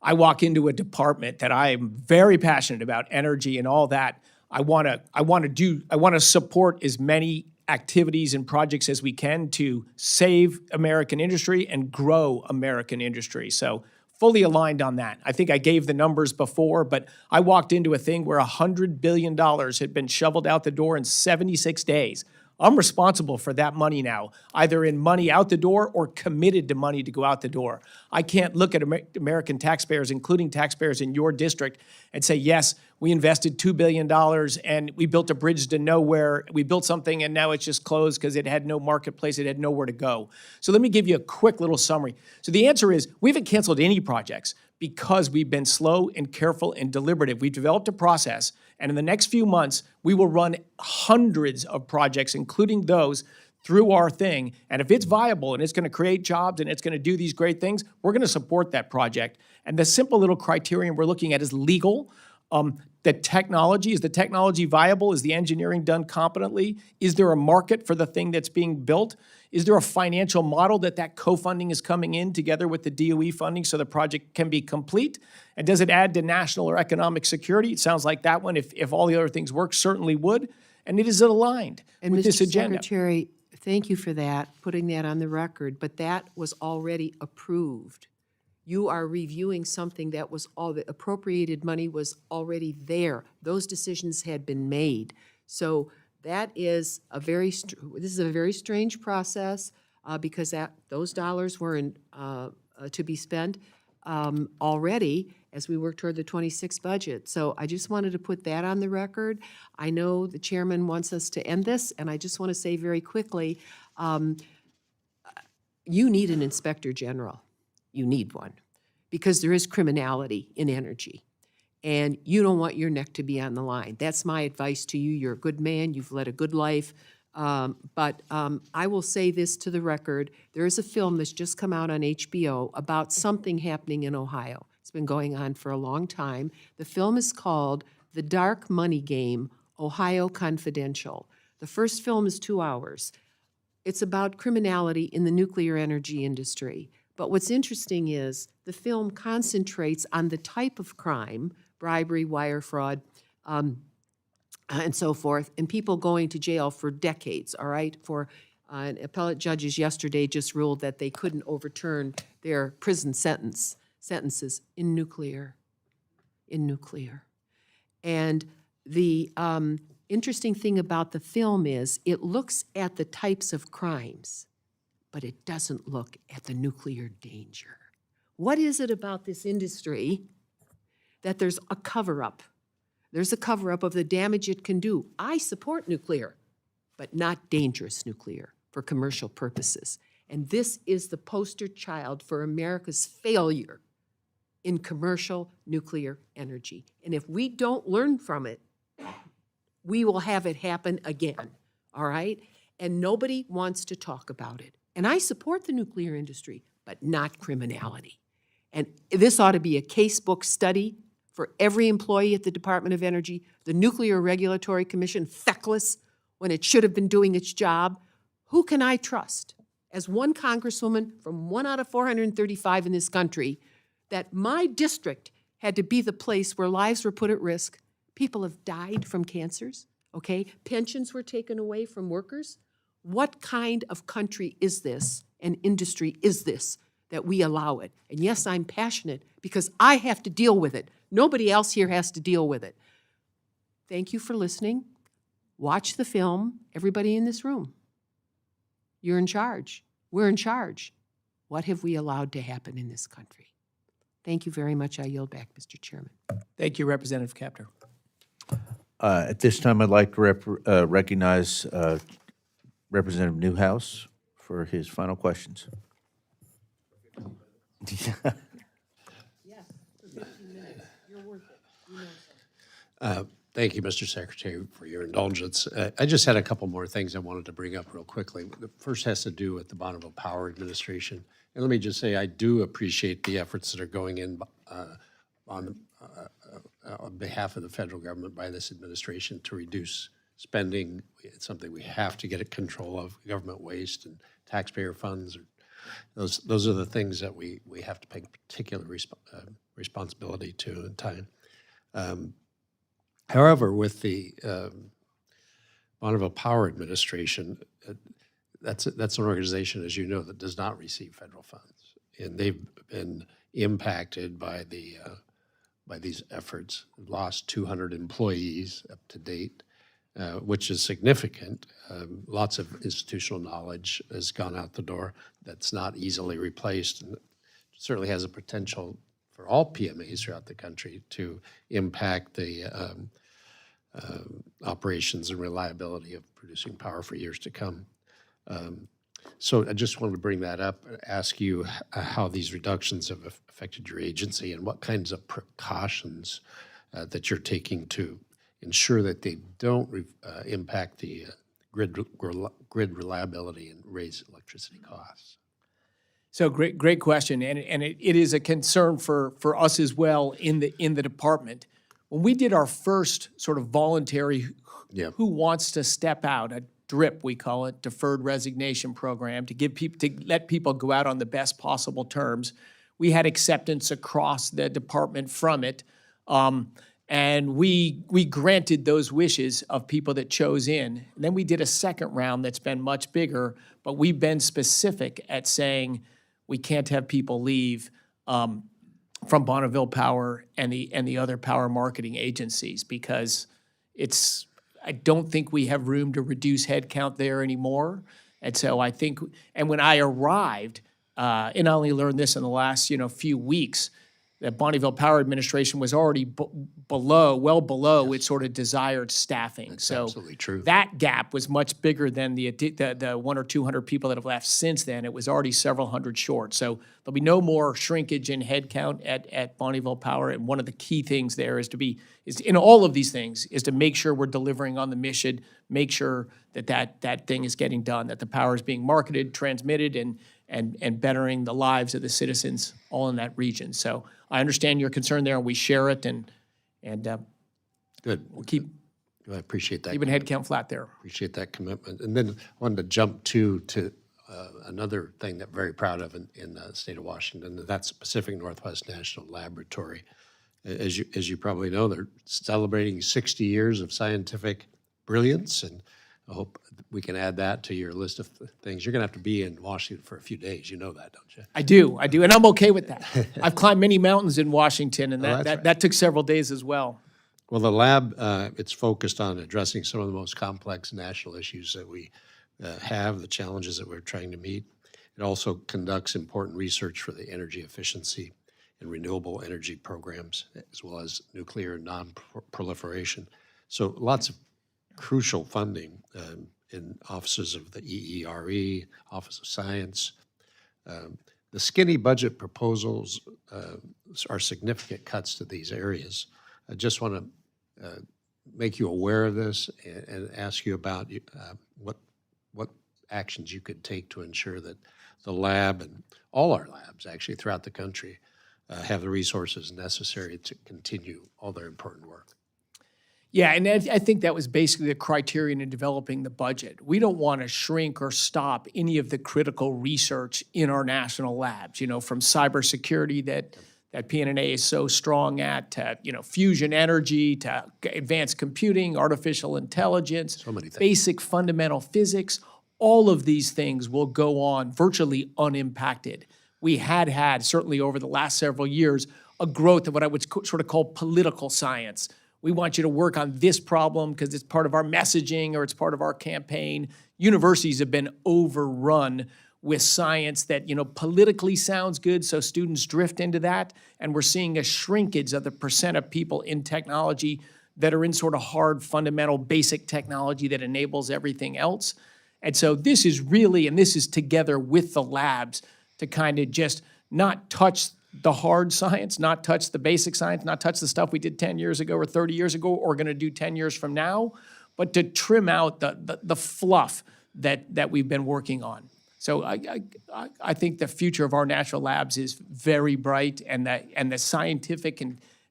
Speaker 2: I walk into a department that I am very passionate about, energy and all that. I want to support as many activities and projects as we can to save American industry and grow American industry. So fully aligned on that. I think I gave the numbers before, but I walked into a thing where $100 billion had been shoveled out the door in 76 days. I'm responsible for that money now, either in money out the door or committed to money to go out the door. I can't look at American taxpayers, including taxpayers in your district, and say, yes, we invested $2 billion and we built a bridge to nowhere. We built something and now it's just closed because it had no marketplace. It had nowhere to go. So let me give you a quick little summary. So the answer is we haven't canceled any projects because we've been slow and careful and deliberative. We've developed a process, and in the next few months, we will run hundreds of projects, including those, through our thing. And if it's viable and it's going to create jobs and it's going to do these great things, we're going to support that project. And the simple little criterion we're looking at is legal. The technology, is the technology viable? Is the engineering done competently? Is there a market for the thing that's being built? Is there a financial model that co-funding is coming in together with the DOE funding so the project can be complete? And does it add to national or economic security? It sounds like that one, if all the other things work, certainly would. And it is aligned with this agenda.
Speaker 3: Mr. Secretary, thank you for that, putting that on the record, but that was already approved. You are reviewing something that was the appropriated money was already there. Those decisions had been made. So that is this is a very strange process because those dollars were to be spent. already as we work toward the 26 budget. So I just wanted to put that on the record. I know the chairman wants us to end this, and I just want to say very quickly, you need an inspector general. You need one, because there is criminality in energy, and you don't want your neck to be on the line. That's my advice to you. You're a good man. You've led a good life. But I will say this to the record. There is a film that's just come out on HBO about something happening in Ohio. It's been going on for a long time. The film is called The Dark Money Game, Ohio Confidential. The first film is 2 hours. It's about criminality in the nuclear energy industry. But what's interesting is the film concentrates on the type of crime, bribery, wire fraud, and so forth, and people going to jail for decades, all right? And appellate judges yesterday just ruled that they couldn't overturn their prison sentences in nuclear. And the interesting thing about the film is it looks at the types of crimes, but it doesn't look at the nuclear danger. What is it about this industry that there's a cover-up? There's a cover-up of the damage it can do. I support nuclear, but not dangerous nuclear for commercial purposes. And this is the poster child for America's failure in commercial nuclear energy. And if we don't learn from it, we will have it happen again, all right? And nobody wants to talk about it. And I support the nuclear industry, but not criminality. And this ought to be a casebook study for every employee at the Department of Energy, the Nuclear Regulatory Commission, feckless when it should have been doing its job. Who can I trust? As one congresswoman from 1 out of 435 in this country, that my district had to be the place where lives were put at risk, people have died from cancers, okay? Pensions were taken away from workers. What kind of country is this, and industry is this, that we allow it? And yes, I'm passionate because I have to deal with it. Nobody else here has to deal with it. Thank you for listening. Watch the film, everybody in this room. You're in charge. We're in charge. What have we allowed to happen in this country? Thank you very much. I yield back, Mr. Chairman.
Speaker 2: Thank you, Representative Kaptur.
Speaker 1: At this time, I'd like to recognize Representative Newhouse for his final questions.
Speaker 10: Thank you, Mr. Secretary, for your indulgence. I just had a couple more things I wanted to bring up real quickly. The first has to do with the Bonneville Power Administration. And let me just say, I do appreciate the efforts that are going in on behalf of the federal government by this administration to reduce spending. It's something we have to get a control of, government waste and taxpayer funds. Those are the things that we have to pay particular responsibility to in time. However, with the Bonneville Power Administration, that's an organization, as you know, that does not receive federal funds, and they've been impacted by these efforts. We've lost 200 employees up to date, which is significant. Lots of institutional knowledge has gone out the door that's not easily replaced, and certainly has a potential for all PMAs throughout the country to impact the operations and reliability of producing power for years to come. So I just wanted to bring that up, ask you how these reductions have affected your agency and what kinds of precautions that you're taking to ensure that they don't impact the grid reliability and raise electricity costs.
Speaker 2: So great question, and it is a concern for us as well in the department. When we did our first sort of voluntary who wants to step out, a DRIP we call it, deferred resignation program, to let people go out on the best possible terms, we had acceptance across the department from it, and we granted those wishes of people that chose in. And then we did a second round that's been much bigger, but we've been specific at saying we can't have people leave from Bonneville Power and the other power marketing agencies because I don't think we have room to reduce headcount there anymore. And so I think, and when I arrived, and I only learned this in the last, few weeks, that Bonneville Power Administration was already well below its sort of desired staffing. So
Speaker 10: absolutely true.
Speaker 2: that gap was much bigger than the 100 or 200 people that have left since then. It was already several hundred short. So there'll be no more shrinkage in headcount at Bonneville Power. And one of the key things there is in all of these things is to make sure we're delivering on the mission, make sure that thing is getting done, that the power is being marketed, transmitted, and bettering the lives of the citizens all in that region. So I understand your concern there, and we share it, and
Speaker 10: Good.
Speaker 2: we'll keep
Speaker 10: I appreciate that.
Speaker 2: keeping headcount flat there.
Speaker 10: Appreciate that commitment. And then I wanted to jump to another thing that I'm very proud of in the state of Washington, and that's Pacific Northwest National Laboratory. As you probably know, they're celebrating 60 years of scientific brilliance, and I hope we can add that to your list of things. You're going to have to be in Washington for a few days. You know that, don't you?
Speaker 2: I do, and I'm okay with that. I've climbed many mountains in Washington, and
Speaker 10: that's right.
Speaker 2: that took several days as well.
Speaker 10: Well, the lab, it's focused on addressing some of the most complex national issues that we have, the challenges that we're trying to meet. It also conducts important research for the energy efficiency and renewable energy programs, as well as nuclear non-proliferation. So lots of crucial funding in offices of the EERE, Office of Science. The skinny budget proposals are significant cuts to these areas. I just want to make you aware of this and ask you about what actions you could take to ensure that the lab and all our labs actually throughout the country have the resources necessary to continue all their important work.
Speaker 2: Yeah, and I think that was basically the criterion in developing the budget. We don't want to shrink or stop any of the critical research in our national labs, from cybersecurity that PNNA is so strong at, to, fusion energy, to advanced computing, artificial intelligence,
Speaker 10: So many things.
Speaker 2: basic fundamental physics. All of these things will go on virtually unimpacted. We had, certainly over the last several years, a growth of what I would sort of call political science. We want you to work on this problem because it's part of our messaging or it's part of our campaign. Universities have been overrun with science that, politically sounds good, so students drift into that, and we're seeing a shrinkage of the percent of people in technology that are in sort of hard, fundamental, basic technology that enables everything else. And so this is really, and this is together with the labs, to kind of just not touch the hard science, not touch the basic science, not touch the stuff we did 10 years ago or 30 years ago or going to do 10 years from now, but to trim out the fluff that we've been working on. So I think the future of our national labs is very bright, and the scientific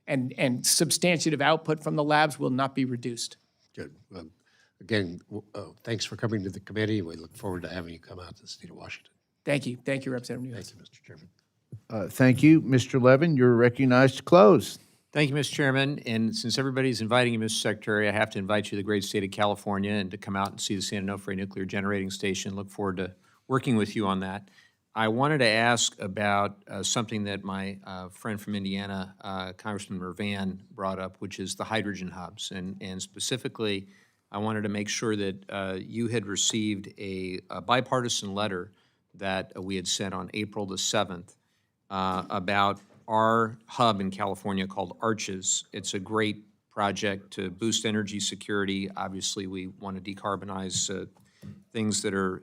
Speaker 2: and substantive output from the labs will not be reduced.
Speaker 10: Good. Again, thanks for coming to the committee. We look forward to having you come out to the state of Washington.
Speaker 2: Thank you. Thank you, Representative Nunes.
Speaker 10: Thank you, Mr. Chairman.
Speaker 1: Thank you. Mr. Levin, you're recognized to close.
Speaker 5: Thank you, Mr. Chairman. And since everybody's inviting you, Mr. Secretary, I have to invite you to the great state of California and to come out and see the San Onofre Nuclear Generating Station. Look forward to working with you on that. I wanted to ask about something that my friend from Indiana, Congressman Mervan, brought up, which is the hydrogen hubs. And specifically, I wanted to make sure that you had received a bipartisan letter that we had sent on April the 7th about our hub in California called ARCHES. It's a great project to boost energy security. Obviously, we want to decarbonize things that are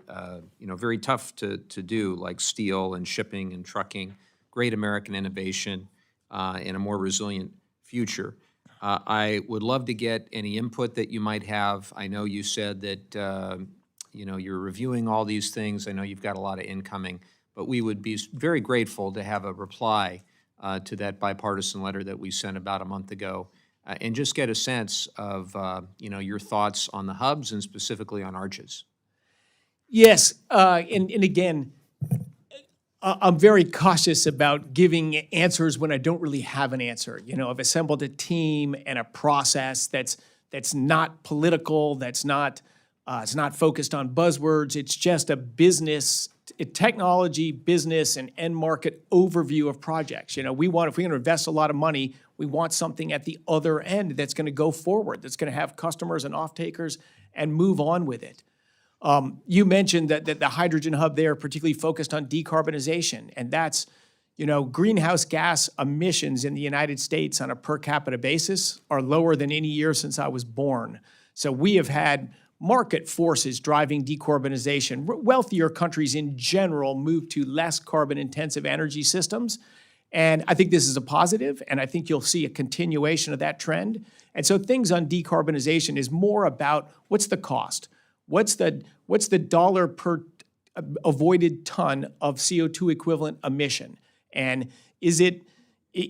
Speaker 5: very tough to do, like steel and shipping and trucking. Great American innovation and a more resilient future. I would love to get any input that you might have. I know you said that you're reviewing all these things. I know you've got a lot of incoming, but we would be very grateful to have a reply to that bipartisan letter that we sent about a month ago, and just get a sense of your thoughts on the hubs and specifically on ARCHES.
Speaker 2: Yes, and again, I'm very cautious about giving answers when I don't really have an answer. I've assembled a team and a process that's not political, that's not it's not focused on buzzwords. It's just a technology, business, and end market overview of projects. If we're going to invest a lot of money, we want something at the other end that's going to go forward, that's going to have customers and off-takers and move on with it. You mentioned that the hydrogen hub there particularly focused on decarbonization, and that's, greenhouse gas emissions in the United States on a per capita basis are lower than any year since I was born. So we have had market forces driving decarbonization. Wealthier countries in general move to less carbon-intensive energy systems, and I think this is a positive, and I think you'll see a continuation of that trend. And so things on decarbonization is more about what's the cost? What's the dollar per avoided ton of CO2 equivalent emission? And is it,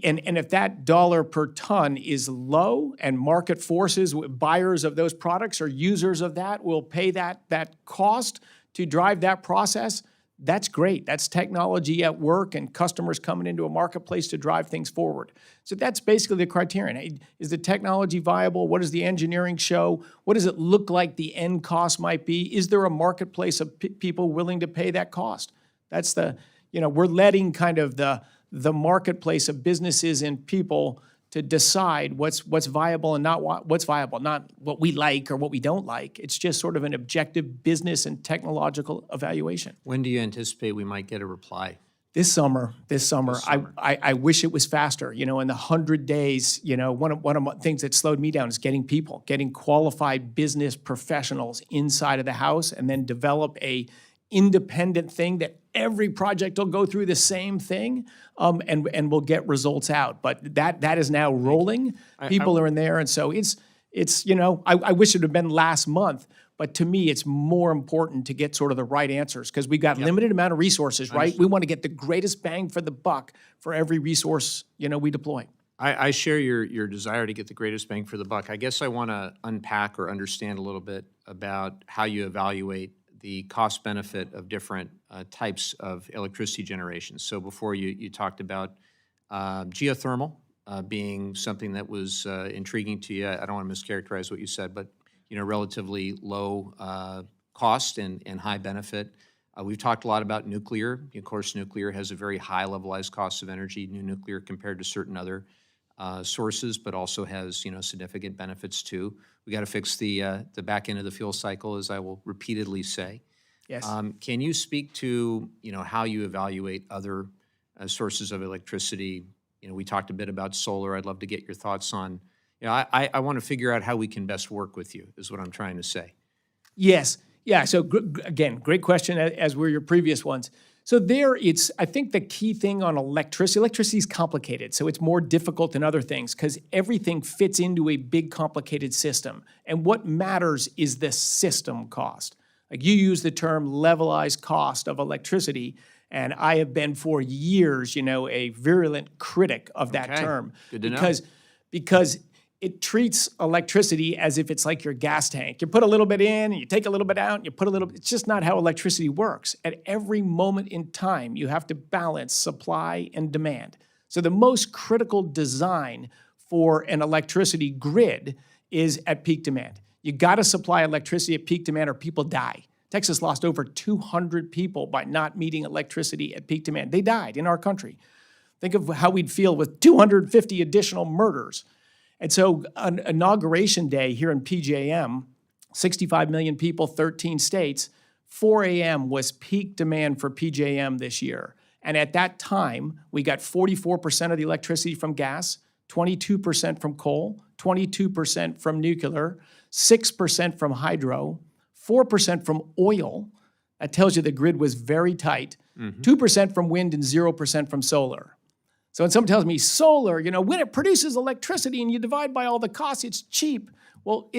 Speaker 2: and if that dollar per ton is low and market forces, buyers of those products or users of that will pay that cost to drive that process, that's great. That's technology at work and customers coming into a marketplace to drive things forward. So that's basically the criterion. Is the technology viable? What does the engineering show? What does it look like the end cost might be? Is there a marketplace of people willing to pay that cost? That's we're letting kind of the marketplace of businesses and people to decide what's viable and not what's viable, not what we like or what we don't like. It's just sort of an objective business and technological evaluation.
Speaker 5: When do you anticipate we might get a reply?
Speaker 2: This summer. I wish it was faster. In the 100 days, one of the things that slowed me down is getting qualified business professionals inside of the House and then develop a independent thing that every project will go through the same thing and we'll get results out. But that is now rolling. People are in there. And so it's I wish it would have been last month. But to me, it's more important to get sort of the right answers because we've got limited amount of resources, right? We want to get the greatest bang for the buck for every resource, we deploy.
Speaker 5: I share your desire to get the greatest bang for the buck. I guess I want to unpack or understand a little bit about how you evaluate the cost benefit of different types of electricity generation. So before you talked about geothermal being something that was intriguing to you. I don't want to mischaracterize what you said, but relatively low cost and high benefit. We've talked a lot about nuclear. Of course, nuclear has a very high levelized cost of energy, new nuclear compared to certain other sources, but also has significant benefits too. We got to fix the back end of the fuel cycle, as I will repeatedly say.
Speaker 2: Yes.
Speaker 5: Can you speak to how you evaluate other sources of electricity? We talked a bit about solar. I'd love to get your thoughts on. I want to figure out how we can best work with you. Is what I'm trying to say.
Speaker 2: Yes. Yeah. So again, great question. As were your previous ones. So I think the key thing on electricity is complicated. So it's more difficult than other things because everything fits into a big complicated system. And what matters is the system cost. Like you use the term levelized cost of electricity, and I have been for years, a virulent critic of that term.
Speaker 5: Good to know.
Speaker 2: Because it treats electricity as if it's like your gas tank. You put a little bit in, and you take a little bit out, and you put a little bit. It's just not how electricity works. At every moment in time, you have to balance supply and demand. So the most critical design for an electricity grid is at peak demand. You got to supply electricity at peak demand or people die. Texas lost over 200 people by not meeting electricity at peak demand. They died in our country. Think of how we'd feel with 250 additional murders. And so on Inauguration Day here in PJM, 65 million people, 13 states, 4 a.m. was peak demand for PJM this year. And at that time, we got 44% of the electricity from gas, 22% from coal, 22% from nuclear, 6% from hydro, 4% from oil. That tells you the grid was very tight, 2% from wind and 0% from solar. So when someone tells me solar, when it produces electricity and you divide by all the costs, it's cheap. Well,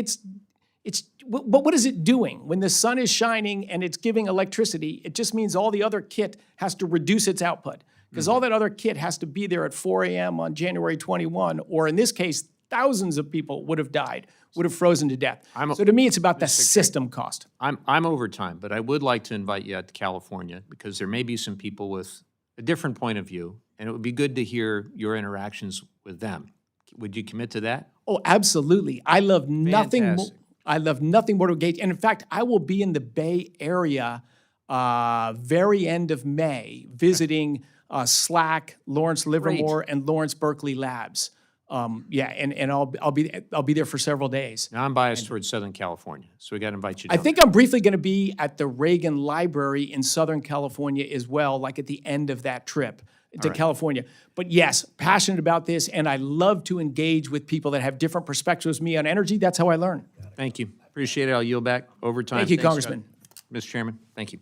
Speaker 2: but what is it doing? When the sun is shining and it's giving electricity, it just means all the other kit has to reduce its output because all that other kit has to be there at 4 a.m. on January 21, or in this case, thousands of people would have died, would have frozen to death. So to me, it's about the system cost.
Speaker 5: I'm over time, but I would like to invite you out to California because there may be some people with a different point of view, and it would be good to hear your interactions with them. Would you commit to that?
Speaker 2: Oh, absolutely. I love nothing more.
Speaker 5: Fantastic.
Speaker 2: I love nothing more to engage. And in fact, I will be in the Bay Area very end of May visiting SLAC, Lawrence Livermore, and Lawrence Berkeley Labs. Yeah, and I'll be there for several days.
Speaker 5: Now, I'm biased towards Southern California, so we got to invite you
Speaker 2: I
Speaker 5: down.
Speaker 2: think I'm briefly going to be at the Reagan Library in Southern California as well, like at the end of that trip to California. But yes, passionate about this, and I love to engage with people that have different perspectives of me on energy. That's how I learn.
Speaker 5: Thank you. Appreciate it. I'll yield back over time.
Speaker 2: Thank you,
Speaker 5: Thanks,
Speaker 2: Congressman.
Speaker 5: Mr. Chairman, thank you.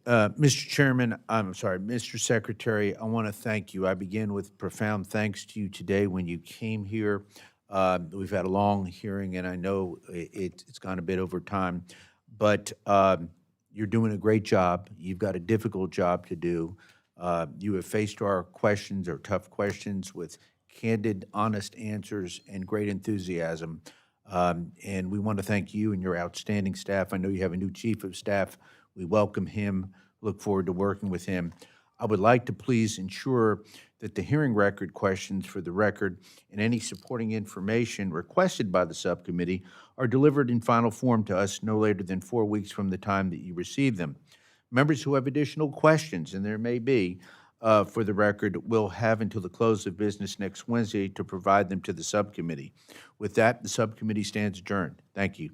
Speaker 1: Mr. Chairman, I'm sorry, Mr. Secretary, I want to thank you. I begin with profound thanks to you today when you came here. We've had a long hearing, and I know it's gone a bit over time, but you're doing a great job. You've got a difficult job to do. You have faced our questions, our tough questions, with candid, honest answers and great enthusiasm. And we want to thank you and your outstanding staff. I know you have a new chief of staff. We welcome him, look forward to working with him. I would like to please ensure that the hearing record questions for the record and any supporting information requested by the subcommittee are delivered in final form to us no later than 4 weeks from the time that you receive them. Members who have additional questions, and there may be, for the record, will have until the close of business next Wednesday to provide them to the subcommittee. With that, the subcommittee stands adjourned. Thank you.